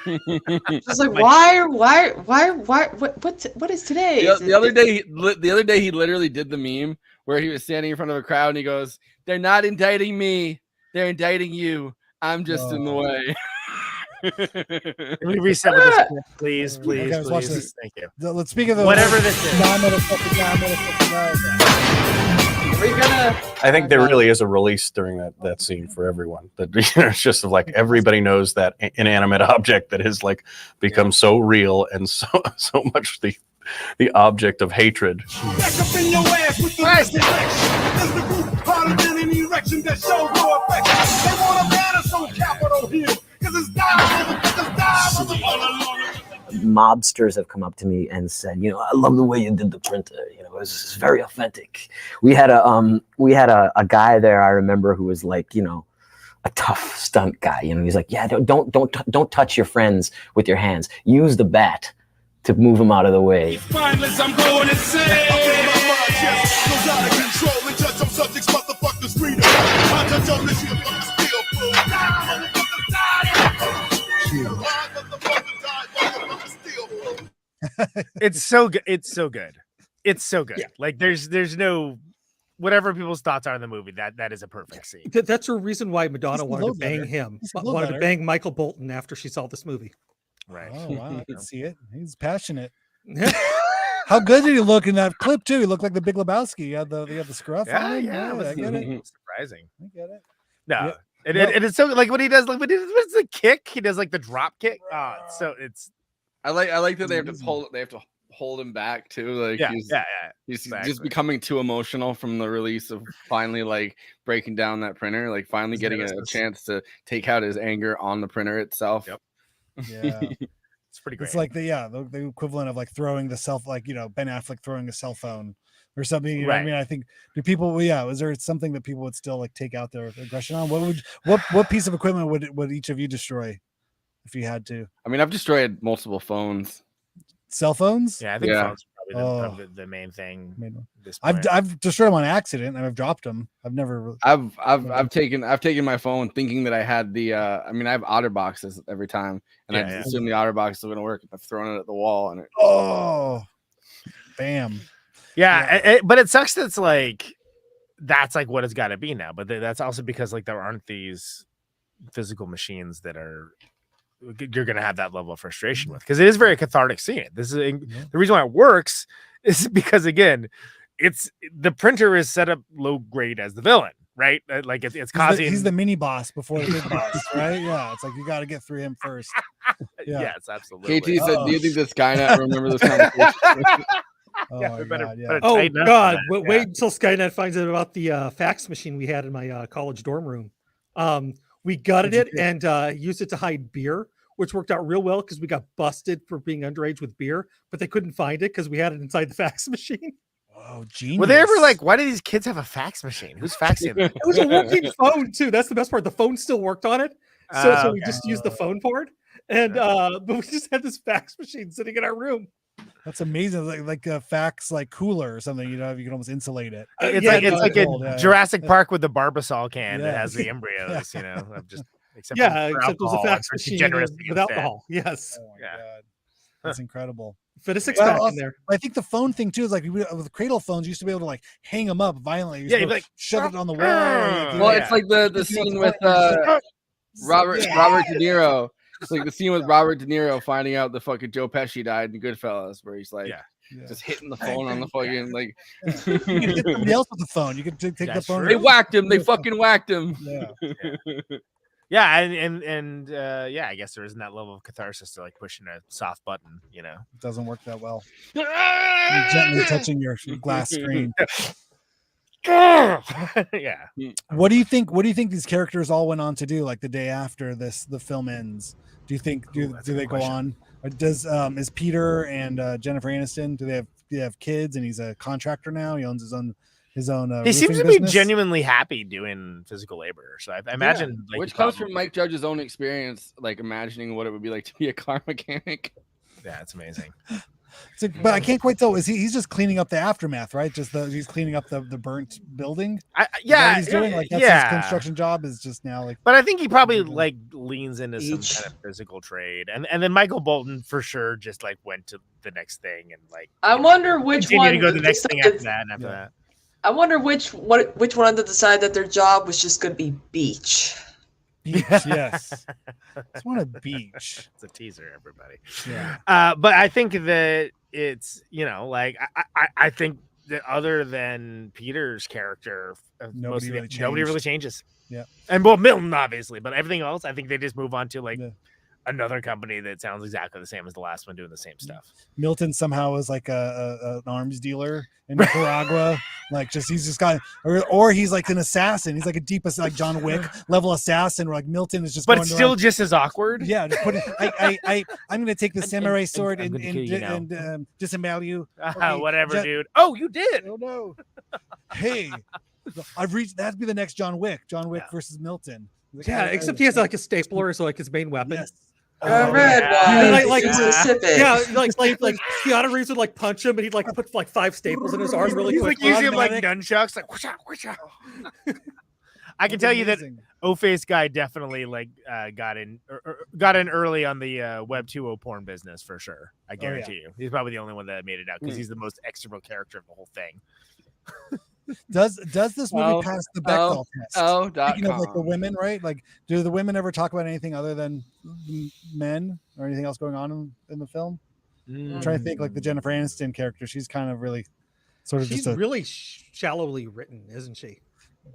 S15: It's like, why? What is today?
S2: The other day he literally did the meme where he was standing in front of a crowd and he goes, "They're not indicting me, they're indicting you. I'm just in the way."
S3: Can we reset with this, please?
S1: Okay, watch this.
S3: Thank you.
S1: Let's speak of the
S3: whatever this is.
S21: I think there really is a release during that scene for everyone. That it's just like everybody knows that inanimate object that has like become so real and so much the object of hatred.
S22: Back up in your ass with the next election. There's the group harder than an erection that shows no affection. They want to ban us on Capitol Hill because it's down.
S23: Mobsters have come up to me and said, I love the way you did the printer. It's very authentic. We had a guy there, I remember, who was like, a tough stunt guy. He's like, yeah, don't touch your friends with your hands. Use the bat to move them out of the way.
S22: Mindless, I'm going insane. Goes out of control and touch on subjects motherfuckers Judge on the ship of the steel fool. Die, motherfucker, die.
S3: It's so good. It's so good. It's so good. Like there's no whatever people's thoughts are in the movie. That is a perfect scene.
S16: That's a reason why Madonna
S1: He's a
S16: wanted to
S1: little
S16: bang
S1: better.
S16: him.
S1: He's a little
S16: Wanted to
S1: better.
S16: bang Michael Bolton after she saw this movie.
S3: Right.
S1: Oh wow, I can see it. He's passionate. How good did he look in that clip too? He looked like the Big Lebowski. He had the scruff on him.
S3: Yeah,
S1: I get it.
S3: surprising.
S1: I get it.
S3: No,
S1: Yeah.
S3: and it's so like when he does like what's the kick? He does like the drop kick.
S2: I like that they have to hold him back too. Like he's just becoming too emotional from the release of finally like breaking down that printer, like finally getting a chance to take out his anger on the printer itself.
S3: Yep.
S1: Yeah.
S3: It's pretty great.
S1: It's like the equivalent of like throwing the Ben Affleck throwing a cell phone or something. You know what I mean? I think is there something that people would still like take out their aggression on? What piece of equipment would each of you destroy if you had to?
S2: I mean, I've destroyed multiple phones.
S1: Cell phones?
S3: Yeah, I think phones are probably the main thing.
S1: I've destroyed them on accident and I've dropped them. I've never.
S2: I've taken my phone thinking that I had the. I mean, I have OtterBoxes every time, and I just assume the OtterBox is going to work. I've thrown it at the wall, and
S1: bam.
S3: Yeah, but it sucks that it's like that's like what it's got to be now. But that's also because like there aren't these physical machines that are you're going to have that level of frustration with, because it is very cathartic seeing it. This is the reason why it works is because again, it's the printer is set up low grade as the villain, right? Like it's causing
S1: he's the mini boss before the big boss, right? Yeah, it's like you got to get through him first. Yeah.
S3: Yes, absolutely.
S2: KT said, "Do you think the Skynet remember this conversation?"
S16: God! Wait until Skynet finds out about the fax machine we had in my college dorm room. We gutted it and used it to hide beer, which worked out real well because we got busted for being underage with beer, but they couldn't find it because we had it inside the fax machine.
S1: Oh, genius.
S3: Were they ever like, why do these kids have a fax machine? Who's faxing them?
S16: It was a working phone too. That's the best part. The phone still worked on it. So we just used the phone part. And but we just had this fax machine sitting in our room.
S1: That's amazing. Like a fax like cooler or something, you can almost insulate it.
S3: It's like a Jurassic Park with the Barbasol can that has the embryos, of just except
S16: it was a fax machine with alcohol. Yes.
S1: Oh my God. That's incredible.
S16: Fit a six-pack in there.
S1: I think the phone thing too is like with cradle phones, you used to be able to like hang them up violently.
S3: You'd
S1: like shove it on the wall.
S2: Well, it's like the scene with Robert De Niro. It's like the scene with Robert De Niro finding out the fucking Joe Pesci died in Goodfellas, where he's like just hitting the phone on the fucking like.
S1: You can hit somebody else with the phone. You can take the phone.
S2: They whacked him. They fucking whacked him.
S3: Yeah, and I guess there isn't that level of catharsis to like pushing a soft button. It
S1: doesn't work that well. You're gently touching your glass screen.
S3: Yeah.
S1: What do you think these characters all went on to do like the day after the film ends? Do you think do they go on? Or does is Peter and Jennifer Aniston, do they have kids and he's a contractor now? He owns his own
S3: he seems to be genuinely happy doing physical labor. So I imagine
S2: which comes from Mike Judge's own experience, like imagining what it would be like to be a car mechanic.
S3: Yeah, it's amazing.
S1: But I can't quite tell. He's just cleaning up the aftermath, right? He's cleaning up the burnt building. He's doing like that's his construction job is just now like.
S3: But I think he probably like leans into some kind of physical trade, and then Michael Bolton for sure just like went to the next thing and like.
S15: I wonder which one
S3: to go to the next thing after that and after that.
S15: I wonder which one to decide that their job was just going to be beach.
S1: Beach, yes. Just want a beach.
S3: It's a teaser, everybody.
S1: Yeah.
S3: But I think that it's like I think that other than Peter's character, nobody really changes.
S1: Yeah.
S3: And Milton obviously, but everything else, I think they just move on to like another company that sounds exactly the same as the last one doing the same stuff.
S1: Milton somehow is like an arms dealer in Nicaragua. Like he's just got, or he's like an assassin. He's like a deepest like John Wick level assassin. Where like Milton is just,
S3: but it's still just as awkward.
S1: Yeah, just put it. I'm going to take the samurai sword and disembowel you.
S3: Okay, whatever, dude. Oh, you did.
S1: Oh no. Hey, I've reached. That'd be the next John Wick. John Wick versus Milton.
S16: Like, except he has like a stapler, so like his main weapon.
S1: Yes.
S15: Red wine. Like
S16: Keanu Reeves would like punch him, and he'd like put like 5 staples in his arm really quick.
S3: He's like using like nunchucks, like whoosh, whoosh. I can
S1: That's
S3: tell you that
S1: amazing.
S3: O-Face guy definitely like got in early on the Web 2.0 porn business for sure. I guarantee you. He's probably the only one that made it out because he's the most external character of the whole thing.
S1: Does this movie pass the Bechdel test? Speaking of like the
S2: .com.
S1: women, right? Like, do the women ever talk about anything other than men or anything else going on in the film? I'm trying to think. Like the Jennifer Aniston character, she's kind of really sort of
S16: She's
S1: just
S16: really shallowly written, isn't she?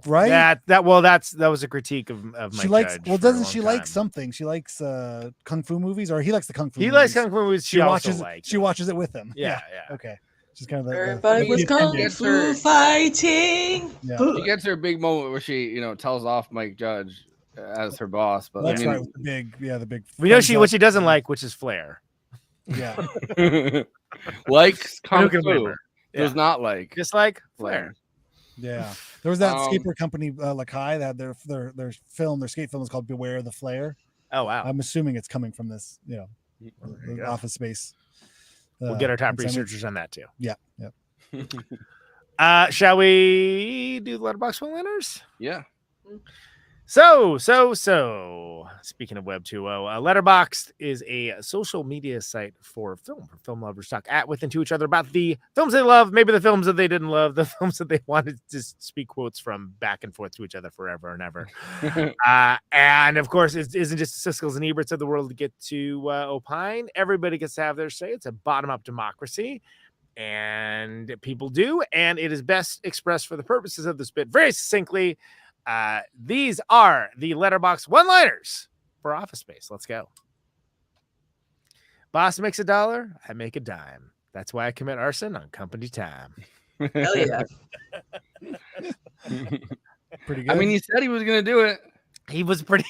S1: right.
S3: That was a critique of
S1: She
S3: Mike
S1: likes.
S3: Judge
S1: Well,
S3: for a
S1: doesn't
S3: long
S1: she like
S3: time.
S1: something? She likes kung fu movies, or he likes the kung fu.
S3: He
S1: movies.
S3: likes kung fu movies. She also
S1: watches.
S3: likes
S1: She watches it with him.
S3: Yeah.
S1: Okay. She's kind of the.
S15: Everybody was kung
S2: gets
S15: fu
S2: her-
S15: fighting.
S1: Yeah.
S2: She gets her big moment where she, tells off Mike Judge as her boss. But
S1: That's
S2: I mean,
S1: right. With the big, the big.
S3: We know
S1: thumbs
S3: what
S1: up.
S3: she doesn't like, which is flair.
S1: Yeah.
S2: likes
S3: Who
S2: kung
S3: can blame
S2: fu,
S3: her?
S2: does not like
S3: dislike flair.
S1: Yeah, there was that
S2: Um,
S1: skateboard company, Lakai, that had their skate film is called Beware the Flare.
S3: Oh wow!
S1: I'm assuming it's coming from this,
S3: you
S1: the
S3: go.
S1: Office Space.
S3: We'll get our top
S1: consignment.
S3: researchers on that too.
S1: Yeah, yeah.
S3: Shall we do the letterbox one-liners?
S2: Yeah.
S3: So. Speaking of Web 2.0, Letterboxd is a social media site for film lovers talk at with and to each other about the films they love, maybe the films that they didn't love, the films that they wanted to speak quotes from back and forth to each other forever and ever. And of course, it isn't just the Siskel's and Eberts of the world to get to opine. Everybody gets to have their say. It's a bottom-up democracy. And people do, and it is best expressed for the purposes of this bit very succinctly. These are the Letterbox one-liners for Office Space. Let's go. Boss makes $1, I make a dime. That's why I commit arson on company time.
S15: Hell yeah.
S1: Pretty good.
S2: I mean, he said he was going to do it.
S3: He was pretty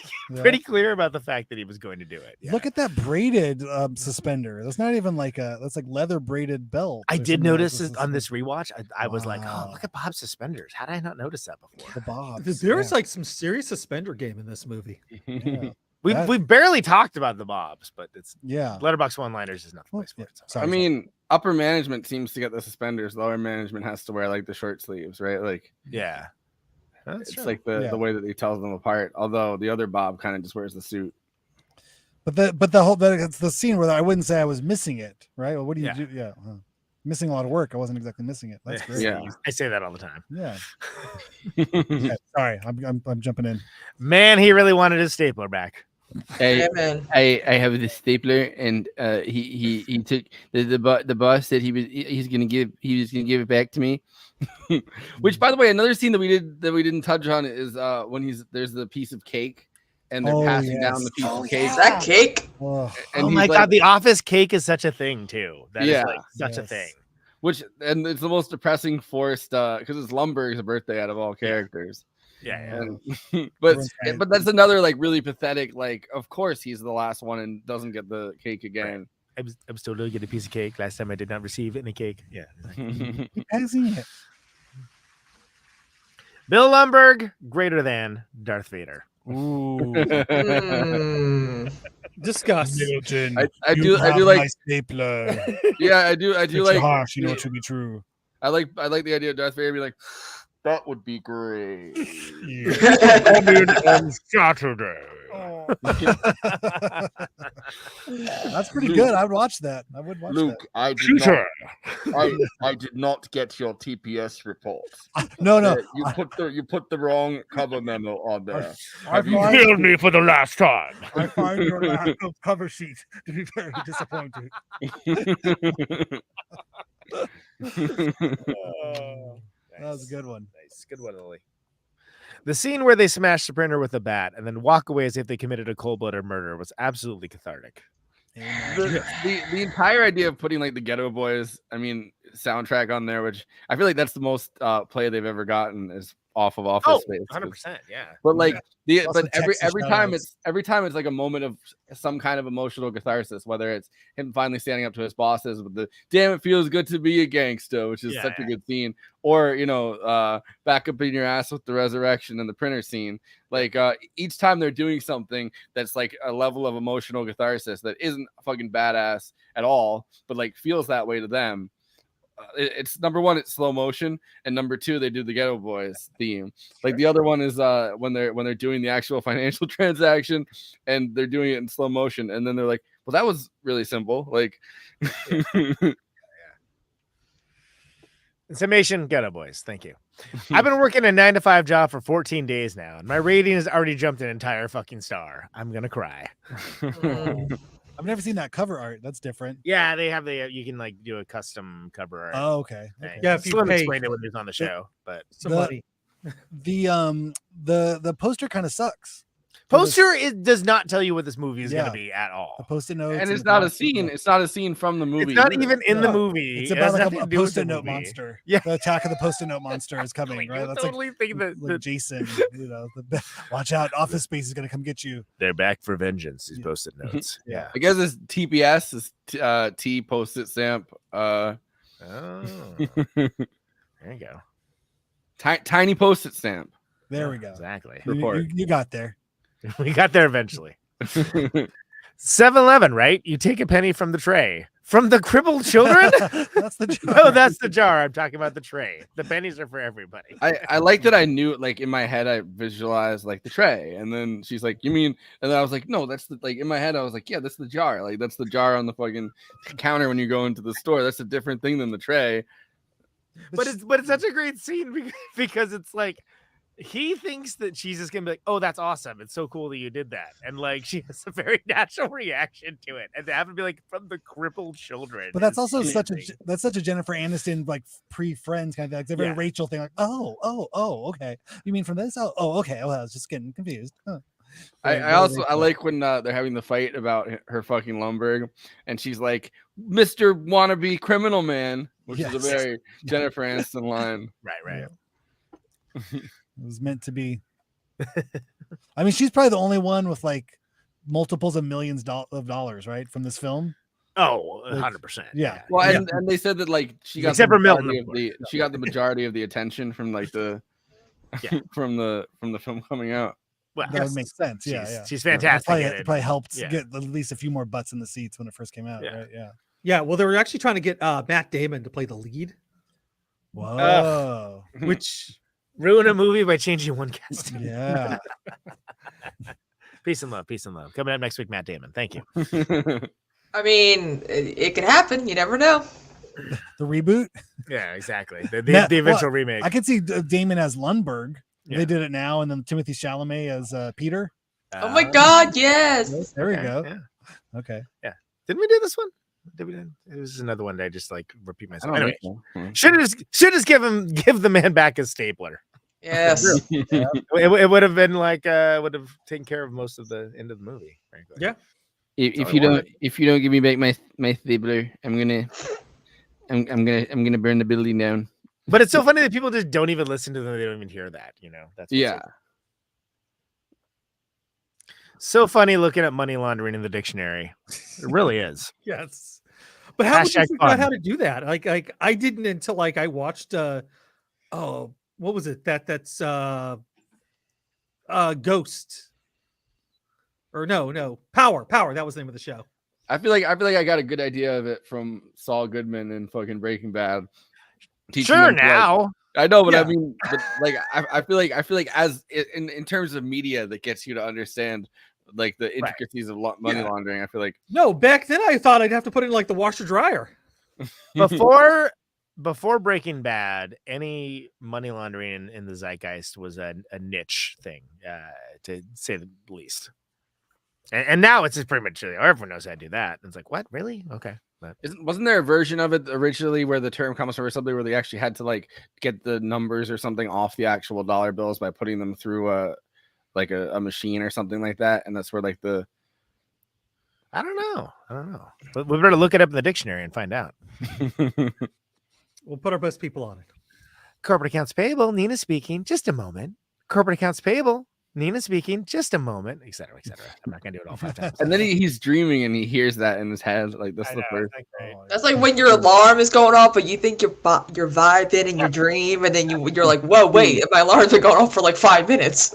S3: clear about the fact that he was going to do it. Yeah.
S1: Look at that braided suspender. That's not even that's like leather braided belt.
S3: I
S1: or
S3: did
S1: something
S3: notice
S1: like
S3: it on this rewatch. I was like, oh,
S1: Wow.
S3: look at Bob's suspenders. How did I not notice that before?
S1: The Bobs.
S16: There was like some serious suspender game in this movie.
S1: Yeah.
S3: We've barely talked about the Bobs, but it's
S1: Yeah.
S3: Letterbox one-liners is not the place for it.
S1: Sorry,
S2: I mean, upper management seems to get the suspenders. Lower management has to wear like the short sleeves, right? Like,
S3: yeah. That's
S2: it's
S3: true.
S2: like the way that he tells them apart. Although the other Bob kind of just wears the suit.
S1: But the whole it's the scene where I wouldn't say I was missing it, right? Well, what do you
S3: Yeah.
S1: do? Yeah, missing a lot of work. I wasn't exactly missing it. That's great.
S2: Yeah.
S3: I say that all the time.
S1: Yeah. Okay, sorry, I'm jumping in.
S3: Man, he really wanted his stapler back.
S2: I
S15: man.
S2: have the stapler, and he took the boss said he was gonna give it back to me. Which, by the way, another scene that we didn't touch on is when there's the piece of cake, and they're passing down the piece of cake.
S15: Is that cake?
S1: Oh,
S2: And
S3: Oh
S2: he's
S3: my
S2: like-
S3: God, the office cake is such a thing too. That is
S2: Yeah.
S3: like such a thing.
S2: And it's the most depressing Forrest because it's Lumberg's birthday out of all characters.
S3: Yeah.
S2: And, but that's another like really pathetic. Like, of course he's the last one and doesn't get the cake again.
S3: I'm still going to get a piece of cake. Last time I did not receive any cake. Yeah.
S1: Keep passing it.
S3: Bill Lumberg, greater than Darth Vader.
S1: Ooh.
S16: Discuss.
S1: Milton,
S2: I
S1: you
S2: do
S1: have
S2: like
S1: my stapler.
S2: Yeah, I do
S1: It's
S2: like
S1: harsh, you know it to be true.
S2: I like the idea of Darth Vader be like, that would be great.
S3: Coming on Saturday.
S1: That's pretty good. I would watch that. I would watch
S2: Luke, I did
S3: Cheater.
S2: I did not get your TPS report.
S1: that. No.
S2: You put the wrong cover memo on there.
S1: I
S3: You killed me for the last time.
S1: I find your lack of cover sheet to be very disappointing. That was a good one.
S3: Nice. Good one, Lily. The scene where they smash the printer with a bat and then walk away as if they committed a cold-blooded murder was absolutely cathartic.
S2: The entire idea of putting like the Ghetto Boys, soundtrack on there, which I feel like that's the most play they've ever gotten is off of Office Space.
S3: 100%, yeah.
S2: But like
S1: Also
S2: every
S1: Texas
S2: time
S1: shout-outs.
S2: it's like a moment of some kind of emotional catharsis, whether it's him finally standing up to his bosses with the damn it feels good to be a gangster, which is such a good scene, or back up in your ass with the resurrection and the printer scene. Like each time they're doing something that's like a level of emotional catharsis that isn't fucking badass at all, but like feels that way to them. it's number one, it's slow motion, and number two, they do the Ghetto Boys theme. Like the other one is when they're doing the actual financial transaction, and they're doing it in slow motion, and then they're like, well, that was really simple. Like,
S3: In summation, Ghetto Boys. Thank you. I've been working a 9-to-5 job for 14 days now, and my rating has already jumped an entire fucking star. I'm gonna cry.
S1: I've never seen that cover art. That's different.
S3: Yeah, they have you can like do a custom cover art.
S1: Oh, okay.
S3: thing.
S16: Yeah, if you
S3: Slim
S16: pay
S3: explained it when he was on the show, but
S16: some money.
S1: The poster kind of sucks.
S3: poster does not tell you what this movie is
S1: Yeah.
S3: going to be at all.
S1: The post-it notes,
S2: And it's not a scene. It's not a scene from the movie.
S3: It's not
S2: either.
S3: even in the movie.
S1: It's
S3: It
S1: about
S3: has
S1: like
S3: nothing
S1: a
S3: to do with the
S1: post-it note
S3: movie.
S1: monster.
S3: Yeah.
S1: The attack of the post-it note monster is coming, right? That's
S3: totally think that
S1: like Jason, watch out, Office Space is gonna come get you.
S3: They're back for vengeance. These post-it notes.
S1: Yeah.
S2: I guess it's TPS is T post-it stamp.
S3: Oh. There you go.
S2: Tiny post-it stamp.
S1: There we go.
S3: Exactly.
S1: You got there.
S3: We got there eventually. 7-Eleven, right? You take a penny from the tray. From the crippled children?
S1: That's the jar.
S3: No, that's the jar. I'm talking about the tray. The pennies are for everybody.
S2: I like that I knew, like, in my head I visualized like the tray, and then she's like, you mean, and then I was like, no, that's the, like, in my head I was like, yeah, that's the jar, like that's the jar on the fucking counter when you go into the store. That's a different thing than the tray.
S3: But it's such a great scene because it's like he thinks that she's just gonna be like, oh, that's awesome. It's so cool that you did that. And like she has a very natural reaction to it. And to have to be like from the crippled children.
S1: But that's
S3: is
S1: also such
S3: amazing.
S1: a Jennifer Aniston like pre-Friends kind of thing. Like, it's a very
S3: Yeah.
S1: Rachel thing. Like, oh, okay. You mean from this? Oh, okay. Well, I was just getting confused. Huh.
S2: I also like when they're having the fight about her fucking Lumberg, and she's like, Mr. Wannabe Criminal Man, which is a
S1: Yes.
S2: very Jennifer Aniston line.
S3: Right.
S1: It was meant to be. I mean, she's probably the only one with like multiples of millions of dollars, right, from this film.
S3: Oh,
S1: Like,
S3: 100%.
S1: Yeah.
S2: Well, and they said that like she got
S3: Except
S2: the
S3: for Milton,
S2: majority
S3: of
S2: of the she got the majority of the attention from like the from the film coming out.
S3: Well,
S1: That would make sense. Yeah,
S3: she's-
S1: yeah.
S3: she's fantastic
S1: It
S3: at
S1: probably,
S3: it.
S1: it probably helped
S3: Yeah.
S1: get at least a few more butts in the seats when it first came out,
S3: Yeah.
S1: right? Yeah.
S16: Yeah, well, they were actually trying to get Matt Damon to play the lead,
S1: Whoa.
S16: which
S3: Ruin a movie by changing one cast.
S1: Yeah.
S3: Peace and love. Coming up next week, Matt Damon. Thank you.
S15: I mean, it can happen. You never know.
S1: The reboot.
S3: Yeah, exactly. The
S1: Matt-
S3: eventual
S1: well,
S3: remake.
S1: I could see Damon as Lundberg.
S3: Yeah.
S1: They did it now, and then Timothy Chalamet as Peter.
S15: Oh my God! Yes.
S1: There we
S3: Okay,
S1: go.
S3: yeah.
S1: Okay.
S3: Yeah. Didn't we do this one? Did we? It was another one that I just like repeat myself.
S2: I don't
S3: Anyway,
S2: know.
S3: should just give the man back his stapler.
S15: Yes.
S3: It would have been like would have taken care of most of the end of the movie. Frankly.
S16: yeah,
S2: If you don't give me back my stapler, I'm gonna burn the building down.
S3: But it's so funny that people just don't even listen to them. They don't even hear that. You know. That's what's
S2: Yeah.
S3: so funny looking at money laundering in the dictionary. It really is.
S16: yes. But how would you
S3: Hashtag
S16: figure out
S3: fun.
S16: how to do that? Like I didn't until like I watched what was it? That's Ghost. Or no, Power. That was the name of the show.
S2: I feel like I got a good idea of it from Saul Goodman and fucking Breaking Bad. Teaching
S3: Sure
S2: them to, like-
S3: now.
S2: I know, but
S16: Yeah.
S2: I mean, but like I feel like as in terms of media that gets you to understand like the intricacies of money laundering. I feel like
S16: No, back then I thought I'd have to put in like the washer dryer.
S3: Before Breaking Bad, any money laundering in the zeitgeist was a niche thing, to say the least. And now it's just pretty much everyone knows how to do that. It's like, what, really? Okay. But
S2: wasn't there a version of it originally where the term comes from something where they actually had to like get the numbers or something off the actual dollar bills by putting them through a machine or something like that, and that's where like the
S3: I don't know. But we better look it up in the dictionary and find out.
S16: We'll put our best people on it.
S3: Corporate accounts payable, Nina speaking, just a moment. Corporate accounts payable, Nina speaking, just a moment, et cetera, et cetera. I'm not going to do it all 5 times.
S2: and then he's dreaming and he hears that in his head. Like that's the first.
S15: That's like when your alarm is going off, but you think you're vibing in your dream, and then you're like, "Whoa, wait! My alarm's been going off for like 5 minutes."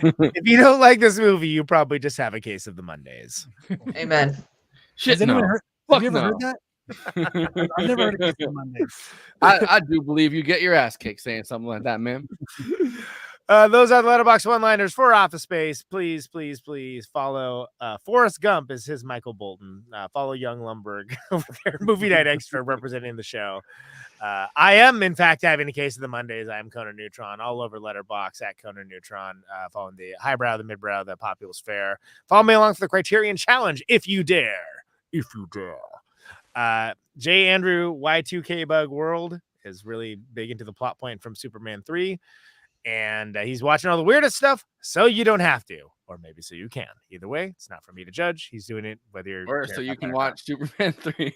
S3: If you don't like this movie, you probably just have a case of the Mondays.
S15: Amen.
S2: Shit,
S1: Has anyone
S2: no.
S1: heard? Have you ever
S2: no.
S1: heard that? I've never heard a case of the Mondays.
S2: I do believe you get your ass kicked saying something like that, man.
S3: Those are the Letterboxd one-liners for Office Space. Please, please, please follow Forrest Gump is his Michael Bolton. Follow Young Lumberg over there, Movie Night Extra, representing the show. I am, in fact, having a case of the Mondays. I am Conan Neutron, all over Letterboxd at Conan Neutron, following the highbrow, the midbrow, the populous fare. Follow me along for the Criterion Challenge, if you dare. If you dare. J. Andrew Y2K Bug World is really big into the plot point from Superman 3. And he's watching all the weirdest stuff, so you don't have to, or maybe so you can. Either way, it's not for me to judge. He's doing it whether you're
S2: Or so you can watch Superman 3.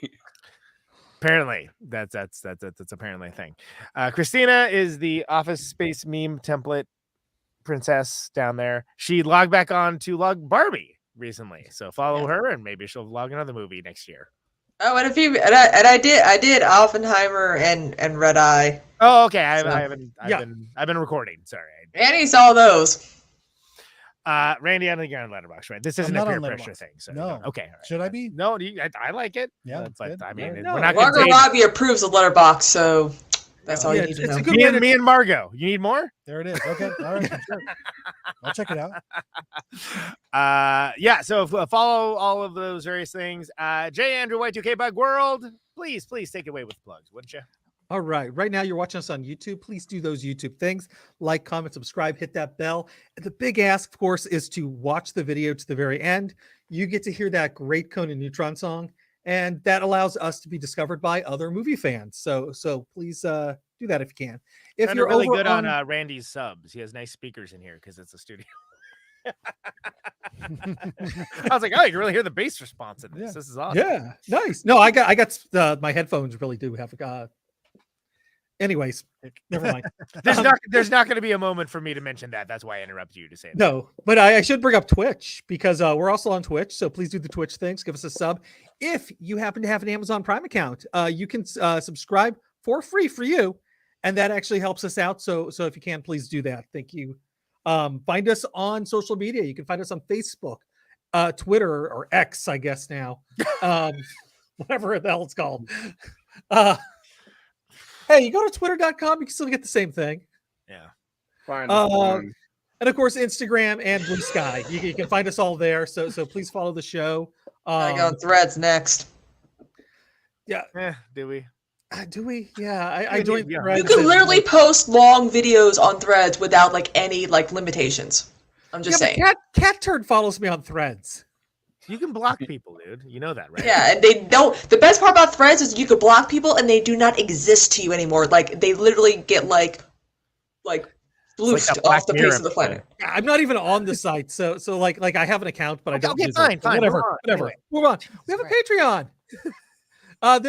S3: Apparently, that's apparently a thing. Kristina is the Office Space meme template princess down there. She logged back on to log Barbie recently, so follow her, and maybe she'll log another movie next year.
S15: Oh, and I did Oppenheimer and Red Eye.
S3: Oh, okay. I've been recording. Sorry.
S15: And he saw those.
S3: Randy, I don't think you're on Letterboxd, right? This isn't a peer pressure thing. So
S1: no.
S3: Okay. All right.
S1: Should I be?
S3: No, I like it.
S1: Yeah,
S3: but I mean,
S15: No,
S3: we're not
S15: Margot Robbie approves of Letterboxd, so that's all you need to know.
S3: Me and Margot. You need more?
S1: There it is. Okay. All right. Sure. I'll check it out.
S3: So follow all of those various things. J. Andrew Y2K Bug World, please take it away with plugs, wouldn't you?
S16: All right. Right now, you're watching us on YouTube. Please do those YouTube things. Like, comment, subscribe, hit that bell. And the big ask, of course, is to watch the video to the very end. You get to hear that great Conan Neutron song, and that allows us to be discovered by other movie fans. So please do that if you can. If you're
S3: really
S16: over
S3: good on Randy's subs, he has nice speakers in here because it's a studio. I was like, oh, you can really hear the bass response in this.
S1: Yeah.
S3: This is awesome.
S16: Yeah, nice. No, I got my headphones really do have anyways, never mind.
S3: There's not going to be a moment for me to mention that. That's why I interrupt you to say that.
S16: No, but I should bring up Twitch because we're also on Twitch. So please do the Twitch things. Give us a sub. If you happen to have an Amazon Prime account, you can subscribe for free for you. And that actually helps us out. So if you can, please do that. Thank you. Find us on social media. You can find us on Facebook, Twitter, or X, I guess now. Whatever the hell it's called. Hey, you go to twitter.com, you can still get the same thing.
S3: Yeah.
S2: Fine.
S16: And of course, Instagram and Blue Sky. You can find us all there. So please follow the show.
S15: I got Threads next.
S16: Yeah.
S3: Do we?
S16: Do we? Yeah. I joined Threads.
S15: You can literally post long videos on Threads without any limitations. I'm just saying.
S16: Cat Turd follows me on Threads.
S3: You can block people, dude. You know that, right?
S15: Yeah, and they don't. The best part about Threads is you could block people and they do not exist to you anymore. Like they literally get like floofed off the face of the planet.
S16: I'm not even on the site, so I have an account, but I don't.
S3: Okay,
S16: use
S3: fine.
S16: Whatever.
S3: Anyway.
S16: Move on. We have a Patreon.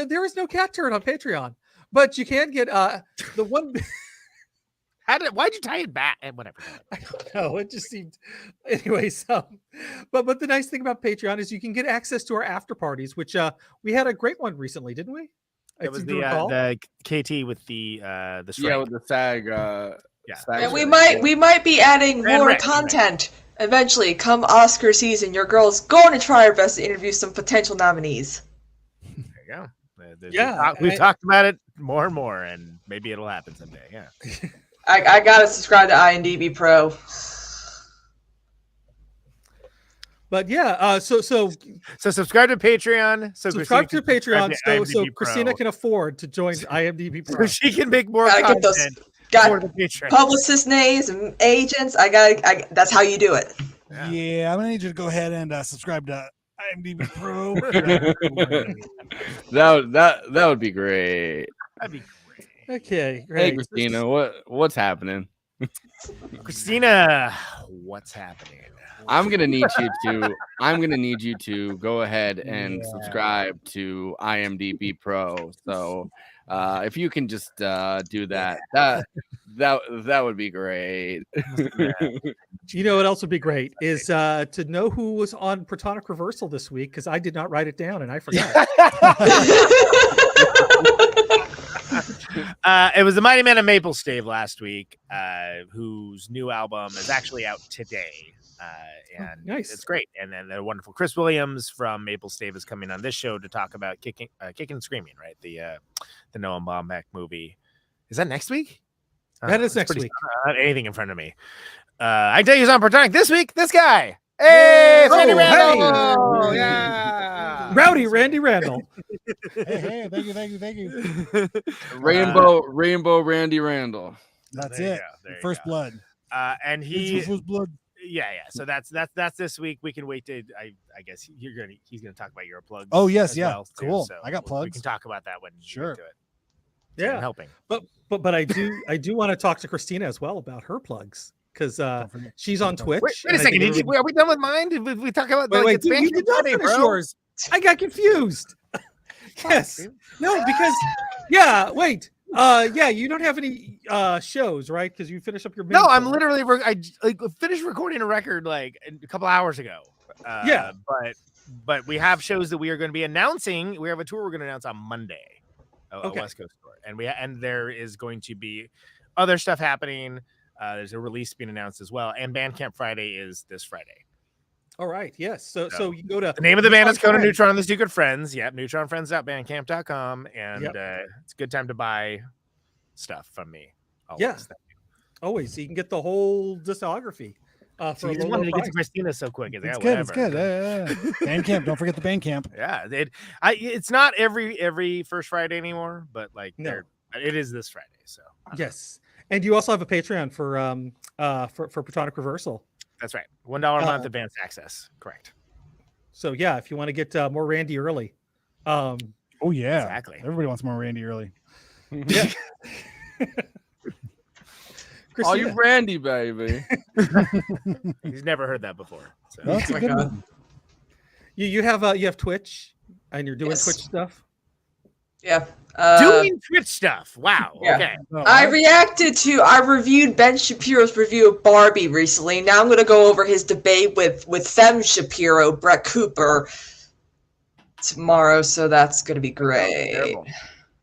S16: There is no Cat Turd on Patreon, but you can get the one.
S3: Why'd you tie it back? And whatever.
S16: I don't know. It just seemed, anyways. But the nice thing about Patreon is you can get access to our after parties, which we had a great one recently, didn't we?
S3: It was the KT with the strike.
S2: Yeah, with the SAG. SAG
S15: And we might be adding more content eventually. Come Oscar season, your girl's going to try her best to interview some potential nominees.
S3: There you go. We've talked about it more and more, and maybe it'll happen someday. Yeah.
S15: I gotta subscribe to IMDb Pro.
S16: But yeah, so
S3: subscribe to Patreon. So
S16: subscribe to Patreon, so
S3: IMDb
S16: Christina
S3: Pro.
S16: can afford to join IMDb Pro.
S3: So she can make more
S15: Gotta
S3: content.
S15: Got publicist names and agents. That's how you do it.
S1: Yeah, I'm gonna need you to go ahead and subscribe to IMDb Pro.
S2: that would be great.
S3: That'd be great.
S16: Okay, great.
S2: Hey, Kristina, what's happening?
S3: Kristina, what's happening?
S2: I'm gonna need you to go ahead and subscribe to IMDb Pro. So if you can just do that would be great.
S16: You know what else would be great is to know who was on Protonic Reversal this week, because I did not write it down and I forgot.
S3: It was the Mighty Men of Maple Stave last week, whose new album is actually out today. And
S16: nice.
S3: it's great. And then the wonderful Chris Williams from Maple Stave is coming on this show to talk about Kicking and Screaming, right? The Noah Baumbach movie. Is that next week?
S16: That is next week.
S3: Not anything in front of me. I tell you who's on Protonic this week. This guy. Hey, it's Randy Randall.
S16: Hey.
S3: Yeah.
S16: Rowdy Randy Randall.
S1: Hey, thank you.
S2: Rainbow Randy Randall.
S1: That's
S3: There you
S1: it.
S3: go, there you
S1: First
S3: go.
S1: blood.
S3: And he
S1: First blood.
S3: Yeah. So that's this week. We can wait to I guess he's gonna talk about your plugs.
S1: Oh, yes,
S3: as
S1: yeah.
S3: well, too.
S1: Cool.
S3: So
S1: I got
S3: We
S1: plugs.
S3: can talk about that when
S1: Sure.
S3: we get to it.
S16: Yeah,
S3: helping.
S16: But I do want to talk to Kristina as well about her plugs because she's on Twitch.
S3: Wait a second. Are we done with mine? Did we talk about
S16: Wait,
S3: it's
S16: you
S3: Band
S16: did
S3: Camp
S16: not
S3: Friday,
S16: finish
S3: bro?
S16: yours. I got confused. Yes. No, because wait. You don't have any shows, right? Because you finished up your
S3: No,
S16: main
S3: I'm
S16: show.
S3: literally I finished recording a record like a couple hours ago. But we have shows that we are going to be announcing. We have a tour we're going to announce on Monday, a West Coast tour, and there is going to be other stuff happening. There's a release being announced as well, and Bandcamp Friday is this Friday.
S16: All right. Yes. So you go to
S3: The name of the band is Conan,
S16: Friends.
S3: Neutron, and the Two Good Friends. Yep, neutronfriends.bandcamp.com, and
S16: Yep.
S3: it's a good time to buy stuff from me. Always.
S16: Yeah. Always. So you can get the whole discography.
S3: So
S16: For
S3: you
S16: a
S3: just
S16: low
S3: wanted to get to
S16: price.
S3: Christina so quick.
S1: It's good. It's good. Bandcamp. Don't forget the Bandcamp.
S3: Yeah, it's not every first Friday anymore, but like it is this Friday. So
S16: Yes. And you also have a Patreon for Protonic Reversal.
S3: that's right. $1 a month advanced access. Correct.
S16: So yeah, if you want to get more Randy early.
S1: Oh yeah,
S3: exactly.
S1: Everybody wants more Randy early.
S16: Yeah.
S2: All you Randy, baby.
S3: He's never heard that before. So.
S1: That's a good one.
S16: You have Twitch and you're doing Twitch stuff.
S15: Yeah.
S3: Doing Twitch stuff. Wow.
S15: Yeah.
S3: Okay.
S15: I reviewed Ben Shapiro's review of Barbie recently. Now I'm going to go over his debate with Fem Shapiro, Brett Cooper, tomorrow. So that's going to be great.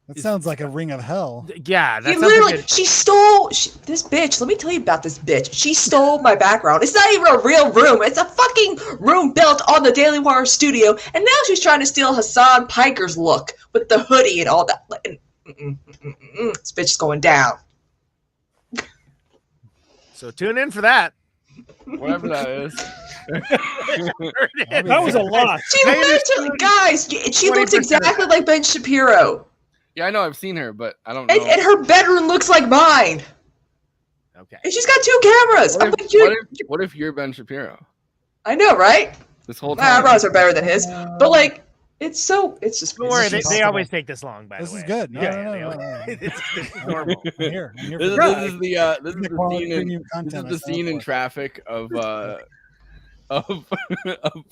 S1: That sounds like a ring of hell.
S3: Yeah.
S15: He literally, she stole this bitch. Let me tell you about this bitch. She stole my background. It's not even a real room. It's a fucking room built on the Daily Wire studio. And now she's trying to steal Hassan Piker's look with the hoodie and all that. This bitch is going down.
S3: So tune in for that.
S2: Whatever that is.
S16: That was a lot.
S15: She literally, guys, she looks exactly like Ben Shapiro.
S2: Yeah, I know. I've seen her, but I don't know.
S15: And her bedroom looks like mine.
S3: Okay.
S15: And she's got 2 cameras.
S2: What if you're Ben Shapiro?
S15: I know, right?
S2: This whole
S15: My
S2: time.
S15: eyebrows are better than his. But like, it's just.
S3: Don't worry, they always take this long. By
S1: This
S3: the way,
S1: is good. No.
S3: It's normal.
S1: I'm here.
S2: This is the
S1: quality
S2: scene in
S1: premium content I signed
S2: in
S1: for.
S2: traffic of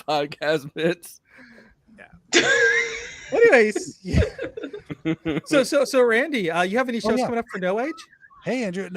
S2: podcast bits.
S16: Anyways, so Randy, you have any shows coming up for No Age?
S1: Hey Andrew,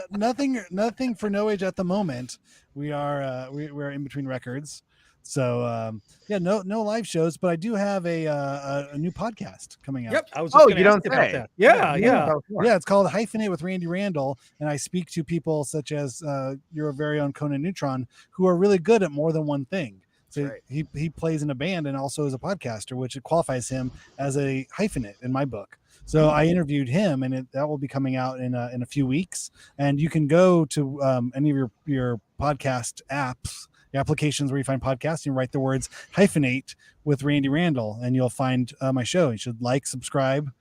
S1: nothing for No Age at the moment. We're in between records, so no live shows. But I do have a new podcast coming out.
S16: Yep, I was just gonna ask about that. Yeah.
S1: Yeah, it's called Hyphenate with Randy Randall, and I speak to people such as your very own Conan Neutron, who are really good at more than one thing. So he plays in a band and also is a podcaster, which qualifies him as a hyphenate in my book. So I interviewed him, and that will be coming out in a few weeks. And you can go to any of your podcast apps, the applications where you find podcasting, write the words hyphenate with Randy Randall, and you'll find my show. You should subscribe,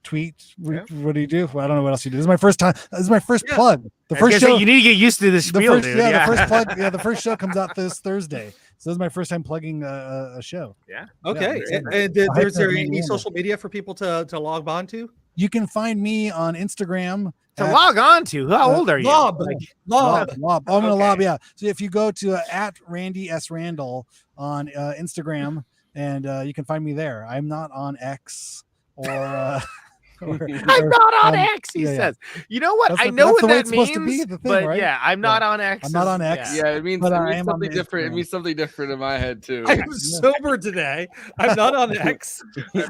S1: tweet. What do you do? Well, I don't know what else you do. This is my first time. This is my first plug. The first show.
S3: You need to get used to this spiel, dude.
S1: The first plug. Yeah, the first show comes out this Thursday. So this is my first time plugging a show.
S3: Yeah.
S16: Okay.
S1: Yeah,
S16: and there's there any social media for people to log on to?
S1: You can find me on Instagram.
S3: Log on to? How old are you?
S1: Lob.
S16: Lob.
S1: I'm gonna lob. Yeah. So if you go to at Randy S Randall on Instagram, and you can find me there. I'm not on X or.
S3: I'm not on X, he says. You know what? I know what that means, but
S1: right?
S3: yeah, I'm not on X.
S1: I'm not on X.
S2: Yeah, it means something different. It means something different in my head too.
S16: I'm sober today. I'm not on X.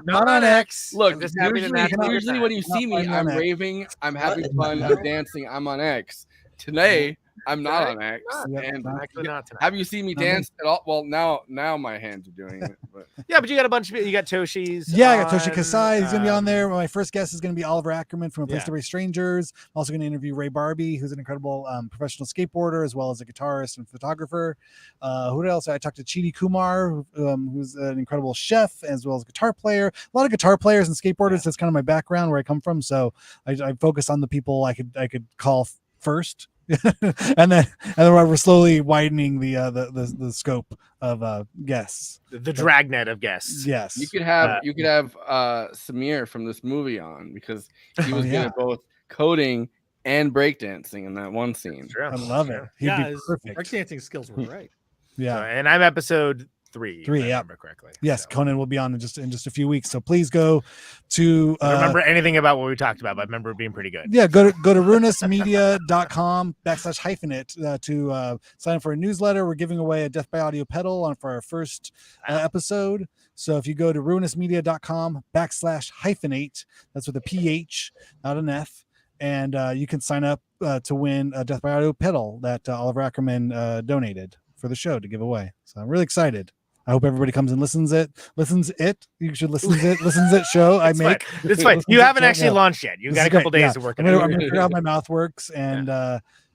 S1: Not on X.
S2: Look,
S3: just happy to
S2: usually when you see me, I'm raving, I'm having fun, I'm dancing, I'm on X. Today, I'm not
S3: Right?
S2: on X.
S3: Not.
S2: And
S3: Actually not tonight.
S2: have you seen me
S1: Not me.
S2: dance at all? Well, now my hands are doing it. But
S3: Yeah, but you got a bunch of you got Toshi's.
S1: Yeah, I got Toshi
S3: on,
S1: Kasai. He's going to be on there. My first guest is going to be Oliver Ackerman from A Place
S3: Yeah.
S1: to Raise Strangers. I'm also going to interview Ray Barbie, who's an incredible professional skateboarder as well as a guitarist and photographer. Who else? I talked to Chidi Kumar, who's an incredible chef as well as a guitar player. A lot of guitar players and skateboarders. That's kind of my background where I come from. So I focus on the people I could call first. and then we're slowly widening the scope of guests.
S3: The dragnet of guests.
S1: Yes,
S2: you could have Samir from this movie on because he was good at both coding and breakdancing in that one scene.
S1: I love it. He'd be
S16: his
S1: perfect.
S16: breakdancing skills were great.
S1: Yeah,
S3: So, and I'm episode 3.
S1: Three,
S3: if I
S1: yeah.
S3: remember correctly.
S1: Yes, Conan will be on in just a few weeks. So please go to.
S3: I don't remember anything about what we talked about, but I remember it being pretty good.
S1: Yeah, go to runusmedia.com/hyphenate to sign up for a newsletter. We're giving away a Death by Audio pedal for our first episode. So if you go to runusmedia.com/hyphenate, that's with a PH, not an F, and you can sign up to win a Death by Audio pedal that Oliver Ackerman donated for the show to give away. So I'm really excited. I hope everybody comes and listens it. You should listens it show I make.
S3: It's fine. You haven't actually launched yet. You got a couple days to work it
S1: I'm
S3: out.
S1: gonna figure out how my mouth works and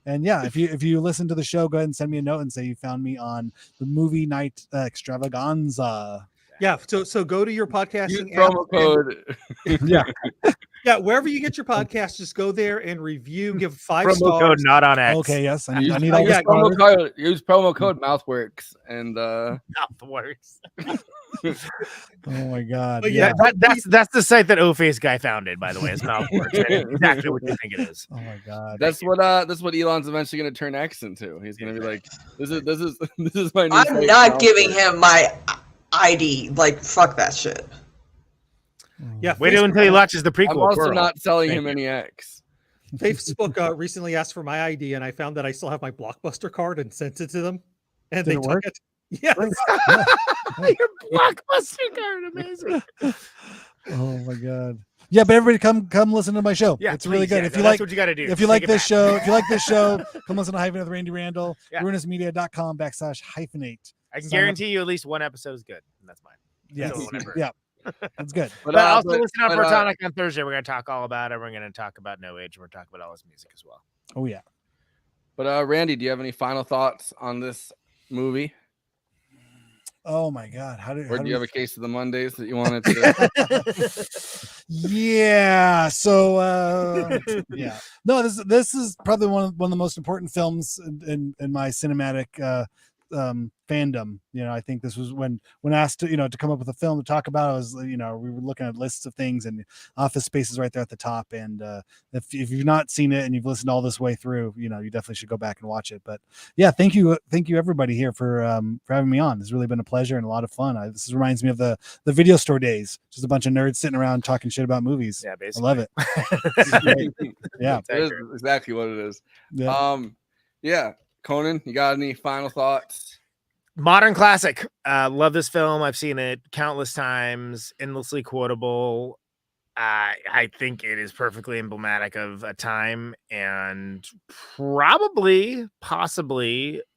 S1: yeah, if you listen to the show, go ahead and send me a note and say you found me on the movie night extravaganza.
S16: Yeah, so go to your podcasting
S2: Use promo code.
S16: Yeah, wherever you get your podcast, just go there and review. Give 5
S3: Promo
S16: stars.
S3: code not on X.
S1: Okay, yes, I
S2: Use,
S1: need all this
S2: use promo code Mouthworks and
S3: Mouthworks.
S1: Oh my god!
S3: But yeah, that's the site that O-Face guy founded, by the way. Is Mouthworks. Exactly what you think it is.
S1: Oh my god!
S2: That's what Elon's eventually going to turn X into. He's going to be like, this is my new
S15: I'm
S2: site,
S15: not
S2: Mouthworks.
S15: giving him my ID. Like, fuck that shit.
S16: Yeah,
S3: wait until he watches the prequel.
S2: I'm also
S3: Pearl.
S2: not selling
S3: Thank
S2: him
S3: you.
S2: any X.
S16: Facebook recently asked for my ID, and I found that I still have my Blockbuster card and sent it to them, and
S1: Did
S16: they
S1: it
S16: took
S1: work?
S16: it. Yes.
S3: Your Blockbuster card, amazing.
S1: Oh my god! Yeah, but everybody come listen to my show.
S3: Yeah,
S1: it's really
S3: please,
S1: good.
S3: yeah,
S1: If you
S3: that's
S1: like
S3: what you gotta do.
S1: if you
S3: Take
S1: like
S3: it
S1: this
S3: back.
S1: show, come listen to Hyphen with Randy Randall.
S3: Yeah.
S1: runusmedia.com/hyphenate.
S3: I can
S1: Sign up.
S3: guarantee you at least one episode is good, and that's mine.
S1: Yes.
S3: So whatever.
S1: Yeah. That's good.
S3: But also listen on Protonic on Thursday. We're going to talk all about it. We're going to talk about No Age. And we're talking about all his music as well.
S1: Oh yeah.
S2: But Randy, do you have any final thoughts on this movie?
S1: Oh my god!
S2: Or do you have a case of the Mondays that you wanted to?
S1: Yeah. So yeah. No, this is probably one of the most important films in my cinematic fandom. You know, I think this was when asked to come up with a film to talk about. I was we were looking at lists of things, and Office Space is right there at the top. And if you've not seen it and you've listened all this way through, you definitely should go back and watch it. But yeah, thank you everybody here for having me on. It's really been a pleasure and a lot of fun. This reminds me of the video store days, just a bunch of nerds sitting around talking shit about movies.
S3: Yeah, basically.
S1: I love it. Yeah,
S2: it is exactly what it is.
S1: Yeah.
S2: Yeah. Conan, you got any final thoughts?
S3: Modern classic. Love this film. I've seen it countless times. Endlessly quotable. I think it is perfectly emblematic of a time and possibly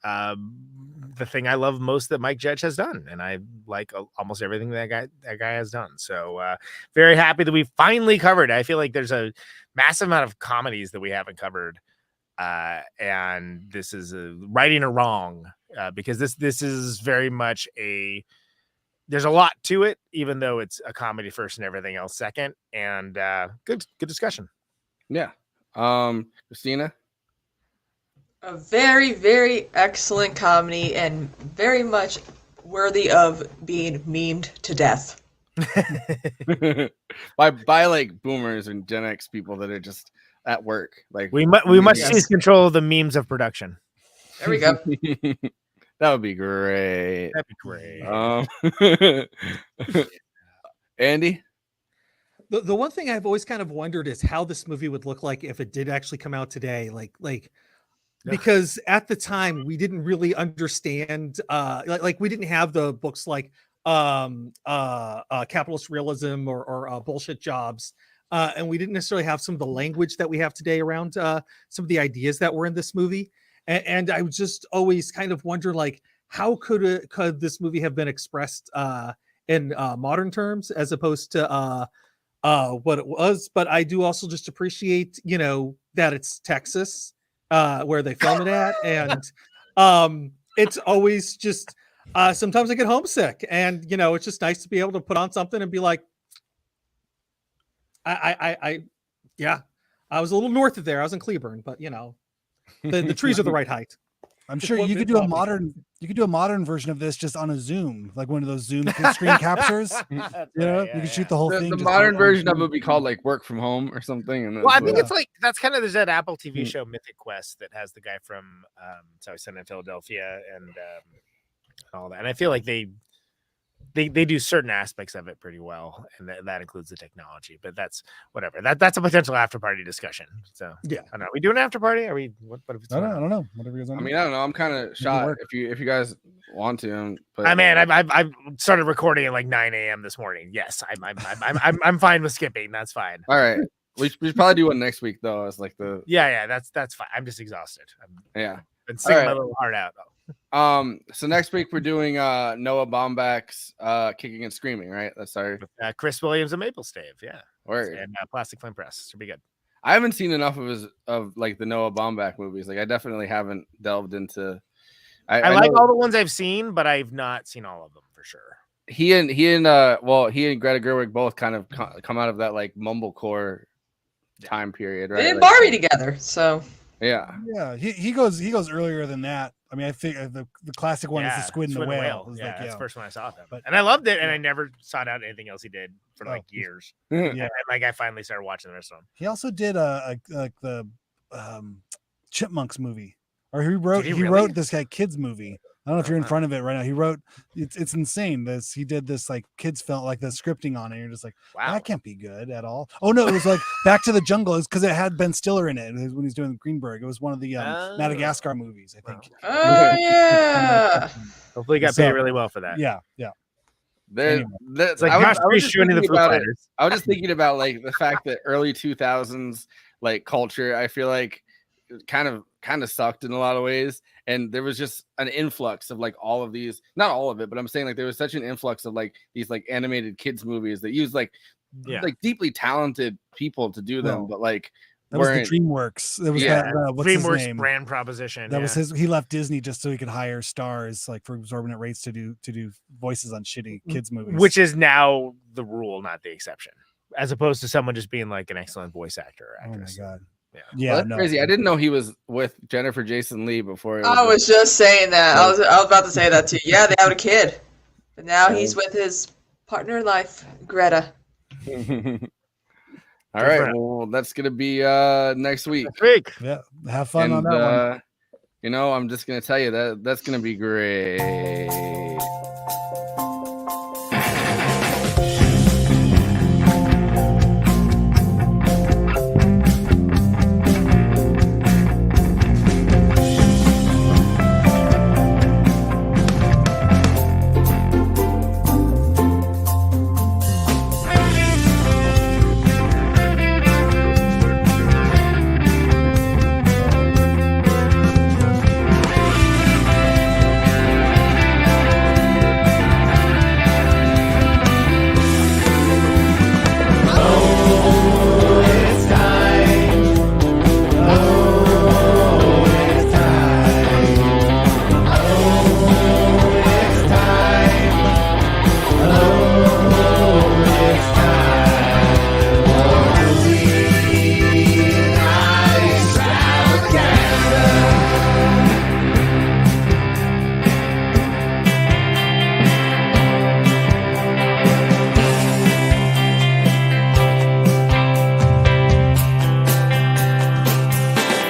S3: the thing I love most that Mike Judge has done. And I like almost everything that guy has done. So very happy that we finally covered. I feel like there's a massive amount of comedies that we haven't covered. And this is a righting a wrong because this is very much there's a lot to it, even though it's a comedy first and everything else second. And good discussion.
S2: Yeah. Kristina?
S15: A very, very excellent comedy and very much worthy of being memed to death.
S2: by like boomers and Gen X people that are just at work. Like
S3: we must seize control of the memes of production.
S15: There we go.
S2: That would be great.
S3: That'd be great.
S2: Andy?
S16: The one thing I've always kind of wondered is how this movie would look like if it did actually come out today. Because at the time we didn't really understand like we didn't have the books like Capitalist Realism or Bullshit Jobs. And we didn't necessarily have some of the language that we have today around some of the ideas that were in this movie. and I would just always kind of wonder, like, how could this movie have been expressed in modern terms as opposed to what it was? But I do also just appreciate, that it's Texas where they film it at, and it's always just sometimes I get homesick, and it's just nice to be able to put on something and be like, yeah, I was a little north of there. I was in Cleburne, but the trees are the right height.
S1: I'm sure you could do a modern version of this just on a Zoom, like one of those Zoom screen captures. You can shoot the whole thing.
S2: The
S1: just
S2: modern
S1: on
S2: version of it
S1: Zoom.
S2: would be called like Work from Home or something. And
S3: Well, I think it's like that's kind of there's that Apple TV show Mythic Quest that has the guy from Sun in Philadelphia and all that. And I feel like they do certain aspects of it pretty well, and that includes the technology. But that's whatever. That's a potential after party discussion. So
S16: yeah,
S3: I don't know. Are we doing an after party? Are we? What if it's?
S1: I don't know. Whatever you guys want.
S2: I mean, I don't know. I'm kind of shot if you guys want to. But
S3: I started recording at like 9 a.m. this morning. Yes, I'm fine with skipping. That's fine.
S2: All right. We should probably do one next week though. As like the
S3: that's fine. I'm just exhausted.
S2: Yeah.
S3: Been singing my little heart out.
S2: So next week we're doing Noah Baumbach's Kicking and Screaming, right? That's our
S3: Chris Williams and Maple Stave, yeah.
S2: Word.
S3: And Plastic Flame Press. Should be good.
S2: I haven't seen enough of like the Noah Baumbach movies. Like I definitely haven't delved into.
S3: I like all the ones I've seen, but I've not seen all of them for sure.
S2: He and Greta Gerwig both kind of come out of that like mumblecore time period, right?
S15: They did Barbie together, so
S2: yeah.
S1: He goes earlier than that. I mean, I think the classic one is the Squid and the Whale.
S3: Yeah, that's the first one I saw of him. And I loved it, and I never sought out anything else he did for like years. And like I finally started watching the rest of them.
S1: He also did the Chipmunks movie, or he wrote this guy kids movie. I don't know if you're in front of it right now. He wrote it's insane. He did this like kids film, like the scripting on it. You're just like, wow, that can't be good at all. Oh no, it was like Back to the Jungle. It's because it had Ben Stiller in it. It was when he's doing Greenberg. It was one of the Madagascar movies, I think.
S15: Oh yeah.
S3: Hopefully, he got paid really well for that.
S1: Yeah.
S3: It's like Josh Priest shooting the Foo Fighters.
S2: I was just thinking about like the fact that early 2000s like culture, I feel like kind of sucked in a lot of ways, and there was just an influx of like all of these, not all of it, but I'm saying like there was such an influx of like these like animated kids movies that use like deeply talented people to do them, but like
S1: that was the DreamWorks. It was that what's his
S3: DreamWorks
S1: name?
S3: brand proposition.
S1: That was his. He left Disney just so he could hire stars like for exorbitant rates to do voices on shitty kids movies,
S3: which is now the rule, not the exception, as opposed to someone just being like an excellent voice actor or actress.
S1: Oh my god.
S2: Yeah, well, that's crazy. I didn't know he was with Jennifer Jason Leigh before.
S15: I was just saying that. I was about to say that too. Yeah, they had a kid, but now he's with his partner in life, Greta.
S2: All right, well, that's gonna be next week.
S1: Yeah, have fun on that one.
S2: I'm just gonna tell you that's gonna be great.